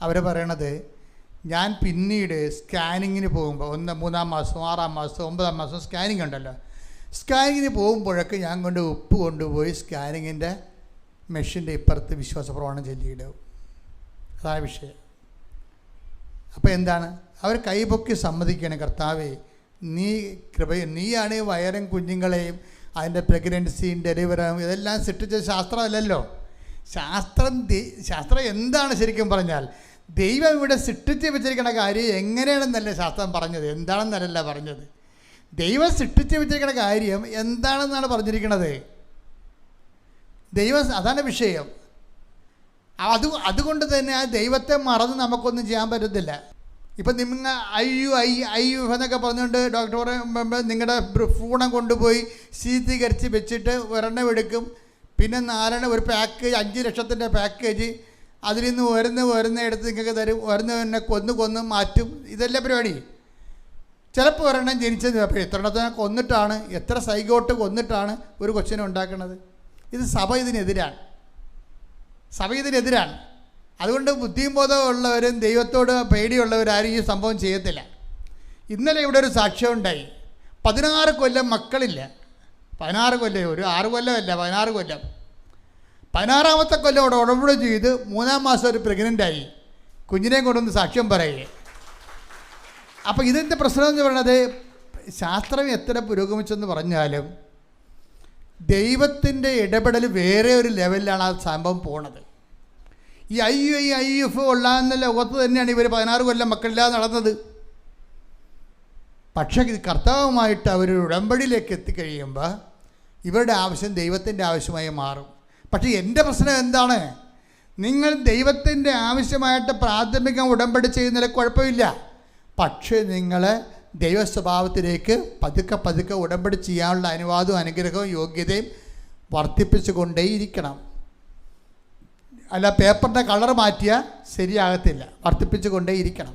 അവർ പറയണത്, ഞാൻ പിന്നീട് സ്കാനിങ്ങിന് പോകുമ്പോൾ 3-ാം മാസം 6-ാം മാസം 9-ാം മാസം സ്കാനിങ് ഉണ്ടല്ലോ, സ്കാനിങ്ങിന് പോകുമ്പോഴൊക്കെ ഞാൻ ഉപ്പ് കൊണ്ടുപോയി സ്കാനിങ്ങിൻ്റെ മെഷീൻ്റെ ഇപ്പുറത്ത് വിശ്വാസപ്രമാണം ചൊല്ലിയിടും. അതാണ് വിഷയം. അപ്പോൾ എന്താണ്? അവർ കൈപൊക്കി സമ്മതിക്കുകയാണ്, കർത്താവേ നീയാണ് ഈ വയറും കുഞ്ഞുങ്ങളെയും അതിൻ്റെ പ്രഗ്നൻസിയും ഡെലിവറിയും ഇതെല്ലാം സൃഷ്ടിച്ച ശാസ്ത്രമല്ലല്ലോ. ശാസ്ത്രം എന്താണ് ശരിക്കും പറഞ്ഞാൽ? ദൈവം ഇവിടെ സൃഷ്ടിച്ച് വെച്ചിരിക്കുന്ന കാര്യം എങ്ങനെയാണെന്നല്ല ശാസ്ത്രം പറഞ്ഞത്, എന്താണെന്നല്ല പറഞ്ഞത്. ദൈവം സൃഷ്ടിച്ച് വെച്ചിരിക്കുന്ന കാര്യം എന്താണെന്നാണ് പറഞ്ഞിരിക്കുന്നത്. അതാണ് വിഷയം. അതുകൊണ്ട് തന്നെ ആ ദൈവത്തെ മറന്ന് നമുക്കൊന്നും ചെയ്യാൻ പറ്റത്തില്ല. ഇപ്പം നിങ്ങൾ ഐയു എന്നൊക്കെ പറഞ്ഞുകൊണ്ട് ഡോക്ടർ പറയുമ്പോൾ നിങ്ങളുടെ ഭ്രൂണം കൊണ്ടുപോയി ശീതീകരിച്ച് വെച്ചിട്ട് ഒരെണ്ണം എടുക്കും, പിന്നെ 4 ഒരു പാക്കേജ് 5 ലക്ഷത്തിൻ്റെ പാക്കേജ് അതിൽ നിന്ന് ഒരെണ്ണം എടുത്ത് നിങ്ങൾക്ക് തരും, ഒരെണ്ണം കൊന്ന് മാറ്റും. ഇതല്ലേ പരിപാടി. ചിലപ്പോൾ ഒരെണ്ണം ജനിച്ചത് അപ്പോൾ എത്ര എണ്ണത്തിനെ കൊന്നിട്ടാണ്, എത്ര സൈഗോട്ട് കൊന്നിട്ടാണ് ഒരു കൊച്ചിനെ ഉണ്ടാക്കുന്നത്. ഇത് സഭ ഇതിനെതിരാണ്. അതുകൊണ്ട് ബുദ്ധിയും ബോധവും ഉള്ളവരും ദൈവത്തോട് പേടിയുള്ളവരാരും ഈ സംഭവം ചെയ്യത്തില്ല. ഇന്നലെ ഇവിടെ ഒരു സാക്ഷ്യം ഉണ്ടായി. 16 കൊല്ലം മക്കളില്ല. 16 കൊല്ലം, ഒരു 6 കൊല്ലമല്ല, 16 കൊല്ലം. 16ാമത്തെ കൊല്ലം അവിടെ ഉടമ്പടി ചെയ്ത് 3-ാം മാസം ഒരു പ്രഗ്നൻ്റായി കുഞ്ഞിനെയും കൊണ്ടൊന്ന് സാക്ഷ്യം പറയുക. അപ്പോൾ ഇതിൻ്റെ പ്രശ്നം എന്ന് പറയുന്നത്, ശാസ്ത്രം എത്ര പുരോഗമിച്ചെന്ന് പറഞ്ഞാലും ദൈവത്തിൻ്റെ ഇടപെടൽ വേറെ ഒരു ലെവലിലാണ് ആ സംഭവം പോണത്. ഈ IUF ഉള്ളാന്ന ലോകത്ത് തന്നെയാണ് ഇവർ 16 കൊല്ലം മക്കളില്ലാതെ നടന്നത്. പക്ഷേ ഇത് കർത്താവുമായിട്ട് അവർ ഉടമ്പടിയിലേക്ക് എത്തിക്കഴിയുമ്പോൾ ഇവരുടെ ആവശ്യം ദൈവത്തിൻ്റെ ആവശ്യമായി മാറും. പക്ഷേ എൻ്റെ പ്രശ്നം എന്താണ്? നിങ്ങൾ ദൈവത്തിൻ്റെ ആവശ്യമായിട്ട് പ്രാഥമിക ഉടമ്പടി ചെയ്യുന്നതിൽ കുഴപ്പമില്ല. പക്ഷേ നിങ്ങൾ ദൈവ സ്വഭാവത്തിലേക്ക് പതുക്കെ ഉടമ്പടി ചെയ്യാനുള്ള അനുവാദവും അനുഗ്രഹവും യോഗ്യതയും വർദ്ധിപ്പിച്ചു കൊണ്ടേയിരിക്കണം. അല്ല പേപ്പറിൻ്റെ കളർ മാറ്റിയാൽ ശരിയാകത്തില്ല, വർദ്ധിപ്പിച്ചു കൊണ്ടേയിരിക്കണം.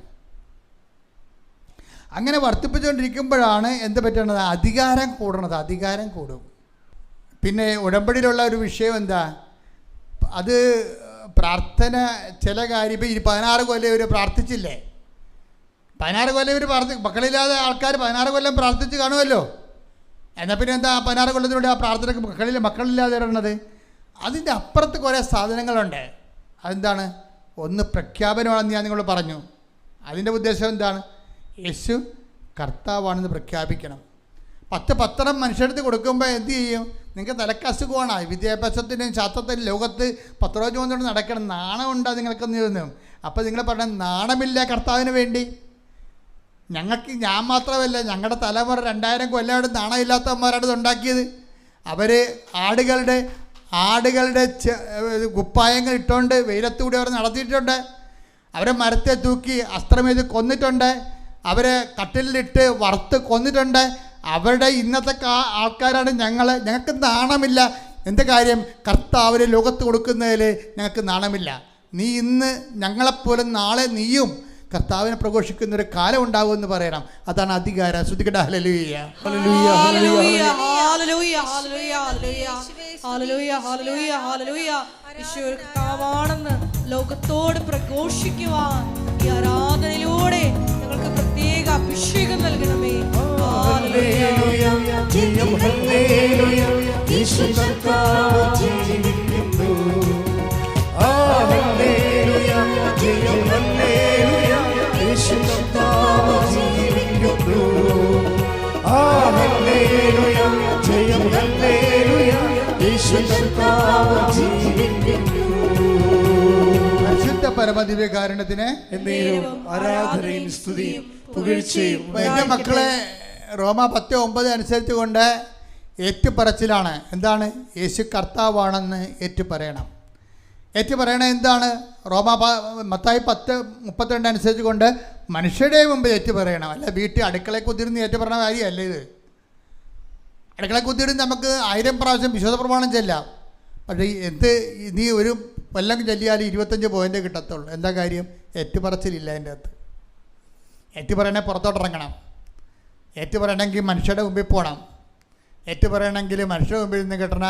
അങ്ങനെ വർദ്ധിപ്പിച്ചുകൊണ്ടിരിക്കുമ്പോഴാണ് എന്ത് പറ്റണത്? അധികാരം കൂടും. പിന്നെ ഉടമ്പടിയിലുള്ള ഒരു വിഷയം എന്താ? അത് പ്രാർത്ഥന ചില കാര്യം. ഇപ്പോൾ 16 കൊല്ലം ഇവർ പ്രാർത്ഥിച്ചില്ലേ? 16 കൊല്ലം ഇവർ മക്കളില്ലാതെ ആൾക്കാർ 16 കൊല്ലം പ്രാർത്ഥിച്ച് കാണുമല്ലോ. എന്നാൽ പിന്നെ എന്താ 16 കൊല്ലത്തിലൂടെ ആ പ്രാർത്ഥനയ്ക്ക് മക്കളില്ലാതെ ഇടുന്നത്? അതിൻ്റെ അപ്പുറത്ത് കുറേ സാധനങ്ങളുണ്ട്. അതെന്താണ്? ഒന്ന് പ്രഖ്യാപനമാണെന്ന് ഞാൻ നിങ്ങളോട് പറഞ്ഞു. അതിൻ്റെ ഉദ്ദേശം എന്താണ്? യേശു കർത്താവാണെന്ന് പ്രഖ്യാപിക്കണം. 10 പത്രം മനുഷ്യടുത്ത് കൊടുക്കുമ്പോൾ എന്ത് ചെയ്യും? നിങ്ങൾക്ക് തലക്കസുഖമാണ്. വിദ്യാഭ്യാസത്തിൻ്റെയും ശാസ്ത്രത്തിൻ്റെയും ലോകത്ത് പത്രോജ് കൊണ്ടുകൊണ്ട് നടക്കണം. നാണമുണ്ടോ നിങ്ങൾക്കെന്ന് ചോദിച്ചു. അപ്പോൾ നിങ്ങൾ പറഞ്ഞ നാണമില്ല കർത്താവിന് വേണ്ടി. ഞാൻ മാത്രമല്ല, ഞങ്ങളുടെ തലമുറ 2000 കൊല്ലമായിട്ട് നാണമില്ലാത്തവന്മാരാണ് ഇത് ഉണ്ടാക്കിയത്. അവർ ആടുകളുടെ കുപ്പായങ്ങൾ ഇട്ടുകൊണ്ട് വെയിലത്തൂടെ അവർ നടത്തിയിട്ടുണ്ട്. അവരെ മരത്തെ തൂക്കി അസ്ത്രമേത് കൊന്നിട്ടുണ്ട്. അവരെ കട്ടിലിട്ട് വറുത്ത് കൊന്നിട്ടുണ്ട്. അവരുടെ ഇന്നത്തെ ആൾക്കാരാണ് ഞങ്ങൾക്ക് നാണമില്ല. എന്ത് കാര്യം? കർത്താവിന് ലോകത്ത് കൊടുക്കുന്നതിൽ ഞങ്ങൾക്ക് നാണമില്ല. നീ ഇന്ന് ഞങ്ങളെപ്പോലെ നാളെ നീയും കർത്താവിനെ പ്രഘോഷിക്കുന്ന ഒരു കാലം ഉണ്ടാകുമെന്ന് പറയണം. അതാണ് അധികാരം. ശ്രദ്ധിക്കട്ടെ. ഹല്ലേലൂയ, ഹല്ലേലൂയ, ഹല്ലേലൂയ, ഹല്ലേലൂയ, ഹല്ലേലൂയ, ഹല്ലേലൂയ, ഹല്ലേലൂയ. യേശു കർത്താവാണെന്ന് ലോകത്തോട് പ്രഘോഷിക്കുവാൻ ഈ ആരാധനയിലൂടെ ഞങ്ങൾക്ക് പ്രത്യേക അഭിഷേകം നൽകണമേ. ഹല്ലേലൂയ, ജയം ഹല്ലേലൂയ, യേശു കർത്താവ് ജീവിക്കുന്നു. ഹല്ലേലൂയ, ജയം ഹല്ലേലൂയ, യേശു കർത്താവ് ജീവിക്കുന്നു. ഹല്ലേലൂയ, ജയം ഹല്ലേലൂയ, യേശു കർത്താവ് ജീവിക്കുന്നു. പരിശുദ്ധ പരമദിവ്യകാരുണ്യത്തിന് എന്നേരും ആരാധനയും സ്തുതിയും പുകഴ്ചയും. എൻ്റെ മക്കളെ, റോമ 10:9 അനുസരിച്ച് കൊണ്ട് ഏറ്റുപറച്ചിലാണ്. എന്താണ്? യേശു കർത്താവാണെന്ന് ഏറ്റുപറയണം. ഏറ്റുപറയണത് എന്താണ്? മത്തായി 10:32 അനുസരിച്ച് കൊണ്ട് മനുഷ്യരുടെ മുമ്പ് ഏറ്റുപറയണം. അല്ല വീട്ടിൽ അടുക്കളയിൽ കുത്തിരുന്ന് ഏറ്റുപറയണ കാര്യമല്ല ഇത്. അടുക്കളയിൽ കുത്തിയിരുന്ന് നമുക്ക് 1000 പ്രാവശ്യം വിശ്വാസ പ്രമാണം ചെല്ലാം. പക്ഷേ നീ ഒരു കൊല്ലം ചൊല്ലിയാൽ 25 പോയിൻ്റ് കിട്ടത്തുള്ളൂ. എന്താ കാര്യം? ഏറ്റുപറച്ചിലില്ല അതിൻ്റെ അകത്ത്. ഏറ്റുപറയണേ പുറത്തോട്ടിറങ്ങണം. ഏറ്റുപറയണമെങ്കിൽ മനുഷ്യരുടെ മുമ്പിൽ പോകണം. ഏറ്റുപറയണമെങ്കിൽ മനുഷ്യരുടെ മുമ്പിൽ നിന്ന് കിട്ടണ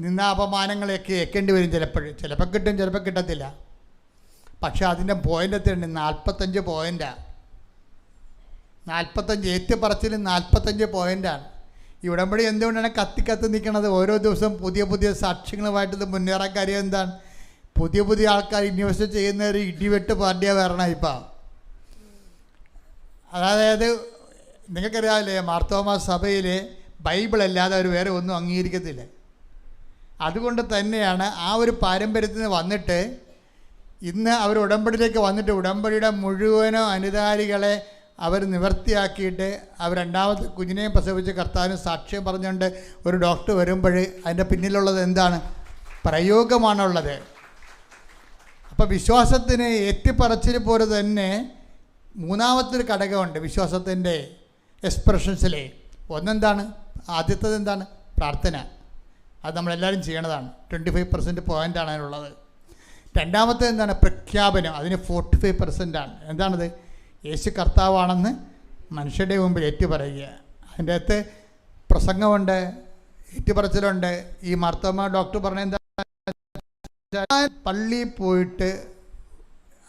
നിന്നാപമാനങ്ങളെയൊക്കെ ഏൽക്കേണ്ടി വരും. ചിലപ്പോൾ കിട്ടും, ചിലപ്പോൾ കിട്ടത്തില്ല. പക്ഷേ അതിൻ്റെ പോയിൻ്റ് എത്തിയുണ്ട് 45 പോയിൻ്റാണ്. 45 ഏറ്റുപറച്ചിൽ 45 പോയിൻ്റാണ്. ഈ ഉടമ്പടി എന്തുകൊണ്ടാണ് കത്തി നിൽക്കുന്നത്? ഓരോ ദിവസവും പുതിയ സാക്ഷ്യങ്ങളുമായിട്ട് ഇത് മുന്നേറാൻ കാര്യം എന്താണ്? പുതിയ ആൾക്കാർ ഇൻവെസ്റ്റ് ചെയ്യുന്ന ഒരു ഇടിവെട്ട് പാർട്ടിയാണ് വരണം ഇപ്പം. അതായത് നിങ്ങൾക്കറിയാമല്ലേ, മാർത്തോമാ സഭയിൽ ബൈബിളല്ലാതെ അവർ വേറെ ഒന്നും അംഗീകരിക്കത്തില്ല. അതുകൊണ്ട് തന്നെയാണ് ആ ഒരു പാരമ്പര്യത്തിൽ നിന്ന് വന്നിട്ട് ഇന്ന് അവർ ഉടമ്പടിയിലേക്ക് വന്നിട്ട് ഉടമ്പടിയുടെ മുഴുവനോ അനുധാരികളെ അവർ നിവർത്തിയാക്കിയിട്ട് അവർ രണ്ടാമത് കുഞ്ഞിനെയും പ്രസവിച്ച് കർത്താവിന് സാക്ഷ്യം പറഞ്ഞുകൊണ്ട് ഒരു ഡോക്ടർ വരുമ്പോൾ അതിൻ്റെ പിന്നിലുള്ളത് എന്താണ്? പ്രയോഗമാണുള്ളത്. അപ്പോൾ വിശ്വാസത്തിന് ഏറ്റുപറച്ചിൽ പോലെ തന്നെ മൂന്നാമത്തൊരു ഘടകമുണ്ട് വിശ്വാസത്തിൻ്റെ എക്സ്പ്രഷൻസിലെ. ഒന്നെന്താണ്? ആദ്യത്തേത് എന്താണ്? പ്രാർത്ഥന. അത് നമ്മളെല്ലാവരും ചെയ്യണതാണ്. 25% പോയിൻ്റാണ് അതിനുള്ളത്. രണ്ടാമത്തെ എന്താണ്? പ്രഖ്യാപനം. അതിന് 45%ആണ്. എന്താണത്? യേശു കർത്താവാണെന്ന് മനുഷ്യരുടെ മുമ്പിൽ ഏറ്റുപറയുക. അതിൻ്റെ അകത്ത് പ്രസംഗമുണ്ട്, ഏറ്റുപറച്ചിലുണ്ട്. ഈ മാർത്തോമാ ഡോക്ടർ പറഞ്ഞ എന്താ? പള്ളിയിൽ പോയിട്ട്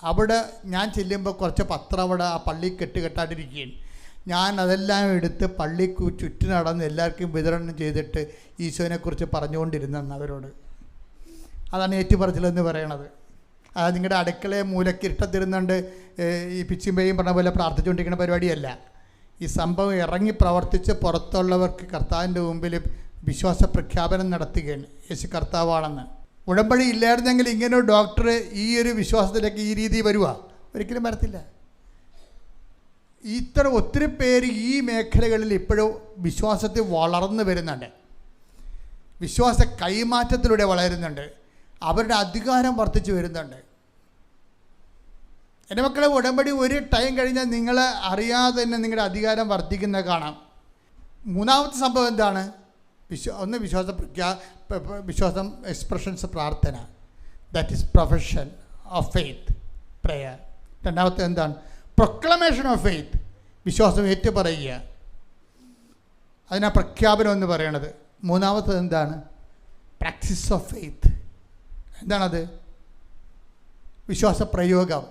അവിടെ ഞാൻ ചെല്ലുമ്പോൾ കുറച്ച് പത്രം അവിടെ ആ പള്ളി കെട്ടായിട്ടിരിക്കുകയാണ്. ഞാൻ അതെല്ലാം എടുത്ത് പള്ളിക്ക് ചുറ്റും നടന്ന് എല്ലാവർക്കും വിതരണം ചെയ്തിട്ട് ഈശോനെക്കുറിച്ച് പറഞ്ഞുകൊണ്ടിരുന്നെന്ന് അവരോട്. അതാണ് ഏറ്റുപറച്ചിലെന്ന് പറയണത്. അത് നിങ്ങളുടെ അടുക്കളയെ മൂലയ്ക്ക് ഇട്ടത്തിരുന്നുണ്ട് ഈ പിച്ചിമ്പയും പറഞ്ഞ പോലെ പ്രാർത്ഥിച്ചുകൊണ്ടിരിക്കുന്ന പരിപാടിയല്ല. ഈ സംഭവം ഇറങ്ങി പ്രവർത്തിച്ച് പുറത്തുള്ളവർക്ക് കർത്താവിൻ്റെ മുമ്പിൽ വിശ്വാസ പ്രഖ്യാപനം നടത്തുകയാണ് യേശു കർത്താവാണെന്ന്. ഉടമ്പടി ഇല്ലായിരുന്നെങ്കിൽ ഇങ്ങനെ ഒരു ഡോക്ടർ ഈ ഒരു വിശ്വാസത്തിലേക്ക് ഈ രീതി വരുക ഒരിക്കലും വരത്തില്ല. ഇത്ര ഒത്തിരി പേര് ഈ മേഖലകളിൽ ഇപ്പോഴും വിശ്വാസത്തിൽ വളർന്നു വരുന്നുണ്ട്. വിശ്വാസ കൈമാറ്റത്തിലൂടെ വളരുന്നുണ്ട്. അവരുടെ അധികാരം വർദ്ധിച്ചു വരുന്നുണ്ട്. എൻ്റെ മക്കളെ, ഉടമ്പടി ഒരു ടൈം കഴിഞ്ഞാൽ നിങ്ങൾ അറിയാതെ തന്നെ നിങ്ങളുടെ അധികാരം വർദ്ധിക്കുന്നത് കാണാം. മൂന്നാമത്തെ സംഭവം എന്താണ്? ഒന്ന് വിശ്വാസം എക്സ്പ്രഷൻസ് പ്രാർത്ഥന. That is profession of faith prayer. രണ്ടാമത്തെ എന്താണ്? Proclamation of faith. വിശ്വാസം ഏറ്റുപറയുക. അതിനാ പ്രഖ്യാപനം എന്ന് പറയണത്. മൂന്നാമത്തത് എന്താണ്? Practice of faith. എന്താണത്? വിശ്വാസ പ്രയോഗം.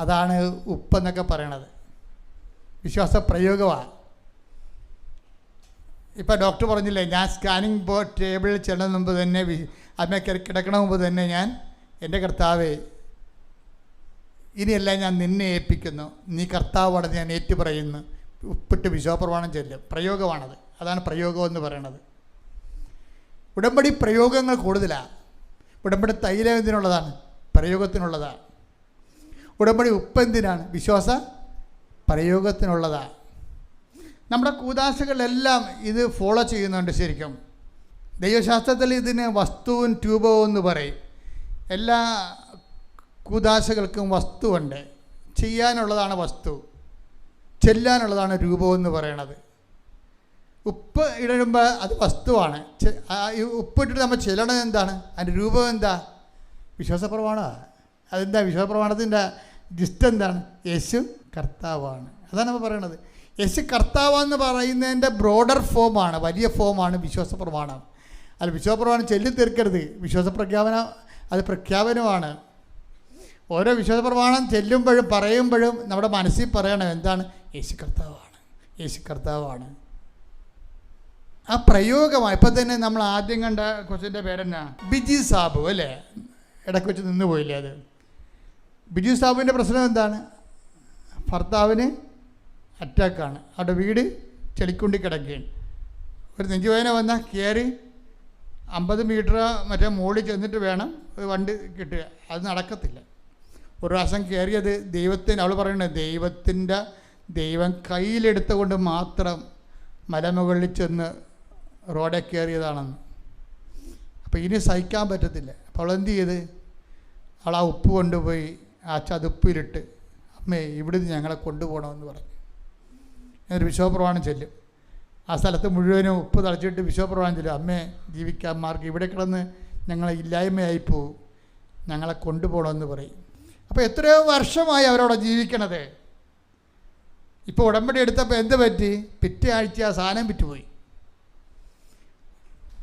അതാണ് ഉപ്പെന്നൊക്കെ പറയണത്. വിശ്വാസ പ്രയോഗമാണ്. ഇപ്പം ഡോക്ടർ പറഞ്ഞില്ലേ, ഞാൻ സ്കാനിങ് ടേബിളിൽ ചെല്ലുന്ന മുമ്പ് തന്നെ അമ്മ കിടക്കണ മുമ്പ് തന്നെ ഞാൻ എൻ്റെ കർത്താവേ ഇനിയെല്ലാം ഞാൻ നിന്നെ ഏൽപ്പിക്കുന്നു, നീ കർത്താവാണെന്ന് ഞാൻ ഏറ്റു പറയുന്നു, ഉപ്പിട്ട് വിശ്വാസപ്രമാണം ചെല്ലും. പ്രയോഗമാണത്. അതാണ് പ്രയോഗം എന്ന് പറയണത്. ഉടമ്പടി പ്രയോഗങ്ങൾ കൂടുതലാണ്. ഉടമ്പടി തൈലം എന്തിനുള്ളതാണ്? പ്രയോഗത്തിനുള്ളതാണ്. ഉടമ്പടി ഉപ്പ് എന്തിനാണ്? വിശ്വാസ പ്രയോഗത്തിനുള്ളതാണ്. നമ്മുടെ കൂദാശകളെല്ലാം ഇത് ഫോളോ ചെയ്യുന്നുണ്ട്. ശരിക്കും ദൈവശാസ്ത്രത്തിൽ ഇതിന് വസ്തുവും ട്യൂബവും എന്ന് പറയും. എല്ലാ കൂദാശകൾക്കും വസ്തുവുണ്ട്. ചെയ്യാനുള്ളതാണ് വസ്തു, ചെല്ലാനുള്ളതാണ് രൂപമെന്ന് പറയണത്. ഉപ്പ് ഇടുമ്പോൾ അത് വസ്തുവാണ്. ഉപ്പിട്ടിട്ട് നമ്മൾ ചെല്ലണത് എന്താണ്? അതിൻ്റെ രൂപം എന്താ? വിശ്വാസപ്രമാണമാണ്. അതെന്താ വിശ്വാസപ്രമാണത്തിൻ്റെ ജിസ്റ്റ് എന്താണ്? യേശു കർത്താവാണ്. അതാണ് നമ്മൾ പറയണത്. യേശു കർത്താവെന്ന് പറയുന്നതിൻ്റെ ബ്രോഡർ ഫോമാണ്, വലിയ ഫോമാണ് വിശ്വാസപ്രമാണം. അത് വിശ്വാസപ്രമാണം ചൊല്ലി തീർക്കരുത്. വിശ്വാസപ്രഖ്യാപനം അത് പ്രഖ്യാപനമാണ്. ഓരോ വിശ്വാസപ്രമാണം ചെല്ലുമ്പോഴും പറയുമ്പോഴും നമ്മുടെ മനസ്സിൽ പറയണം എന്താണ്? യേശു കർത്താവാണ്, യേശു കർത്താവാണ്. ആ പ്രയോഗമാണ്. ഇപ്പം തന്നെ നമ്മൾ ആദ്യം കണ്ട കൊച്ചിൻ്റെ പേരെന്നാ? ബിജി സാബു അല്ലേ? ഇടയ്ക്ക് വെച്ച് നിന്ന് പോയില്ലേ അത്? ബിജു സാബുവിൻ്റെ പ്രശ്നം എന്താണ്? ഭർത്താവിന് അറ്റാക്കാണ്. അവിടെ വീട് ചെളിക്കുണ്ടി കിടക്കുകയാണ്. ഒരു നെഞ്ചുവേദന വന്നാൽ കയറി 50 മീറ്റർ മറ്റേ മുകളിൽ ചെന്നിട്ട് വേണം ഒരു വണ്ടി കിട്ടുക. അത് നടക്കത്തില്ല. ഒരു പ്രാവശ്യം കയറിയത് ദൈവത്തിന്, അവൾ പറയുന്നത് ദൈവം കയ്യിലെടുത്തുകൊണ്ട് മാത്രം മലമുകളിൽ ചെന്ന് റോഡെ കയറിയതാണെന്ന്. അപ്പോൾ ഇനി സഹിക്കാൻ പറ്റത്തില്ല. അപ്പോൾ അവൾ എന്ത് ചെയ്ത്? അവൾ ആ ഉപ്പ് കൊണ്ടുപോയി ആ ചതുപ്പിലിട്ട്, അമ്മേ ഇവിടുന്ന് ഞങ്ങളെ കൊണ്ടുപോകണമെന്ന് പറഞ്ഞു. എന്നൊരു വിശ്വാസപ്രമാണം ചെല്ലും. ആ സ്ഥലത്ത് മുഴുവനും ഉപ്പ് തളിച്ചിട്ട് വിശ്വാസപ്രമാണം ചെല്ലും, അമ്മേ ജീവിക്കാൻ മാർഗ്ഗം, ഇവിടെ കിടന്ന് ഞങ്ങളെ ഇല്ലായ്മയായിപ്പോവും, ഞങ്ങളെ കൊണ്ടുപോകണമെന്ന് പറയും. അപ്പോൾ എത്രയോ വർഷമായി അവരവിടെ ജീവിക്കണത്. ഇപ്പോൾ ഉടമ്പടി എടുത്തപ്പോൾ എന്ത് പറ്റി? പിറ്റേ ആഴ്ച ആ സാധനം വിറ്റുപോയി.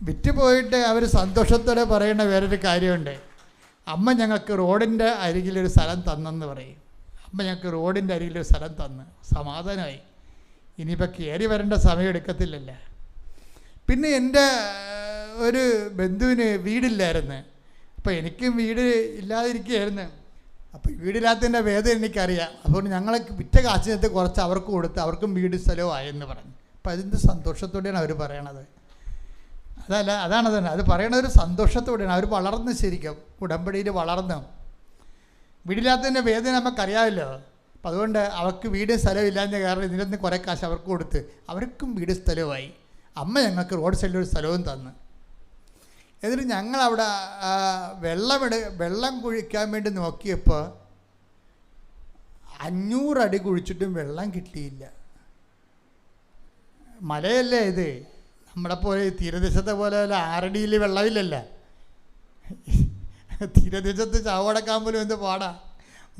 വിറ്റുപോയിട്ട് അവർ സന്തോഷത്തോടെ പറയുന്ന വേറൊരു കാര്യമുണ്ട്. അമ്മ ഞങ്ങൾക്ക് റോഡിൻ്റെ അരികിലൊരു സ്ഥലം തന്നെന്ന് പറയും. അമ്മ ഞങ്ങൾക്ക് റോഡിൻ്റെ അരികിലൊരു സ്ഥലം തന്ന് സമാധാനമായി. ഇനിയിപ്പോൾ കയറി വരേണ്ട സമയം എടുക്കത്തില്ലല്ലോ. പിന്നെ എൻ്റെ ഒരു ബന്ധുവിന് വീടില്ലായിരുന്നു. അപ്പോൾ എനിക്കും വീട് ഇല്ലാതിരിക്കുകയായിരുന്നു. അപ്പോൾ വീടില്ലാത്തതിൻ്റെ വേദന എനിക്കറിയാം. അതുകൊണ്ട് ഞങ്ങളെ വിറ്റ കാശിനകത്ത് കുറച്ച് അവർക്ക് കൊടുത്ത് അവർക്കും വീട് സ്ഥലമായെന്ന് പറഞ്ഞു. അപ്പോൾ അതിൻ്റെ സന്തോഷത്തോടെയാണ് അവർ പറയണത്. അതാണ് തന്നെ അത് പറയണത്, ഒരു സന്തോഷത്തോടെയാണ്. അവർ വളർന്ന്, ശരിക്കും ഉടമ്പടിയിൽ വളർന്നു. വീടില്ലാത്തതിൻ്റെ വേദന നമുക്കറിയാമല്ലോ. അപ്പം അതുകൊണ്ട് അവർക്ക് വീട് സ്ഥലമില്ലാഞ്ഞ കാരണം ഇതിൽ നിന്ന് കുറേ കാശ് അവർക്ക് കൊടുത്ത് അവർക്കും വീട് സ്ഥലവുമായി. അമ്മ ഞങ്ങൾക്ക് റോഡ് സൈഡിലൊരു സ്ഥലവും തന്നു. എന്നിട്ട് ഞങ്ങളവിടെ വെള്ളം കുഴിക്കാൻ വേണ്ടി നോക്കിയപ്പോൾ 500 അടി കുഴിച്ചിട്ടും വെള്ളം കിട്ടിയില്ല. മലയല്ലേ ഇത്, നമ്മുടെ പോലെ തീരദേശത്തെ പോലെ 6 അടിയിൽ വെള്ളമില്ലല്ലോ. തീരദേശത്ത് ചാവടക്കാൻ പോലും എന്ത് പാടാ.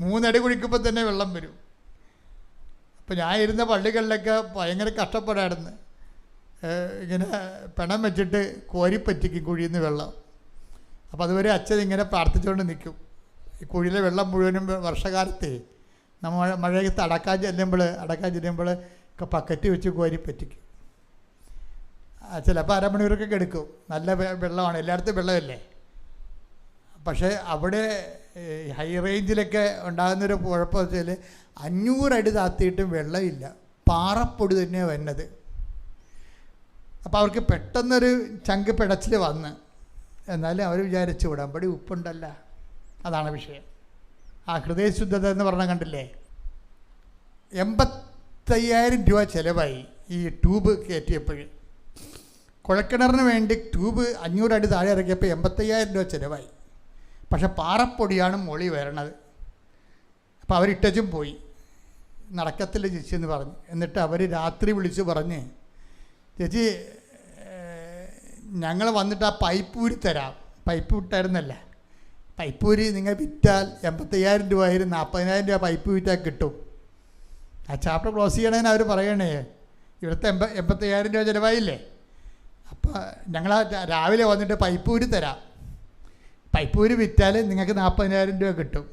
3 അടി കുഴിക്കുമ്പോൾ തന്നെ വെള്ളം വരും. അപ്പോൾ ഞാൻ ഇരുന്ന പള്ളികളിലൊക്കെ ഭയങ്കര കഷ്ടപ്പെടായിരുന്നു. ഇങ്ങനെ പിണം വെച്ചിട്ട് കോരിപ്പറ്റിക്കും കുഴിയിൽ നിന്ന് വെള്ളം. അപ്പോൾ അതുവരെ അച്ഛൻ ഇങ്ങനെ പ്രാർത്ഥിച്ചുകൊണ്ട് നിൽക്കും. ഈ കുഴിയിലെ വെള്ളം മുഴുവനും വർഷകാലത്തെ നമ്മൾ മഴയത്ത് അടക്കാൻ ചെല്ലുമ്പോൾ ബക്കറ്റ് വെച്ച് കോരിപ്പറ്റിക്കും. ചിലപ്പോൾ അരമണിക്കൂറൊക്കെ എടുക്കും. നല്ല വെള്ളമാണ്, എല്ലായിടത്തും വെള്ളമല്ലേ. പക്ഷേ അവിടെ ഹൈ റേഞ്ചിലൊക്കെ ഉണ്ടാകുന്നൊരു കുഴപ്പം വെച്ചാൽ 500 അടി താത്തിയിട്ടും വെള്ളമില്ല, പാറപ്പൊടി തന്നെയാണ് വരുന്നത്. അപ്പോൾ അവർക്ക് പെട്ടെന്നൊരു ചങ്ക് പിടച്ചിൽ വന്ന്, എന്നാലും അവർ വിചാരിച്ചു ഉടമ്പടി ഉപ്പുണ്ടല്ല. അതാണ് വിഷയം. ആ ഹൃദയശുദ്ധത എന്ന് പറഞ്ഞാൽ കണ്ടില്ലേ, 85,000 രൂപ ചിലവായി ഈ ട്യൂബ് കയറ്റിയപ്പോൾ. കുഴക്കിണറിന് വേണ്ടി ട്യൂബ് 500 അടി താഴെ ഇറക്കിയപ്പോൾ 85,000 രൂപ ചിലവായി. പക്ഷെ പാറപ്പൊടിയാണ് മൊളി വരണത്. അപ്പോൾ അവരിട്ടും പോയി, നടക്കത്തില്ല ചേച്ചി എന്ന് പറഞ്ഞു. എന്നിട്ട് അവർ രാത്രി വിളിച്ച് പറഞ്ഞ്, ചേച്ചി ഞങ്ങൾ വന്നിട്ട് ആ പൈപ്പ് ഊരി തരാം. പൈപ്പ് വിട്ടായിരുന്നല്ല, പൈപ്പ് ഊരി നിങ്ങൾ വിറ്റാൽ 85,000 രൂപ ആയിരുന്നു, 40,000 രൂപ പൈപ്പ് വിറ്റാൽ കിട്ടും. ആ ചാപ്റ്റർ ക്ലോസ് ചെയ്യണേന് അവർ പറയണേ, ഇവിടുത്തെ 85,000 രൂപ ചിലവായില്ലേ, അപ്പോൾ ഞങ്ങൾ രാവിലെ വന്നിട്ട് പൈപ്പ് ഊരി തരാം, പൈപ്പ് ഊരി വിറ്റാൽ നിങ്ങൾക്ക് 40,000 രൂപ കിട്ടും.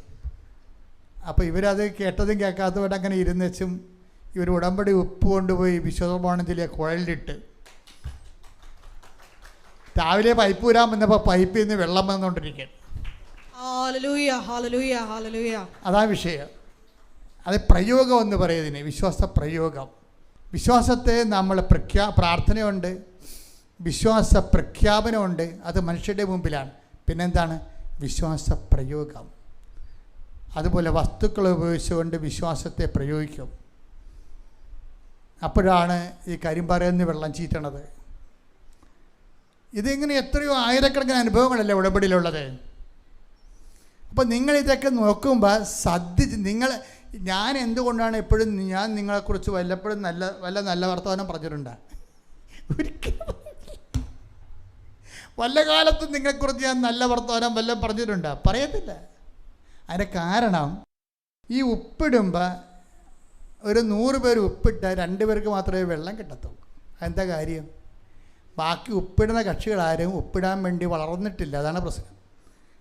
അപ്പോൾ ഇവരത് കേട്ടതും കേൾക്കാത്തതുകൊണ്ട് അങ്ങനെ ഇരുന്ന് വെച്ചും ഇവർ ഉടമ്പടി ഉപ്പ് കൊണ്ടുപോയി വിശ്വാസപ്രമാണം ചൊല്ലിയ കുഴലിലിട്ട് രാവിലെ പൈപ്പ് ഊരാൻ വന്നപ്പോൾ പൈപ്പിൽ നിന്ന് വെള്ളം വന്നുകൊണ്ടിരിക്കുകയാണ്. ഹല്ലേലൂയ ഹല്ലേലൂയ ഹല്ലേലൂയ. അതാ വിഷയം. അത് പ്രയോഗം എന്ന് പറയുന്നതിന് വിശ്വാസ പ്രയോഗം. വിശ്വാസത്തെ നമ്മൾ പ്രാർത്ഥനയുണ്ട്, വിശ്വാസ പ്രഖ്യാപനമുണ്ട്, അത് മനുഷ്യരുടെ മുമ്പിലാണ്. പിന്നെന്താണ് വിശ്വാസ പ്രയോഗം. അതുപോലെ വസ്തുക്കൾ ഉപയോഗിച്ചുകൊണ്ട് വിശ്വാസത്തെ പ്രയോഗിക്കും. അപ്പോഴാണ് ഈ കരിമ്പാറയെന്ന് വെള്ളം ചീറ്റണത്. ഇതിങ്ങനെ എത്രയോ ആയിരക്കണക്കിന് അനുഭവങ്ങളല്ലേ ഉടമ്പടിയിലുള്ളത്. അപ്പോൾ നിങ്ങളിതൊക്കെ നോക്കുമ്പോൾ ഞാൻ എന്തുകൊണ്ടാണ് എപ്പോഴും ഞാൻ നിങ്ങളെക്കുറിച്ച് വല്ലപ്പോഴും വല്ല നല്ല വർത്തമാനം പറഞ്ഞിട്ടുണ്ട്? ഒരിക്കലും വല്ല കാലത്തും നിങ്ങളെക്കുറിച്ച് ഞാൻ നല്ല വർത്തമാനം വല്ലതും പറഞ്ഞിട്ടുണ്ട്? പറയത്തില്ല. അതിൻ്റെ കാരണം ഈ ഉപ്പിടുമ്പോൾ ഒരു 100 പേര് ഉപ്പിട്ടാൽ 2 പേർക്ക് മാത്രമേ വെള്ളം കിട്ടത്തുള്ളൂ. അതെന്താ കാര്യം? ബാക്കി ഉപ്പിടുന്ന കക്ഷികളാരും ഉപ്പിടാൻ വേണ്ടി വളർന്നിട്ടില്ല. അതാണ് പ്രശ്നം.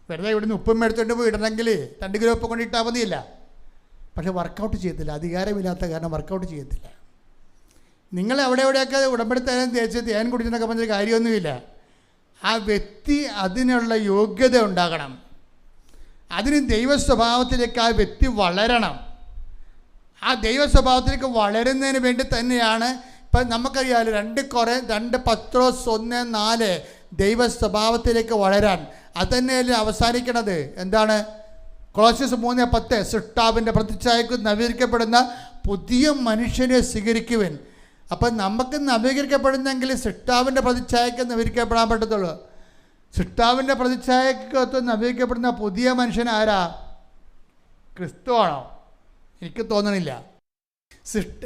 വെറുതെ ഇവിടുന്ന് ഉപ്പും എടുത്തുകൊണ്ട് പോയി ഇടണമെങ്കിൽ 2 കിലോ ഉപ്പ് കൊണ്ട് ഇട്ടാൽ മതിയില്ല. പക്ഷെ വർക്കൗട്ട് ചെയ്യത്തില്ല. അധികാരമില്ലാത്ത കാരണം വർക്കൗട്ട് ചെയ്യത്തില്ല. നിങ്ങൾ എവിടെയൊക്കെ ഉടമ്പടി തേച്ച് തേൻ കുടിച്ചെന്നൊക്കെ പറഞ്ഞൊരു കാര്യമൊന്നുമില്ല. ആ വ്യക്തി അതിനുള്ള യോഗ്യത ഉണ്ടാകണം. അതിന് ദൈവ സ്വഭാവത്തിലേക്ക് ആ വ്യക്തി വളരണം. ആ ദൈവ സ്വഭാവത്തിലേക്ക് വളരുന്നതിന് വേണ്ടി തന്നെയാണ് ഇപ്പം നമുക്കറിയാമല്ലോ 2 പത്രോസ് 1:4 ദൈവ സ്വഭാവത്തിലേക്ക് വളരാൻ. അത് തന്നെയല്ലേ അവസാനിക്കണത്. എന്താണ്? കൊളോസ്യസ് 3:10 സൃഷ്ടാവിൻ്റെ പ്രതിച്ഛായക്ക് നവീകരിക്കപ്പെടുന്ന പുതിയ മനുഷ്യനെ സ്വീകരിക്കുവാൻ. അപ്പം നമുക്ക് നവീകരിക്കപ്പെടുന്നെങ്കിൽ സൃഷ്ടാവിൻ്റെ പ്രതിച്ഛായക്ക് നവീകരിക്കപ്പെടാൻ പറ്റത്തുള്ളൂ. സൃഷ്ടാവിൻ്റെ പ്രതിച്ഛായക്കകത്ത് നവീകരിക്കപ്പെടുന്ന പുതിയ മനുഷ്യൻ ആരാ? ക്രിസ്തുവാണോ? എനിക്ക് തോന്നണില്ല.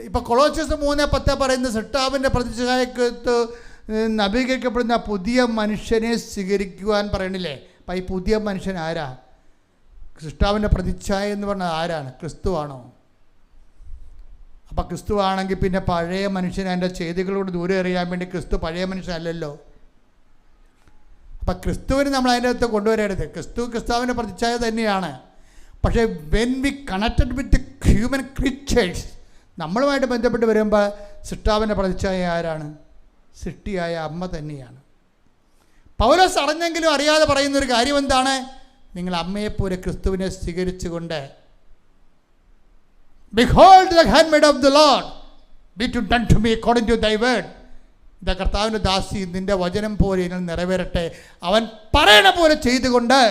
ഇപ്പം കൊളോസ്യസ് 3:10 പറയുന്ന സൃഷ്ടാവിൻ്റെ പ്രതിച്ഛായക്കകത്ത് നവീകരിക്കപ്പെടുന്ന പുതിയ മനുഷ്യനെ സ്വീകരിക്കുവാൻ പറയണില്ലേ? അപ്പം ഈ പുതിയ മനുഷ്യൻ ആരാ? സൃഷ്ടാവിൻ്റെ പ്രതിച്ഛായ എന്ന് പറഞ്ഞാൽ ആരാണ്? ക്രിസ്തുവാണോ? അപ്പം ക്രിസ്തുവാണെങ്കിൽ പിന്നെ പഴയ മനുഷ്യനെ അതിൻ്റെ ചെയ്തികളോട് ദൂരെ എറിയാൻ വേണ്ടി ക്രിസ്തു പഴയ മനുഷ്യനല്ലല്ലോ. അപ്പം ക്രിസ്തുവിന് നമ്മൾ അതിൻ്റെ അകത്ത് കൊണ്ടുവരരുത്. ക്രിസ്തുവിൻ്റെ പ്രതിച്ഛായ തന്നെയാണ്. പക്ഷേ when we connected with human creatures, നമ്മളുമായിട്ട് ബന്ധപ്പെട്ട് വരുമ്പോൾ സൃഷ്ടാവിൻ്റെ പ്രതിച്ഛായ ആരാണ്? സൃഷ്ടിയായ അമ്മ തന്നെയാണ്. പൗലോസ് അറിഞ്ഞെങ്കിലും അറിയാതെ പറയുന്നൊരു കാര്യം എന്താണ്? നിങ്ങൾ അമ്മയെപ്പോലെ ക്രിസ്തുവിനെ സ്വീകരിച്ചുകൊണ്ട് Behold the handmaid of the Lord, be it done to me according to thy word. ഇതാ കർത്താവിൻ്റെ ദാസി, നിൻ്റെ വചനം പോലെ ഇതിൽ നിറവേറട്ടെ. അവൻ പറയണ പോലെ ചെയ്തുകൊണ്ട്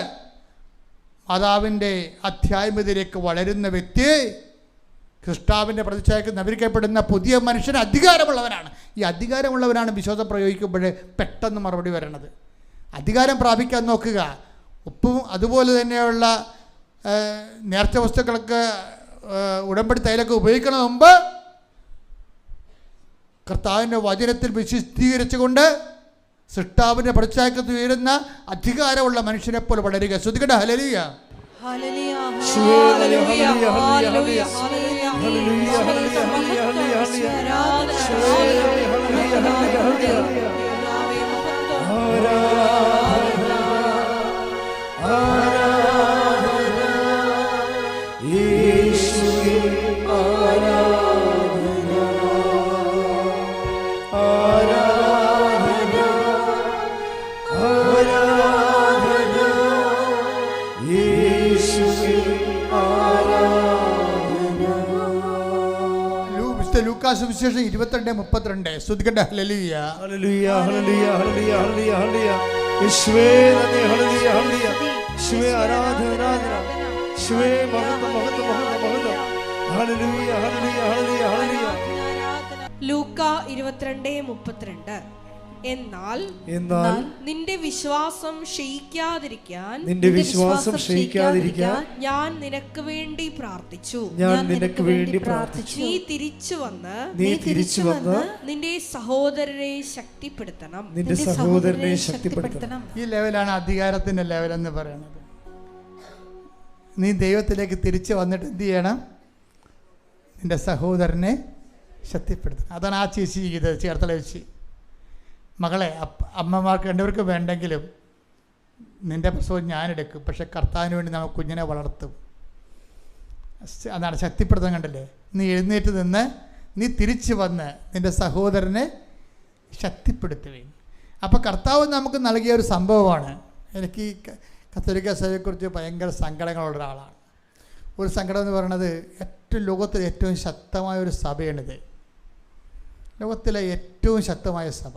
മാതാവിൻ്റെ അധ്യാത്മത്തിലേക്ക് വളരുന്ന വ്യക്തി ക്രിസ്താവിൻ്റെ പ്രതിച്ഛായക്ക് നവീകരിക്കപ്പെടുന്ന പുതിയ മനുഷ്യന് അധികാരമുള്ളവനാണ്. ഈ അധികാരമുള്ളവനാണ് വിശ്വാസം പ്രയോഗിക്കുമ്പോൾ പെട്ടെന്ന് മറുപടി വരണത്. അധികാരം പ്രാപിക്കാൻ നോക്കുക. ഉപ്പും അതുപോലെ തന്നെയുള്ള നേർച്ച വസ്തുക്കളൊക്കെ ഉടമ്പടി തൈലൊക്കെ ഉപയോഗിക്കണ മുമ്പ് കർത്താവിൻ്റെ വചനത്തിൽ വിശുദ്ധീകരിച്ചുകൊണ്ട് സൃഷ്ടാവിൻ്റെ പ്രതിച്ഛായക്കകത്ത് ഉയരുന്ന അധികാരമുള്ള മനുഷ്യനെ പോലെ വളരുക. ശ്രദ്ധിക്കട്ടെ. ഹല്ലേലൂയ ഹല്ലേലൂയ ഹല്ലേലൂയ ഹല്ലേലൂയ ലൂക്കാസ് സുവിശേഷം 22:32. സ്തുതിക്കട്ടെ. ഹല്ലേലൂയ ഹല്ലേലൂയ ഹല്ലേലൂയ ഹല്ലേലൂയ ഹല്ലേലൂയ ഹല്ലേലൂയ. യേശുവേ നന്ദി. ഹല്ലേലൂയ ഹല്ലേലൂയ. യേശുവേ ആരാധന ആരാധന. യേശുവേ മഹത്വം മഹത്വം മഹത്വം മഹത്വം. ഹല്ലേലൂയ ഹല്ലേലൂയ ഹല്ലേലൂയ ഹല്ലേലൂയ. ലൂക്ക 22:32. എന്നാൽ നിന്റെ വിശ്വാസം ക്ഷയിക്കാതിരിക്കാൻ ഞാൻ നിനക്ക് വേണ്ടി പ്രാർത്ഥിച്ചു. നീ തിരിച്ചു വന്ന് നിന്റെ സഹോദരനെ ശക്തിപ്പെടുത്തണം. ഈ ലെവലാണ് അധികാരത്തിന്റെ ലെവൽ എന്ന് പറയുന്നത്. നീ ദൈവത്തിലേക്ക് തിരിച്ചു വന്നിട്ട് എന്ത് ചെയ്യണം? നിന്റെ സഹോദരനെ ശക്തിപ്പെടുത്തണം. അതാണ് ആ ചേച്ചി ചെയ്തത്. ചേർത്തല ചേച്ചി, മകളെ, അമ്മമാർക്ക് രണ്ടുപേർക്ക് വേണ്ടെങ്കിലും നിൻ്റെ പ്രസവം ഞാനെടുക്കും, പക്ഷെ കർത്താവിന് വേണ്ടി നമുക്ക് കുഞ്ഞിനെ വളർത്തും. അതാണ് ശക്തിപ്പെടുത്താൻ. കണ്ടില്ലേ? നീ എഴുന്നേറ്റ് നിന്ന് നീ തിരിച്ചു വന്ന് നിൻ്റെ സഹോദരനെ ശക്തിപ്പെടുത്തുകയും. അപ്പോൾ കർത്താവ് നമുക്ക് നൽകിയ ഒരു സംഭവമാണ്. എനിക്ക് ഈ കത്തോലിക്ക സഭയെക്കുറിച്ച് ഭയങ്കര സങ്കടങ്ങളുള്ള ഒരാളാണ്. ഒരു സങ്കടം എന്ന് പറയുന്നത് ലോകത്തിലെ ഏറ്റവും ശക്തമായ ഒരു സഭയാണിത്. ലോകത്തിലെ ഏറ്റവും ശക്തമായ സഭ,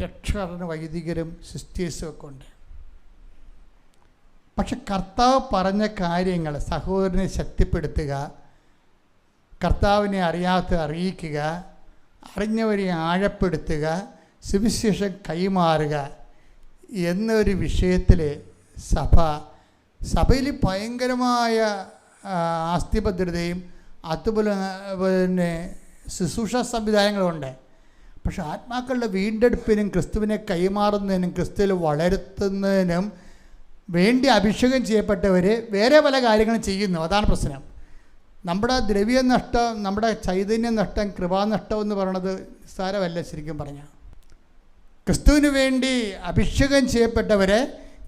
ലക്ഷക്കണക്കിന് വൈദികരും സിസ്റ്റേഴ്സും ഒക്കെ ഉണ്ട്. പക്ഷെ കർത്താവ് പറഞ്ഞ കാര്യങ്ങൾ, സഹോദരനെ ശക്തിപ്പെടുത്തുക, കർത്താവിനെ അറിയിക്കുക, അറിഞ്ഞവരെ ആഴപ്പെടുത്തുക, സുവിശേഷം കൈമാറുക എന്നൊരു വിഷയത്തിൽ സഭയിൽ ഭയങ്കരമായ ആസ്തിഭദ്രതയും അതുപോലെ തന്നെ ശുശ്രൂഷ സംവിധാനങ്ങളുണ്ട്. പക്ഷെ ആത്മാക്കളുടെ വീണ്ടെടുപ്പിനും ക്രിസ്തുവിനെ കൈമാറുന്നതിനും ക്രിസ്തുവിൽ വളർത്തുന്നതിനും വേണ്ടി അഭിഷേകം ചെയ്യപ്പെട്ടവർ വേറെ പല കാര്യങ്ങളും ചെയ്യുന്നു. അതാണ് പ്രശ്നം. നമ്മുടെ ദ്രവ്യനഷ്ടം, നമ്മുടെ ചൈതന്യനഷ്ടം, കൃപാനഷ്ടം എന്ന് പറയുന്നത് നിസ്സാരമല്ല. ശരിക്കും പറഞ്ഞാൽ ക്രിസ്തുവിന് വേണ്ടി അഭിഷേകം ചെയ്യപ്പെട്ടവരെ,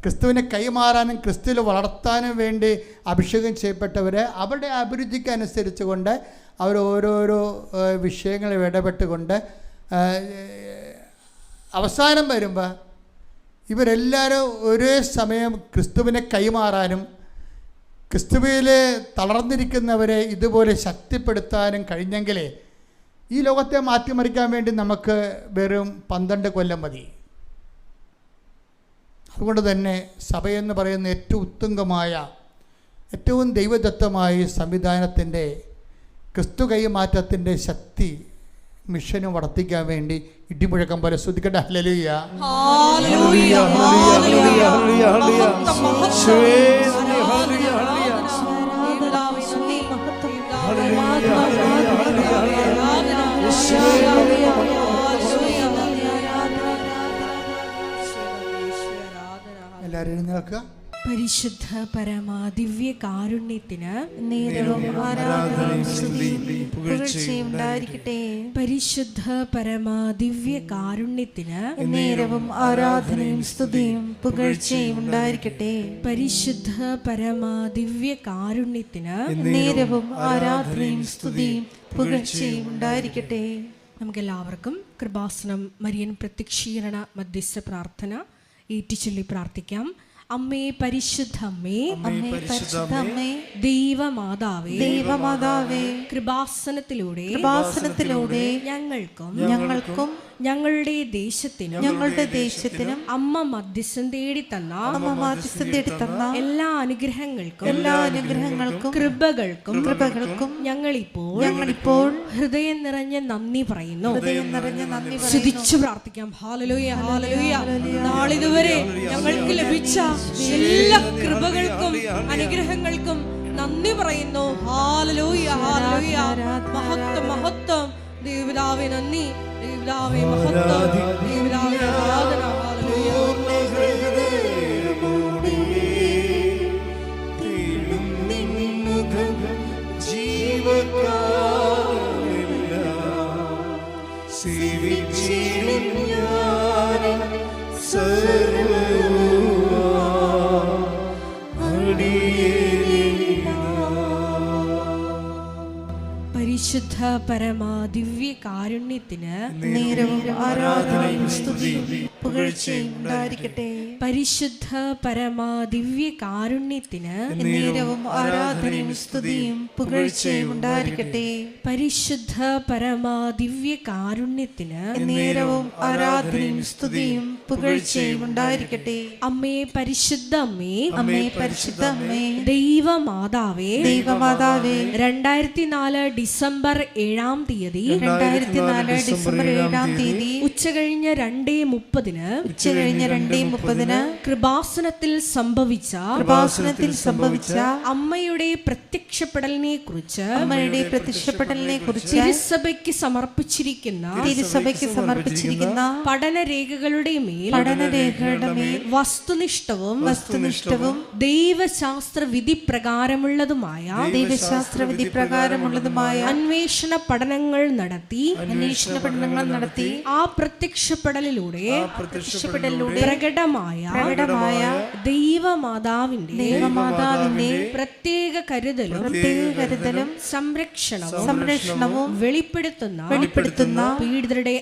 ക്രിസ്തുവിനെ കൈമാറാനും ക്രിസ്തുവിൽ വളർത്താനും വേണ്ടി അഭിഷേകം ചെയ്യപ്പെട്ടവരെ അവരുടെ അഭിരുചിക്ക് അനുസരിച്ച് കൊണ്ട് അവർ ഓരോരോ വിഷയങ്ങളിൽ ഇടപെട്ടുകൊണ്ട് അവസാനം വരുമ്പോൾ ഇവരെല്ലാവരും ഒരേ സമയം ക്രിസ്തുവിനെ കൈമാറാനും ക്രിസ്തുവിൽ തളർന്നിരിക്കുന്നവരെ ഇതുപോലെ ശക്തിപ്പെടുത്താനും കഴിഞ്ഞെങ്കിലേ ഈ ലോകത്തെ മാറ്റിമറിക്കാൻ വേണ്ടി നമുക്ക് വെറും 12 കൊല്ലം മതി. അതുകൊണ്ട് തന്നെ സഭയെന്ന് പറയുന്ന ഏറ്റവും ഉത്തുംഗമായ, ഏറ്റവും ദൈവദത്തമായ സംവിധാനത്തിൻ്റെ ക്രിസ്തു കൈമാറ്റത്തിൻ്റെ ശക്തി മിഷനും വർദ്ധിക്കാൻ വേണ്ടി ഇടിമുഴക്കം പോലെ ശ്രദ്ധിക്കട്ടെ. ഹല്ലേലൂയ, ഹല്ലേലൂയ, ഹല്ലേലൂയ, എല്ലാവരും എഴുന്നേൽക്കുക. പരിശുദ്ധ പരമാ ദിവ്യ കാരുണ്യത്തിന് നേരവും ആരാധനയും സ്തുതിയും പുകഴ്ചയും ഉണ്ടായിരിക്കട്ടെ. പരിശുദ്ധ പരമാ ദിവ്യ കാരുണ്യത്തിന് നേരവും ആരാധനയും സ്തുതിയും പുകഴ്ചയും ഉണ്ടായിരിക്കട്ടെ. പരിശുദ്ധ പരമാ ദിവ്യ കാരുണ്യത്തിന് നേരവും ആരാധനയും സ്തുതിയും പുകഴ്ചയും ഉണ്ടായിരിക്കട്ടെ. നമുക്കെല്ലാവർക്കും കൃപാസനം മരിയൻ പ്രത്യക്ഷീകരണ മധ്യസ്ഥ പ്രാർത്ഥന ഏറ്റുചൊല്ലി പ്രാർത്ഥിക്കാം. അമ്മേ പരിശുദ്ധ അമ്മേ, അമ്മേ പരിശുദ്ധ അമ്മേ, ദൈവമാതാവേ, ദൈവമാതാവേ, കൃപാസനത്തിലൂടെ ഞങ്ങൾക്കും ഞങ്ങളുടെ ദേശത്തിനും അമ്മ മധ്യസ്ഥം തേടി തന്ന എല്ലാ അനുഗ്രഹങ്ങൾക്കും കൃപകൾക്കും ഞങ്ങളിപ്പോൾ ഹൃദയം നിറഞ്ഞ നന്ദി പറയുന്നു. സ്തുതിച്ചു പ്രാർത്ഥിക്കാം. Hallelujah, hallelujah. നാളിതുവരെ ഞങ്ങൾക്ക് ലഭിച്ച എല്ലാ കൃപകൾക്കും അനുഗ്രഹങ്ങൾക്കും നന്ദി പറയുന്നു. Hallelujah, hallelujah. മഹത്വം, മഹത്വം. ദൈവപിതാവേ നന്ദി, ദൈവപിതാവേ മഹത്വം, ദൈവപിതാവേ ആരാധന. ഹല്ലേലൂയ. പരിശുദ്ധ പരമാ ദിവ്യ കാരുണ്യത്തിന് നേരവും ആരാധനയും സ്തുതിയും പുകഴ്ചയും ഉണ്ടായിരിക്കട്ടെ. പരിശുദ്ധ പരമാ ദിവ്യ കാരുണ്യത്തിന് നേരവും ആരാധനയും സ്തുതിയും പുകഴ്ചയും ഉണ്ടായിരിക്കട്ടെ. പരിശുദ്ധ പരമാ ദിവ്യ കാരുണ്യത്തിന് നേരവും ആരാധനയും സ്തുതിയും പുകഴ്ചയും ഉണ്ടായിരിക്കട്ടെ. അമ്മേ പരിശുദ്ധ അമ്മേ, അമ്മേ പരിശുദ്ധ അമ്മേ, ദൈവമാതാവേ, ദൈവമാതാവേ, 2004 ഡിസംബർ 7-ാം തീയതി 2004 ഡിസംബർ 7-ാം തീയതി ഉച്ചകഴിഞ്ഞ് 2:30 കൃപാസനത്തിൽ സംഭവിച്ച അമ്മയുടെ പ്രത്യക്ഷപ്പെടലിനെ കുറിച്ച് തിരുസഭയ്ക്ക് സമർപ്പിച്ചിരിക്കുന്ന പഠനരേഖകളുടെ മേൽ വസ്തുനിഷ്ഠവും ദൈവശാസ്ത്ര വിധി പ്രകാരമുള്ളതുമായ അന്വേഷണ പഠനങ്ങൾ നടത്തി ആ പ്രത്യക്ഷപ്പെടലിലൂടെ പ്രത്യക്ഷപ്പെടലിലൂടെ പ്രകടമായ ദൈവമാതാവിന്റെ പ്രത്യേക കരുതലും സംരക്ഷണവും വെളിപ്പെടുത്തുന്ന പീഡിതരുടെ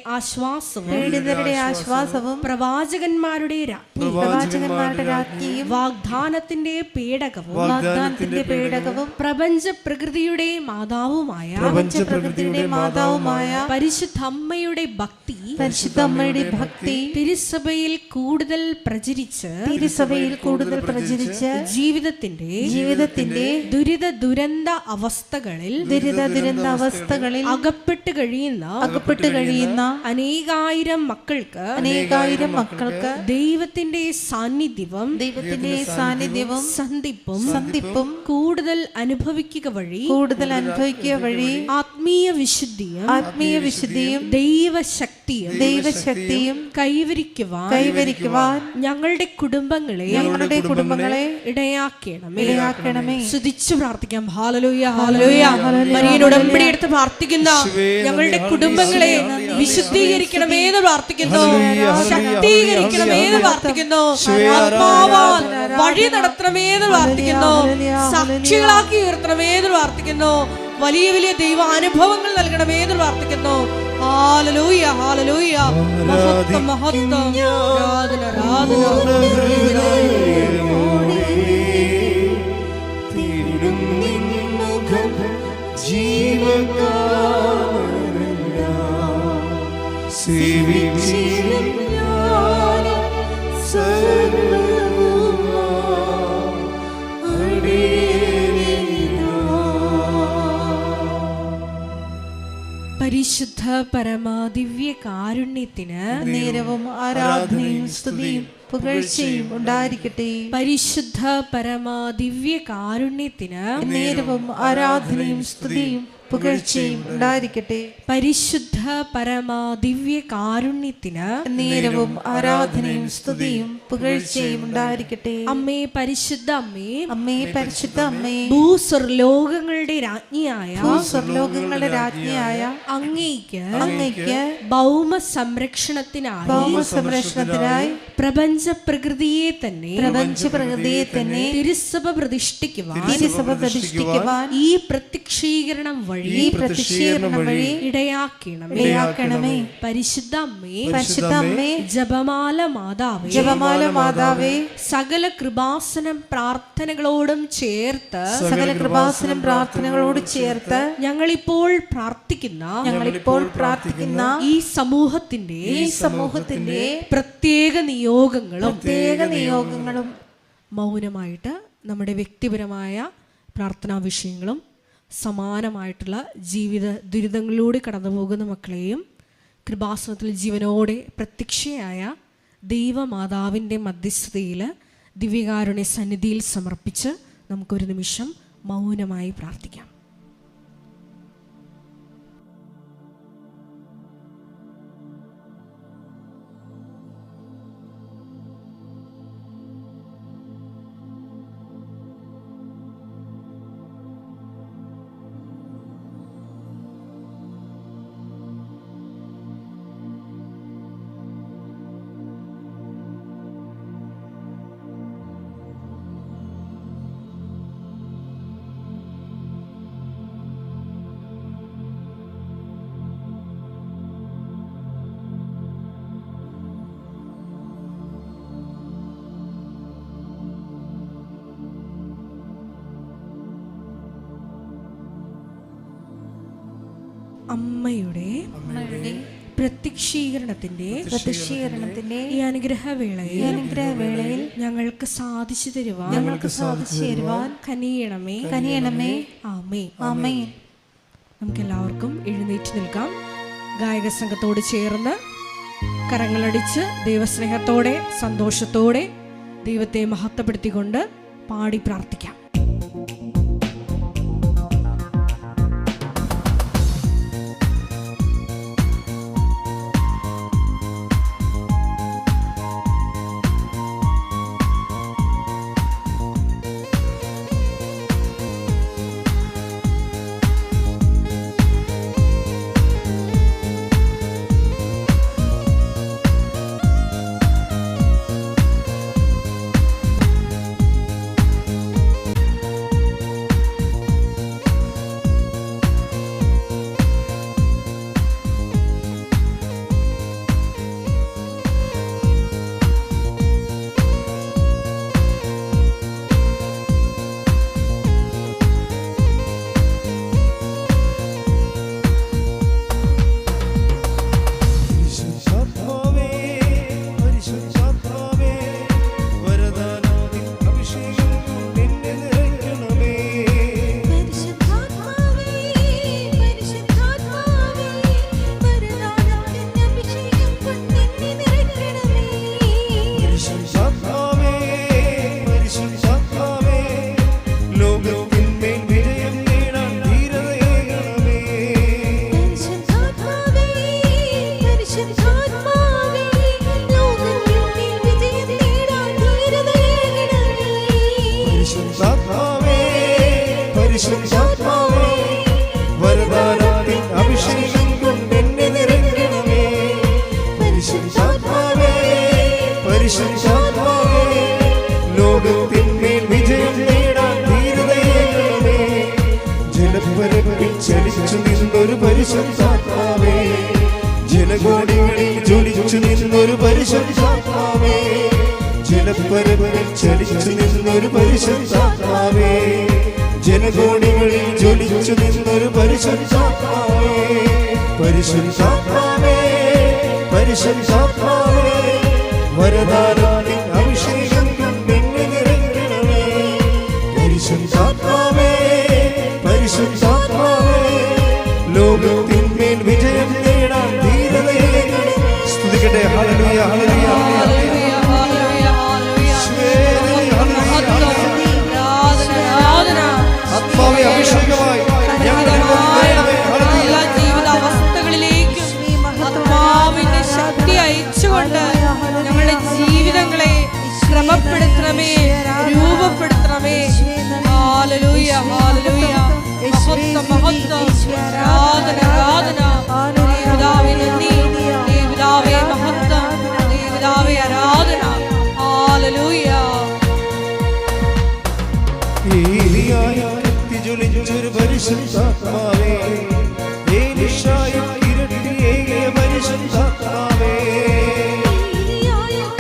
ആശ്വാസവും പ്രവാചകന്മാരുടെ രാജ്ഞിയും വാഗ്ദാനത്തിന്റെ പേടകവും പ്രപഞ്ച പ്രകൃതിയുടെ മാതാവുമായ പരിശുദ്ധ അമ്മയുടെ ഭക്തി തിരുസഭയിൽ കൂടുതൽ പ്രചരിച്ച് ജീവിതത്തിന്റെ ദുരിത അവസ്ഥകളിൽ അകപ്പെട്ട് കഴിയുന്ന അനേകായിരം മക്കൾക്ക് ദൈവത്തിന്റെ സാന്നിധ്യവും സന്ധിപ്പും കൂടുതൽ അനുഭവിക്കുക വഴി ആത്മീയ വിശുദ്ധിയും ദൈവശക്തിയും കൈവരിക്കുവാൻ ഞങ്ങളുടെ കുടുംബങ്ങളെ ഇടയാക്കണമേ. സ്തുതിച്ചു പ്രാർത്ഥിക്കാം. Hallelujah hallelujah. മരിയനോട് ഉടമ്പടി എടുത്ത് പ്രാർത്ഥിക്കുന്ന ഞങ്ങളുടെ കുടുംബങ്ങളെ വിശുദ്ധീകരിക്കണമേ എന്ന് പ്രാർത്ഥിക്കുന്നു, ശക്തീകരിക്കണമേ എന്ന് പ്രാർത്ഥിക്കുന്നു, ആത്മാവാൽ വഴി നടത്തണമേ എന്ന് പ്രാർത്ഥിക്കുന്നു, സാക്ഷികളാക്കി ഉയർത്തണമേ എന്ന് പ്രാർത്ഥിക്കുന്നു, വലിയ വലിയ ദൈവാനുഭവങ്ങൾ നൽകണമേ എന്ന് പ്രാർത്ഥിക്കുന്നു. Hallelujah hallelujah. മഹത്വം മഹത്വം. ആരാധന പരിശുദ്ധ പരമാദിവ്യ കാരുണ്യത്തിന് നേരവും ആരാധനയും സ്തുതിയും പുകഴ്ചയും ഉണ്ടായിരിക്കട്ടെ. പരിശുദ്ധ പരമാദിവ്യ കാരുണ്യത്തിന് നേരവും ആരാധനയും സ്തുതിയും പുകഴ്ചയും ഉണ്ടായിരിക്കട്ടെ. പരിശുദ്ധ പരമാദിവ്യ കാരുണ്യത്തിന് നേരവും ആരാധനയും സ്തുതിയും പുകഴ്ചയും ഉണ്ടായിരിക്കട്ടെ. അമ്മേ പരിശുദ്ധ അമ്മേ പരിശുദ്ധ അമ്മേ, ഭൂസ്വർലോകങ്ങളുടെ രാജ്ഞിയായ അങ്ങയ്ക്ക് ഭൗമ സംരക്ഷണത്തിനായി പ്രപഞ്ച പ്രകൃതിയെ തന്നെ തിരുസഭ പ്രതിഷ്ഠിക്കുവാൻ ഈ പ്രത്യക്ഷീകരണം വഴി ഇടയാക്കണമേ. പരിശുദ്ധ അമ്മേ, ജപമാല മാതാവേ, സകല കൃപാസനം പ്രാർത്ഥനകളോടും ചേർത്ത് ഞങ്ങളിപ്പോൾ പ്രാർത്ഥിക്കുന്ന ഈ സമൂഹത്തിന്റെ പ്രത്യേക നിയോഗങ്ങളും മൗനമായിട്ട് നമ്മുടെ വ്യക്തിപരമായ പ്രാർത്ഥനാ വിഷയങ്ങളും സമാനമായിട്ടുള്ള ജീവിത ദുരിതങ്ങളിലൂടെ കടന്നു പോകുന്ന മക്കളെയും കൃപാസനത്തിൽ ജീവനോടെ പ്രത്യക്ഷയായ ദൈവമാതാവിൻ്റെ മധ്യസ്ഥതയിൽ ദിവ്യകാരുണ്യ സന്നിധിയിൽ സമർപ്പിച്ച് നമുക്കൊരു നിമിഷം മൗനമായി പ്രാർത്ഥിക്കാം. അമ്മയുടെ പ്രത്യക്ഷീകരണത്തിന്റെ ഈ അനുഗ്രഹവേളയിൽ ഞങ്ങൾക്ക് സാധിച്ചു തരുവാൻ കനിയണമേ. ആമേൻ. നമുക്കെല്ലാവർക്കും എഴുന്നേറ്റ് നിൽക്കാം. ഗായക സംഘത്തോട് ചേർന്ന് കരങ്ങളടിച്ച് ദൈവസ്നേഹത്തോടെ സന്തോഷത്തോടെ ദൈവത്തെ മഹത്വപ്പെടുത്തിക്കൊണ്ട് പാടി പ്രാർത്ഥിക്കാം. പരിശുദ്ധാത്മാവേ, ജനകോടികളിൽ ജ്വലിച്ചു നിന്നൊരു പരിശുദ്ധാത്മാവേ, ജലപ്പരപ്പിൽ ചലിച്ചു നിന്നൊരു പരിശുദ്ധാത്മാവേ, ജനകോടികളിൽ ജ്വലിച്ചു നിന്നൊരു പരിശുദ്ധാത്മാവേ, പരിശുദ്ധാത്മാവേ, പരിശുദ്ധാത്മാവേ, വരദാനത്തിൻ അഭിഷേകം കൊണ്ടെന്നെ നിറയ്ക്കണമേ, പരിശുദ്ധാത്മാവേ, പരിശുദ്ധാത്മാവേ, ലോകത്തിന്മേൽ വിജയം നേടാൻ ധീരതയേകണമേ. സ്തുതിക്കട്ടെ. ഹല്ലേലൂയ, ഹല്ലേലൂയ, ഹല്ലേലൂയ. ആത്മാവേ അഭിഷേകമായി എല്ലാ ജീവിത അവസ്ഥകളിലേക്കും ആത്മാവിന്റെ ശക്തി അയച്ചുകൊണ്ട് ഞങ്ങളുടെ ജീവിതങ്ങളെ ക്രമപ്പെടുത്തണമേ, രൂപപ്പെടുത്തണമേ. Hallelujah, hallelujah. മഹത്വം, മഹത്വം, ആരാധന, ആരാധന. പിതാവേ നന്ദി, പിതാവേ മഹത്വം, പിതാവേ ആരാധന. ഹല്ലേലൂയ. ജ്വലിച്ചൊരു പരിശുദ്ധാത്മാവേ, ഏലീശായും ഇരട്ടിയേകിയ പരിശുദ്ധാത്മാവേ, ഏലിയായും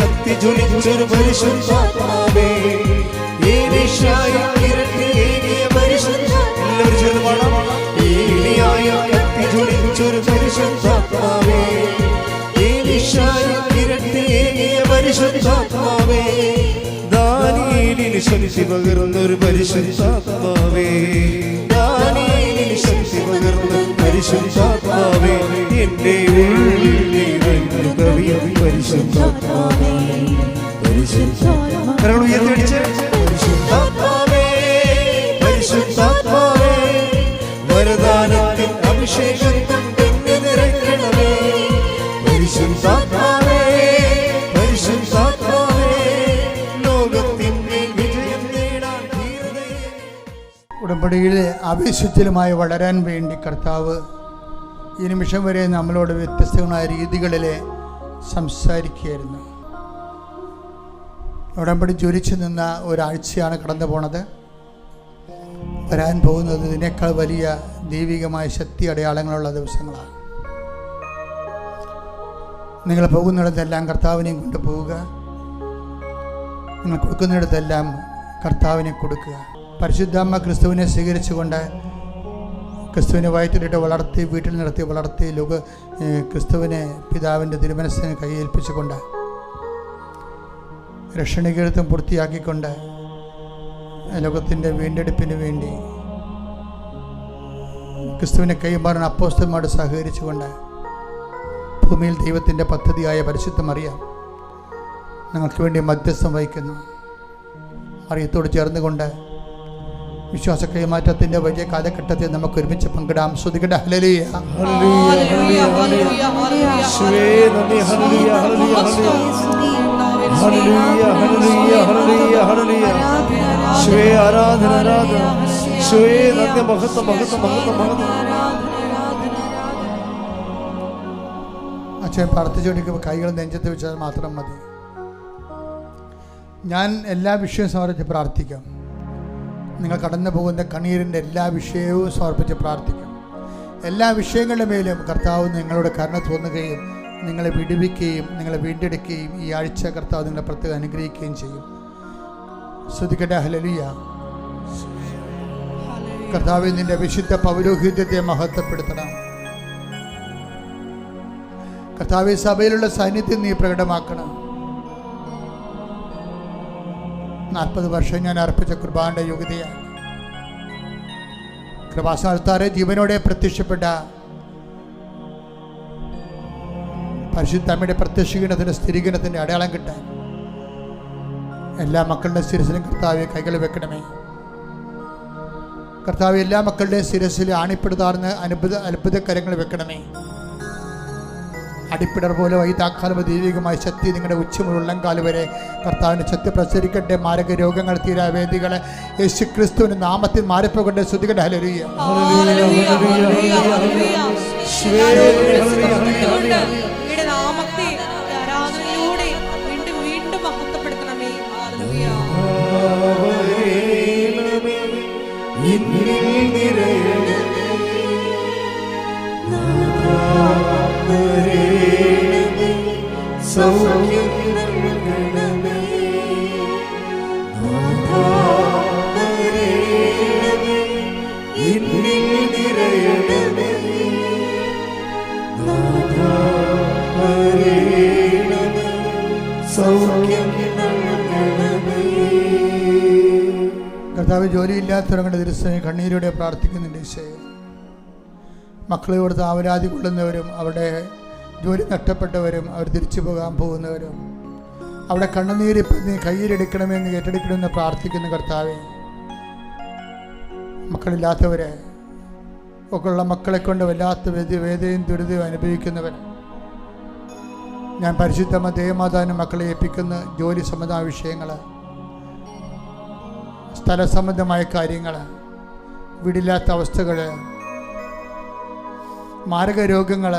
കത്തിജ്വലിച്ചൊരു പരിശുദ്ധാത്മാവേ, ഏലീശായും ഇരട്ടിയേകിയ പരിശുദ്ധാത്മാവേ. എല്ലാവരും ചേർന്ന് പാടാം. ഏലിയായും കത്തിജ്വലിച്ചൊരു പരിശുദ്ധാത്മാവേ, ഏലീശായും ഇരട്ടിയേകിയ പരിശുദ്ധാത്മാവേ, ദാനിയേലിന് ശക്തി പകർന്നൊരു പരിശുദ്ധാത്മാവേ, ദാനിയേലിന് ശക്തി പകർന്ന പരിശുദ്ധാത്മാവേ, എന്റെ ഉള്ളിൽ കവിയും പരിശുദ്ധാത്മാവേ, പരിശുദ്ധാത്മാവേ, കരങ്ങൾ ഉയർത്തിയടിച്ച് പരിശുദ്ധാത്മാവേ, പരിശുദ്ധാത്മാവേ, വരദാനത്തിൻ അഭിഷേകം കൊണ്ടെന്നെ നിറയ്ക്കണമേ, പരിശുദ്ധാത്മാവേ, പരിശുദ്ധാത്മാവേ, ലോകത്തിന്മേൽ വിജയം നേടാൻ ധീരതയെ. ഉടമ്പടിയിലെ ആവേശത്തിലുമായി വളരാൻ വേണ്ടി കർത്താവ് ഈ നിമിഷം വരെ നമ്മളോട് വ്യത്യസ്തങ്ങളായ രീതികളിൽ സംസാരിക്കുകയായിരുന്നു. ഉടമ്പടി ജ്വലിച്ചു നിന്ന ഒരാഴ്ചയാണ് കടന്നു പോണത്. വരാൻ പോകുന്നത് ഇതിനേക്കാൾ വലിയ ദൈവികമായ ശക്തി അടയാളങ്ങളുള്ള ദിവസങ്ങളാണ്. നിങ്ങൾ പോകുന്നിടത്തെല്ലാം കർത്താവിനെയും കൊണ്ട് പോവുക. നിങ്ങൾ കൊടുക്കുന്നിടത്തെല്ലാം കർത്താവിനെ കൊടുക്കുക. പരിശുദ്ധാമ്മ ക്രിസ്തുവിനെ സ്വീകരിച്ചുകൊണ്ട് ക്രിസ്തുവിനെ വയറ്റിലിട്ട് വളർത്തി, വീട്ടിൽ നിർത്തി വളർത്തി, ക്രിസ്തുവിനെ പിതാവിൻ്റെ തിരുമനസ്സിനെ കൈയേൽപ്പിച്ചുകൊണ്ട് രക്ഷണീകൃതം പൂർത്തിയാക്കിക്കൊണ്ട് ലോകത്തിൻ്റെ വീണ്ടെടുപ്പിന് വേണ്ടി ക്രിസ്തുവിനെ കൈമാറാൻ അപ്പോസ്തലന്മാരോട് സഹകരിച്ചുകൊണ്ട് ഭൂമിയിൽ ദൈവത്തിൻ്റെ പദ്ധതിയായ പരിശുദ്ധ മറിയം ഞങ്ങൾക്ക് വേണ്ടി മധ്യസ്ഥം വഹിക്കുന്നു. മറിയത്തോട് ചേർന്നുകൊണ്ട് വിശ്വാസ കൈമാറ്റത്തിൻ്റെ വലിയ കാലഘട്ടത്തിൽ നമുക്ക് ഒരുമിച്ച് പങ്കിടാം. ശ്രുതികട ഹല്ലേലൂയ, ഹല്ലേലൂയ, ഹല്ലേലൂയ, ഹല്ലേലൂയ. ആരാധന, ആരാധന. മഹത്വം, മഹത്വം, മഹത്വം, മഹത്വം. അച്ഛൻ പ്രാർത്ഥിച്ചുകൊണ്ടിരിക്കുമ്പോൾ കൈകൾ നെഞ്ചത്ത് വെച്ചാൽ മാത്രം മതി. ഞാൻ എല്ലാ വിഷയവും സമർപ്പിച്ച് പ്രാർത്ഥിക്കാം. നിങ്ങൾ കടന്നു പോകുന്ന കണ്ണീരിൻ്റെ എല്ലാ വിഷയവും സമർപ്പിച്ച് പ്രാർത്ഥിക്കും. എല്ലാ വിഷയങ്ങളുടെ മേലും കർത്താവ് നിങ്ങളുടെ കരുണ തോന്നുകയും നിങ്ങളെ വിടുവിക്കുകയും നിങ്ങളെ വീണ്ടെടുക്കുകയും ഈ ആഴ്ച കർത്താവ് നിങ്ങളെ പ്രത്യേകം അനുഗ്രഹിക്കുകയും ചെയ്യും. ശ്രുതിക്കട്ടെ. ഹല്ലേലൂയ. കർത്താവ് നിന്റെ വിശുദ്ധ പൗരോഹിത്യത്തെ മഹത്വപ്പെടുത്തണം. കർത്താവ് സഭയിലുള്ള സാന്നിധ്യം നീ പ്രകടമാക്കണം. 40 വർഷം ഞാൻ അർപ്പിച്ച കൃപാന്റെ യോഗ്യതയാണ്. കൃപാസ്ഥാനത്താറെ ജീവനോടെ പ്രത്യക്ഷപ്പെട്ട പരിശുദ്ധമ്മയുടെ പ്രത്യക്ഷീകരണത്തിൻ്റെ സ്ഥിരീകരണത്തിൻ്റെ അടയാളം കിട്ടാൻ എല്ലാ മക്കളുടെ ശിരസിലും കർത്താവെ കൈകൾ വെക്കണമേ. കർത്താവ് എല്ലാ മക്കളുടെയും ശിരസിൽ ആണിപ്പെടുത്താർന്ന് അത്ഭുത കരങ്ങൾ വെക്കണമേ. അടിപ്പിടർ പോലെ വൈതാക്കാലം ദൈവികമായ ശക്തി നിങ്ങളുടെ ഉച്ചമുള്ളങ്കാല് വരെ കർത്താവിൻ്റെ ശക്തി പ്രസരിക്കട്ടെ. മാരക രോഗങ്ങൾ തീരാവേദികളെ യേശു ക്രിസ്തുവിന്റെ നാമത്തിൽ മാറിപ്പോകട്ടെ. ശ്രുതികട്ടെ. ഹല്ലേലൂയ. നാമത്തെ ആരാധനയിലൂടെ വീണ്ടും വീണ്ടും കർത്താവ്, ജോലിയില്ലാത്തവരുടെ ദിവസം കണ്ണീരോടെ പ്രാർത്ഥിക്കുന്നുണ്ട് ഈശോയെ. മക്കളെ കൊടുത്ത് ആവരാതി കൊള്ളുന്നവരും അവിടെ ജോലി നഷ്ടപ്പെട്ടവരും അവർ തിരിച്ചു പോകാൻ പോകുന്നവരും അവിടെ കണ്ണുനീര് കയ്യിലെടുക്കണമെന്ന് ഏറ്റെടുക്കണമെന്ന് പ്രാർത്ഥിക്കുന്ന കർത്താവെ, മക്കളില്ലാത്തവരെ ഒക്കെയുള്ള മക്കളെ കൊണ്ട് വല്ലാത്ത വേദനയും ദുരിതവും അനുഭവിക്കുന്നവർ, ഞാൻ പരിശുദ്ധ ദേവമാതാവിന് മക്കളെ ഏൽപ്പിക്കുന്ന ജോലി സംബന്ധമായ വിഷയങ്ങൾ, സ്ഥല സംബന്ധമായ കാര്യങ്ങൾ, വീടില്ലാത്ത അവസ്ഥകൾ, മാരക രോഗങ്ങൾ,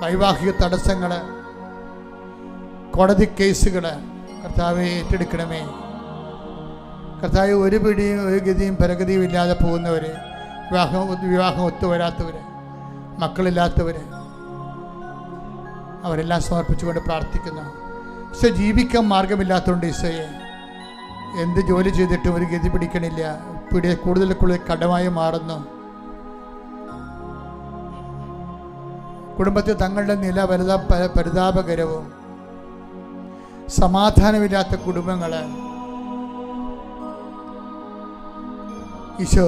വൈവാഹിക തടസ്സങ്ങൾ, കോടതി കേസുകൾ കർത്താവെ ഏറ്റെടുക്കണമേ. കർത്താവ്, ഒരു പിടിയും ഒരു ഗതിയും പരഗതിയും ഇല്ലാതെ പോകുന്നവർ, വിവാഹം ഒത്തുവരാത്തവർ, മക്കളില്ലാത്തവർ, അവരെല്ലാം സമർപ്പിച്ചുകൊണ്ട് പ്രാർത്ഥിക്കുന്നു. ഈശോ, ജീവിക്കാൻ മാർഗമില്ലാത്തതുകൊണ്ട് ഈശോയെ, എന്ത് ജോലി ചെയ്തിട്ടും ഒരു ഗതി പിടിക്കണില്ല, കൂടുതൽ കടമായി മാറുന്നു. കുടുംബത്തിൽ തങ്ങളുടെ നില പരിതാപകരവും സമാധാനമില്ലാത്ത കുടുംബങ്ങൾ, ഈശോ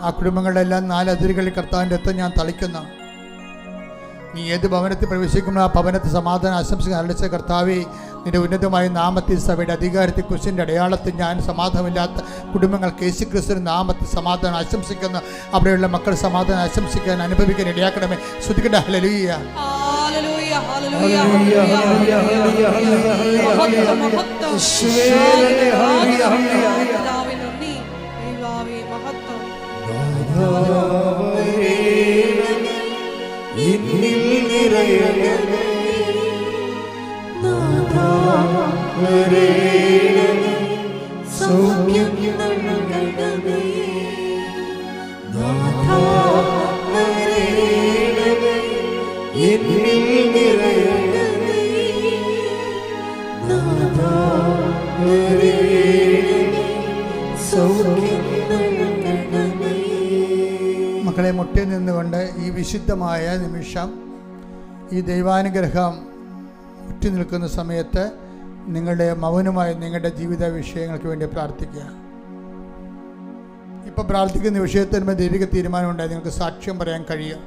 ആ കുടുംബങ്ങളിലെല്ലാം 4 അതിരുകളിൽ കർത്താവിൻ്റെ രക്തം ഞാൻ തളിക്കുന്നു. നീ ഏത് ഭവനത്തിൽ പ്രവേശിക്കുമ്പോൾ ആ ഭവനത്തിൽ സമാധാനം ആശംസിക്കാൻ അരളിച്ച കർത്താവെ, നിന്റെ ഉന്നതമായ നാമത്തിൽ സഭയുടെ അധികാരത്തിൽ കുരിശിൻ്റെ അടയാളത്തിൽ ഞാൻ സമാധാനമില്ലാത്ത കുടുംബങ്ങൾക്ക് യേശുക്രിസ്തുവിന്റെ നാമത്തിൽ സമാധാനം ആശംസിക്കുന്നു. അവിടെയുള്ള മക്കൾ സമാധാനം ആശംസിക്കാൻ അനുഭവിക്കാൻ ഇടയാക്കണമേ. ശ്രുതിക്കട്ടെ. ഹല്ലേലൂയ, ഹല്ലേലൂയ, ഹല്ലേലൂയ, ഹല്ലേലൂയ, ഹല്ലേലൂയ, ഹല്ലേലൂയ, ഹല്ലേലൂയ, ഹല്ലേലൂയ. ഈശോയെ, ഹല്ലേലൂയ, ഹല്ലേലൂയ. കർത്താവേ നന്ദി, ദൈവമേ മഹത്വം. എന്നിൽ നിറയണമേ, നാഥാ വരേണമേ, സൗഖ്യം നൽകണമേ, നാഥാ വരേണമേ, എന്നിൽ നിറയണമേ, നാഥാ വരേണമേ, സൗഖ്യം നൽകണമേ. മക്കളെ, മുട്ടിൽ നിന്നുകൊണ്ട് ഈ വിശുദ്ധമായ നിമിഷം, ഈ ദൈവാനുഗ്രഹം ഉറ്റി നിൽക്കുന്ന സമയത്ത് നിങ്ങളുടെ മൗനമായി നിങ്ങളുടെ ജീവിത വിഷയങ്ങൾക്ക് വേണ്ടി പ്രാർത്ഥിക്കുക. ഇപ്പം പ്രാർത്ഥിക്കുന്ന വിഷയത്തിന് ദൈവിക തീരുമാനമുണ്ടായി നിങ്ങൾക്ക് സാക്ഷ്യം പറയാൻ കഴിയും.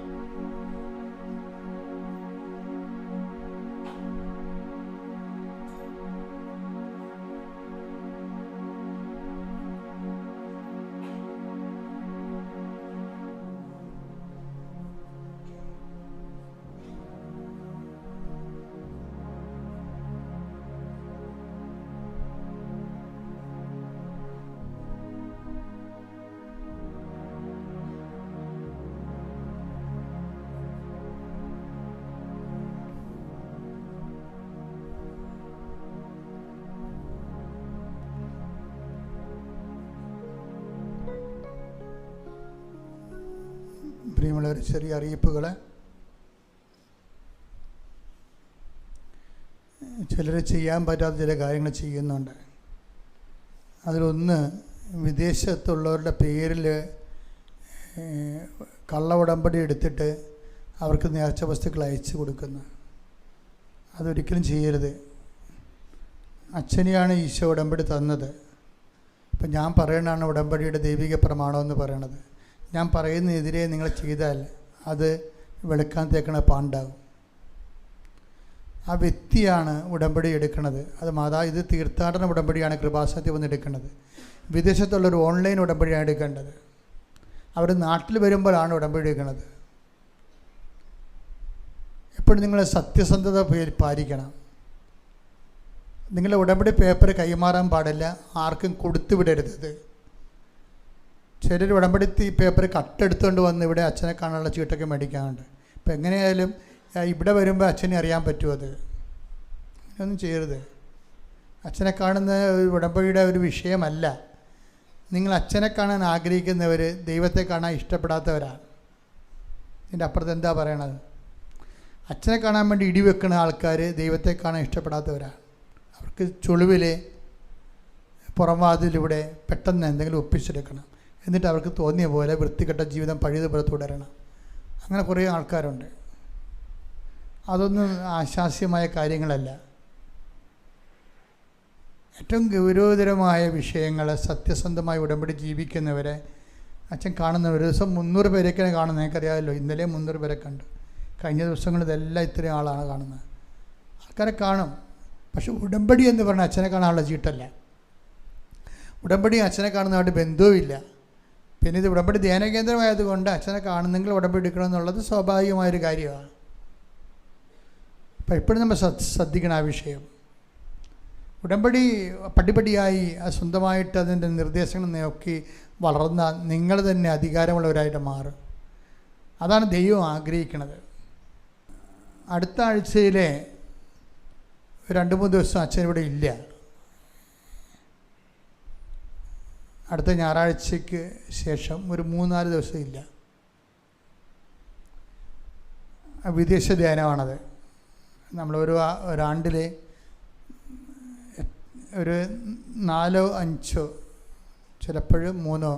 പ്രിയമുള്ളവർ, ചെറിയ അറിയിപ്പുകൾ. ചിലർ ചെയ്യാൻ പറ്റാത്ത ചില കാര്യങ്ങൾ ചെയ്യുന്നുണ്ട്. അതിലൊന്ന്, വിദേശത്തുള്ളവരുടെ പേരിൽ കള്ള ഉടമ്പടി എടുത്തിട്ട് അവർക്ക് നേർച്ച വസ്തുക്കൾ അയച്ചു കൊടുക്കുന്നു. അതൊരിക്കലും ചെയ്യരുത്. അച്ഛനെയാണ് ഈശോ ഉടമ്പടി തന്നത്. ഇപ്പം ഞാൻ പറയണതാണ് ഉടമ്പടിയുടെ ദൈവിക പ്രമാണമെന്ന് പറയണത്. ഞാൻ പറയുന്നതിനെതിരെ നിങ്ങൾ ചെയ്താൽ അത് വെളുക്കാൻ തേക്കണ പാണ്ടാകും. ആ വ്യക്തിയാണ് ഉടമ്പടി എടുക്കുന്നത്. അത് ഇത് തീർത്ഥാടന ഉടമ്പടിയാണ് കൃപാസനത്തിൽ വന്ന് എടുക്കുന്നത്. വിദേശത്തുള്ളൊരു ഓൺലൈൻ ഉടമ്പടിയാണ് എടുക്കേണ്ടത്. അവർ നാട്ടിൽ വരുമ്പോഴാണ് ഉടമ്പടി എടുക്കുന്നത്. എപ്പോഴും നിങ്ങൾ സത്യസന്ധത പാലിക്കണം. നിങ്ങളുടെ ഉടമ്പടി പേപ്പർ കൈമാറാൻ പാടില്ല, ആർക്കും കൊടുത്തു വിടരുത്. ചിലർ ഉടമ്പടി പേപ്പർ കട്ടെടുത്തുകൊണ്ട് വന്ന് ഇവിടെ അച്ഛനെ കാണാനുള്ള ചീട്ടൊക്കെ മേടിക്കാറുണ്ട്. ഇപ്പം എങ്ങനെയായാലും ഇവിടെ വരുമ്പോൾ അച്ഛനെ അറിയാൻ പറ്റുമോ? അത് അങ്ങനെയൊന്നും ചെയ്യരുത്. അച്ഛനെ കാണുന്ന ഉടമ്പടിയുടെ ഒരു വിഷയമല്ല. നിങ്ങൾ അച്ഛനെ കാണാൻ ആഗ്രഹിക്കുന്നവർ ദൈവത്തെ കാണാൻ ഇഷ്ടപ്പെടാത്തവരാണ്. ഇതിൻ്റെ അപ്പുറത്ത് എന്താ പറയണത്? അച്ഛനെ കാണാൻ വേണ്ടി ഇടിവെക്കുന്ന ആൾക്കാർ ദൈവത്തെ കാണാൻ ഇഷ്ടപ്പെടാത്തവരാണ്. അവർക്ക് ചുളിവിൽ പുറംവാതിലൂടെ പെട്ടെന്ന് എന്തെങ്കിലും ഒപ്പിച്ചെടുക്കണം. എന്നിട്ട് അവർക്ക് തോന്നിയ പോലെ വൃത്തികെട്ട ജീവിതം പഴയതുപോലെ തുടരണം. അങ്ങനെ കുറേ ആൾക്കാരുണ്ട്. അതൊന്നും ആശാസ്യമായ കാര്യങ്ങളല്ല. ഏറ്റവും ഗൗരവതരമായ വിഷയങ്ങൾ സത്യസന്ധമായി ഉടമ്പടി ജീവിക്കുന്നവരെ അച്ഛൻ കാണുന്ന ഒരു ദിവസം 300 പേരൊക്കെയാണ് കാണുന്നത്. എനിക്കറിയാമല്ലോ, ഇന്നലെ 300 പേരെ കണ്ടു. കഴിഞ്ഞ ദിവസങ്ങളിൽ ഇതെല്ലാം ഇത്രയും ആളാണ് കാണുന്നത്. ആൾക്കാരെ കാണും. പക്ഷെ ഉടമ്പടി എന്ന് പറഞ്ഞാൽ അച്ഛനെ കാണാനുള്ള ചീട്ടല്ല. ഉടമ്പടി അച്ഛനെ കാണുന്നതായിട്ട് ബന്ധവുമില്ല. പിന്നെ ഇത് ഉടമ്പടി ധ്യാന കേന്ദ്രമായതുകൊണ്ട് അച്ഛനെ കാണുന്നെങ്കിൽ ഉടമ്പടി എടുക്കണം എന്നുള്ളത് സ്വാഭാവികമായൊരു കാര്യമാണ്. അപ്പം എപ്പോഴും നമ്മൾ ശ്രദ്ധിക്കണം ആ വിഷയം. ഉടമ്പടി പടിപടിയായി സ്വന്തമായിട്ട് അതിൻ്റെ നിർദ്ദേശങ്ങൾ നോക്കി വളർന്ന നിങ്ങൾ തന്നെ അധികാരമുള്ളവരായിട്ട് മാറും. അതാണ് ദൈവം ആഗ്രഹിക്കുന്നത്. അടുത്ത ആഴ്ചയിലെ 2-3 ദിവസം അച്ഛൻ ഇവിടെ ഇല്ല. അടുത്ത ഞായറാഴ്ചയ്ക്ക് ശേഷം ഒരു 3-4 ദിവസം ഇല്ല. വിദേശ ധ്യാനമാണത്. ഒരാണ്ടിലെ ഒരു 4-5 ചിലപ്പോഴും 3.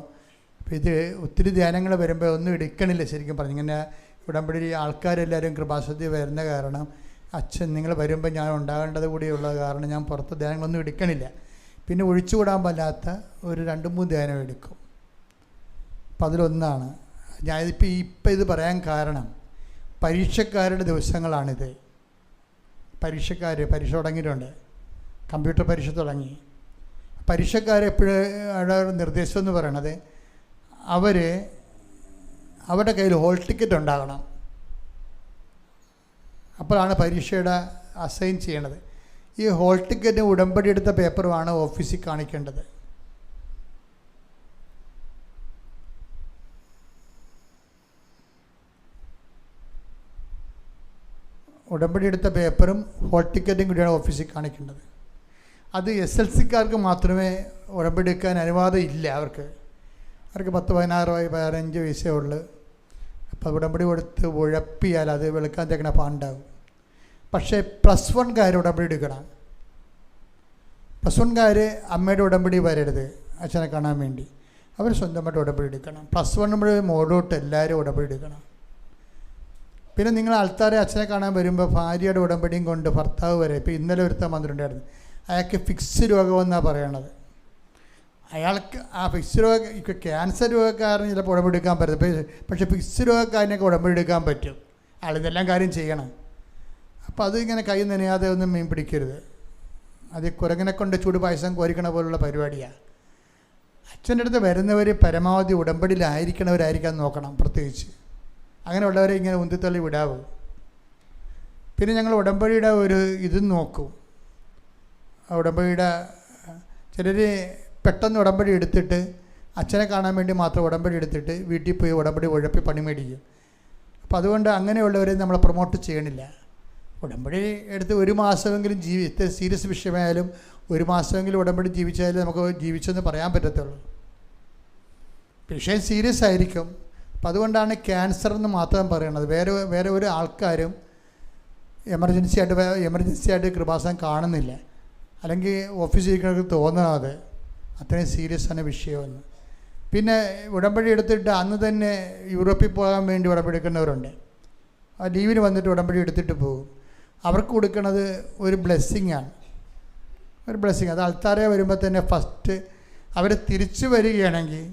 അപ്പോൾ ഇത് ഒത്തിരി ധ്യാനങ്ങൾ വരുമ്പോൾ ഒന്നും എടുക്കണില്ല. ശരിക്കും പറഞ്ഞു ഇങ്ങനെ ഉടമ്പടി ആൾക്കാരെല്ലാവരും കൃപാസനത്തിൽ വരുന്ന കാരണം അച്ഛൻ നിങ്ങൾ വരുമ്പോൾ ഞാൻ ഉണ്ടാകേണ്ടത് കൂടിയുള്ള കാരണം ഞാൻ പുറത്ത് ധ്യാനങ്ങളൊന്നും എടുക്കണില്ല. പിന്നെ ഒഴിച്ചുകൂടാൻ പറ്റാത്ത ഒരു 2-3 ധ്യാനം എടുക്കും. അപ്പം അതിലൊന്നാണ് ഞാനിപ്പോൾ ഇത് പറയാൻ കാരണം പരീക്ഷക്കാരുടെ ദിവസങ്ങളാണിത്. പരീക്ഷ തുടങ്ങിയിട്ടുണ്ട്. കമ്പ്യൂട്ടർ പരീക്ഷ തുടങ്ങി. പരീക്ഷക്കാരെപ്പോഴും നിർദ്ദേശം എന്ന് പറയണത് അവരുടെ കയ്യിൽ ഹോൾ ടിക്കറ്റ് ഉണ്ടാകണം. അപ്പോഴാണ് പരീക്ഷയുടെ അസൈൻ ചെയ്യണത്. ഈ ഹോൾ ടിക്കറ്റ് ഉടമ്പടി എടുത്ത പേപ്പറുമാണ് ഓഫീസിൽ കാണിക്കേണ്ടത്. ഉടമ്പടി എടുത്ത പേപ്പറും ഹോൾ ടിക്കറ്റും കൂടിയാണ് ഓഫീസിൽ കാണിക്കേണ്ടത്. അത് SLCക്കാർക്ക് മാത്രമേ ഉടമ്പടി എടുക്കാൻ അനുവാദം ഇല്ല. അവർക്ക് 10-16-15 വയസ്സേ ഉള്ളൂ. അപ്പോൾ ഉടമ്പടി കൊടുത്ത് ഉഴപ്പിയാൽ അത് വെളുക്കാൻ തേക്കണ പാണ്ടാകും. പക്ഷേ +1കാർ ഉടമ്പടി എടുക്കണം. +1കാർ അമ്മയുടെ ഉടമ്പടി വരരുത് അച്ഛനെ കാണാൻ വേണ്ടി. അവർ സ്വന്തമായിട്ട് ഉടമ്പടി എടുക്കണം. +1 മോഡോട്ട് എല്ലാവരും ഉടമ്പടി എടുക്കണം. പിന്നെ നിങ്ങൾ ആൾക്കാരെ അച്ഛനെ കാണാൻ വരുമ്പോൾ ഭാര്യയുടെ ഉടമ്പടിയും കൊണ്ട് ഭർത്താവ് വരെ. ഇപ്പോൾ ഇന്നലെ ഒരുത്തം വന്നിട്ടുണ്ടായിരുന്നു. അയാൾക്ക് ഫിക്സ് രോഗമെന്നാണ് പറയണത്. അയാൾക്ക് ആ ഫിക്സ് രോഗം ക്യാൻസർ രോഗക്കാരന് ചിലപ്പോൾ ഉടമ്പടി എടുക്കാൻ പറ്റും. പക്ഷേ ഫിക്സ് രോഗക്കാരനൊക്കെ ഉടമ്പടി എടുക്കാൻ പറ്റും. ആളിതെല്ലാം കാര്യം ചെയ്യണം. അപ്പോൾ അത് ഇങ്ങനെ കൈ നനയാതെ ഒന്നും മീൻ പിടിക്കരുത്. അത് കുരങ്ങനെ കൊണ്ട് ചൂട് പായസം കോരിക്കണ പോലുള്ള പരിപാടിയാണ്. അച്ഛൻ്റെ അടുത്ത് വരുന്നവർ പരമാവധി ഉടമ്പടിയിലായിരിക്കണവരായിരിക്കാൻ നോക്കണം. പ്രത്യേകിച്ച് അങ്ങനെയുള്ളവരെ ഇങ്ങനെ ഉന്തിത്തള്ളി വിടാവൂ. പിന്നെ ഞങ്ങൾ ഉടമ്പടിയുടെ ഒരു ഇതും നോക്കും. ഉടമ്പടിയുടെ ചിലർ പെട്ടെന്ന് ഉടമ്പടി എടുത്തിട്ട് അച്ഛനെ കാണാൻ വേണ്ടി മാത്രം ഉടമ്പടി എടുത്തിട്ട് വീട്ടിൽ പോയി ഉടമ്പടി ഉഴപ്പി പണി മേടിക്കും. അപ്പോൾ അതുകൊണ്ട് അങ്ങനെയുള്ളവരെ നമ്മൾ പ്രൊമോട്ട് ചെയ്യണില്ല. ഉടമ്പടി എടുത്ത് 1 മാസമെങ്കിലും ഇത്ര സീരിയസ് വിഷയമായാലും 1 മാസമെങ്കിലും ഉടമ്പടി ജീവിച്ചാലും നമുക്ക് ജീവിച്ചെന്ന് പറയാൻ പറ്റത്തുള്ളൂ. വിഷയം സീരിയസ് ആയിരിക്കും. അപ്പം അതുകൊണ്ടാണ് ക്യാൻസർ എന്ന് മാത്രം പറയണത്. വേറെ ഒരു ആൾക്കാരും എമർജൻസി ആയിട്ട് കൃപാസനം കാണുന്നില്ല. അല്ലെങ്കിൽ ഓഫീസിൽ ഇരിക്കുന്നവർക്ക് തോന്നണത് അത്രയും സീരിയസ് ആണ് വിഷയമെന്ന്. പിന്നെ ഉടമ്പടി എടുത്തിട്ട് അന്ന് തന്നെ യൂറോപ്പിൽ പോകാൻ വേണ്ടി ഉടമ്പടി എടുക്കുന്നവരുണ്ട്. ആ ലീവിന് വന്നിട്ട് ഉടമ്പടി എടുത്തിട്ട് പോകും. അവർക്ക് കൊടുക്കുന്നത് ഒരു ബ്ലെസ്സിങ്ങാണ്. അത് ആൾക്കാരെ വരുമ്പോൾ തന്നെ ഫസ്റ്റ് അവർ തിരിച്ചു വരികയാണെങ്കിൽ,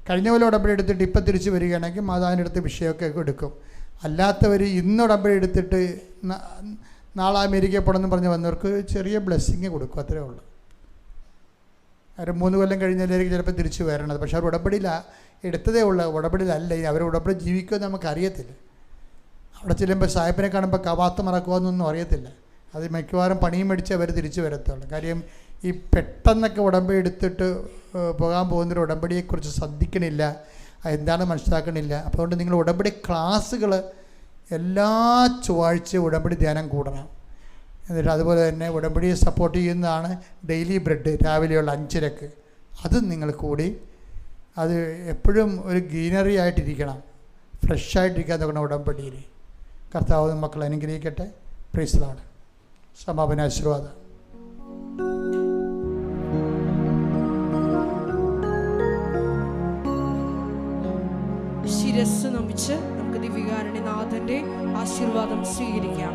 കഴിഞ്ഞ പോലെ ഉടമ്പടി എടുത്തിട്ട് ഇപ്പം തിരിച്ച് വരികയാണെങ്കിൽ മാതാവിൻ്റെ അടുത്ത് വിഷയമൊക്കെ എടുക്കും. അല്ലാത്തവർ ഇന്ന് ഉടമ്പടി എടുത്തിട്ട് നാളെ അമേരിക്കയിൽ പോകണമെന്ന് പറഞ്ഞ് വന്നവർക്ക് ചെറിയ ബ്ലെസ്സിങ് കൊടുക്കും. അത്രേ ഉള്ളൂ. അവർ 3 കൊല്ലം കഴിഞ്ഞാലായിരിക്കും ചിലപ്പോൾ തിരിച്ച് വരണത്. പക്ഷെ അവർ എടുത്തതേ ഉള്ളൂ, ഉടമ്പടിയിലല്ല. അവർ ഉടമ്പടി ജീവിക്കുമെന്ന് നമുക്കറിയത്തില്ല. അവിടെ ചെല്ലുമ്പോൾ സാഹിബിനെ കാണുമ്പോൾ കവാത്ത് മറക്കുമെന്നൊന്നും അറിയത്തില്ല. അത് മിക്കവാറും പണിയും മേടിച്ച് അവർ തിരിച്ച് വരത്തുള്ളൂ. കാര്യം ഈ പെട്ടെന്നൊക്കെ ഉടമ്പടി എടുത്തിട്ട് പോകാൻ പോകുന്നൊരു ഉടമ്പടിയെക്കുറിച്ച് ശ്രദ്ധിക്കണില്ല, എന്താണ് മനസ്സിലാക്കണില്ല. അപ്പോൾ അതുകൊണ്ട് നിങ്ങൾ ഉടമ്പടി ക്ലാസ്സുകൾ എല്ലാ ചൊവ്വാഴ്ചയും ഉടമ്പടി ധ്യാനം കൂടണം. എന്നിട്ട് അതുപോലെ തന്നെ ഉടമ്പടിയെ സപ്പോർട്ട് ചെയ്യുന്നതാണ് ഡെയിലി ബ്രെഡ് രാവിലെയുള്ള 5:30. അത് നിങ്ങൾ കൂടി അത് എപ്പോഴും ഒരു ഗ്രീനറി ആയിട്ടിരിക്കണം, ഫ്രഷായിട്ടിരിക്കാൻ നോക്കണം ഉടമ്പടിയിൽ. കർത്താവ് മക്കളെ അനുഗ്രഹിക്കട്ടെ. Praise the Lord. സമാപന ആശീർവാദം. ശിരസ് നമിച്ച് നമുക്ക് ദിവ്യകാരുണ്യനാഥന്റെ ആശീർവാദം സ്വീകരിക്കാം.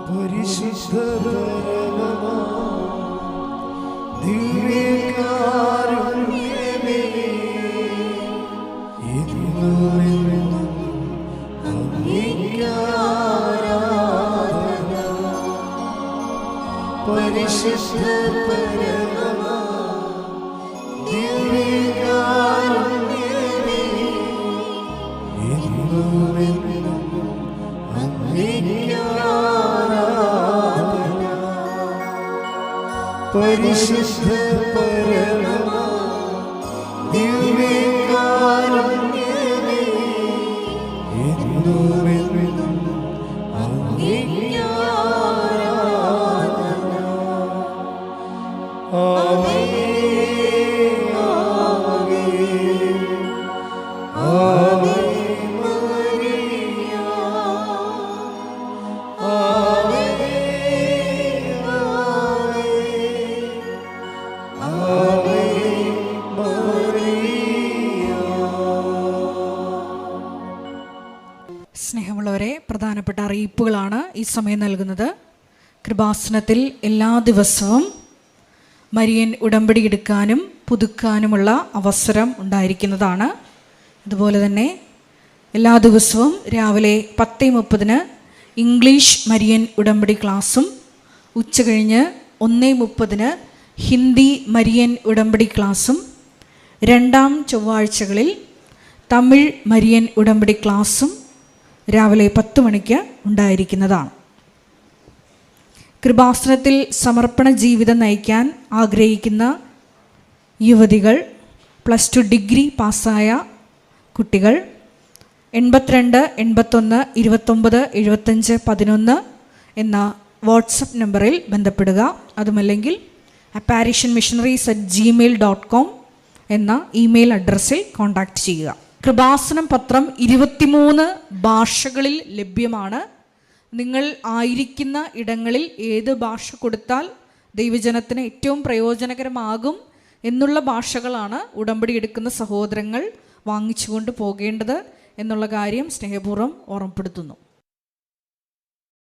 പരിശുദ്ധ പരമമാ ദിവ്യകാരുണ്യമേ, എന്നുമെന്നും അങ്ങേക്ക് ആരാധന. പരിശുദ്ധ പരമമാ ദിവ്യകാരുണ്യമേ, എന്നുമെന്നും അങ്ങേക്ക് ആരാധന. പരിശുദ്ധ പരമമാ ദിവ്യകാരുണ്യമേ, എന്നുമെന്നും അങ്ങേക്ക് ആരാധന. ആവേ ആവേ ആവേ മരിയ, ആവേ ആവേ ആവേ മരിയ. സ്നേഹമുള്ളവരെ, പ്രധാനപ്പെട്ട അറിയിപ്പുകളാണ് ഈ സമയം നൽകുന്നത്. കൃപാസനത്തിൽ എല്ലാ ദിവസവും മരിയൻ ഉടമ്പടി എടുക്കാനും പുതുക്കാനുമുള്ള അവസരം ഉണ്ടായിരിക്കുന്നതാണ്. അതുപോലെ തന്നെ എല്ലാ ദിവസവും രാവിലെ 10:30 ഇംഗ്ലീഷ് മരിയൻ ഉടമ്പടി ക്ലാസ്സും ഉച്ചകഴിഞ്ഞ് 1:30 ഹിന്ദി മരിയൻ ഉടമ്പടി ക്ലാസ്സും രണ്ടാം ചൊവ്വാഴ്ചകളിൽ തമിഴ് മരിയൻ ഉടമ്പടി ക്ലാസ്സും രാവിലെ 10 മണിക്ക് ഉണ്ടായിരിക്കുന്നതാണ്. കൃപാസനത്തിൽ സമർപ്പണ ജീവിതം നയിക്കാൻ ആഗ്രഹിക്കുന്ന യുവതികൾ, +2 ഡിഗ്രി പാസ്സായ കുട്ടികൾ 82 81 29 75 11 എന്ന വാട്സപ്പ് നമ്പറിൽ ബന്ധപ്പെടുക. അതുമല്ലെങ്കിൽ apparitionmissionaries@gmail.com എന്ന ഇമെയിൽ അഡ്രസ്സിൽ കോൺടാക്റ്റ് ചെയ്യുക. കൃപാസനം പത്രം 23 ഭാഷകളിൽ ലഭ്യമാണ്. നിങ്ങൾ ആയിരിക്കുന്ന ഇടങ്ങളിൽ ഏത് ഭാഷ കൊടുത്താൽ ദൈവജനത്തിന് ഏറ്റവും പ്രയോജനകരമാകും എന്നുള്ള ഭാഷകളാണ് ഉടമ്പടി എടുക്കുന്ന സഹോദരങ്ങൾ വാങ്ങിച്ചുകൊണ്ട് പോകേണ്ടത് എന്നുള്ള കാര്യം സ്നേഹപൂർവ്വം ഓർമ്മപ്പെടുത്തുന്നു.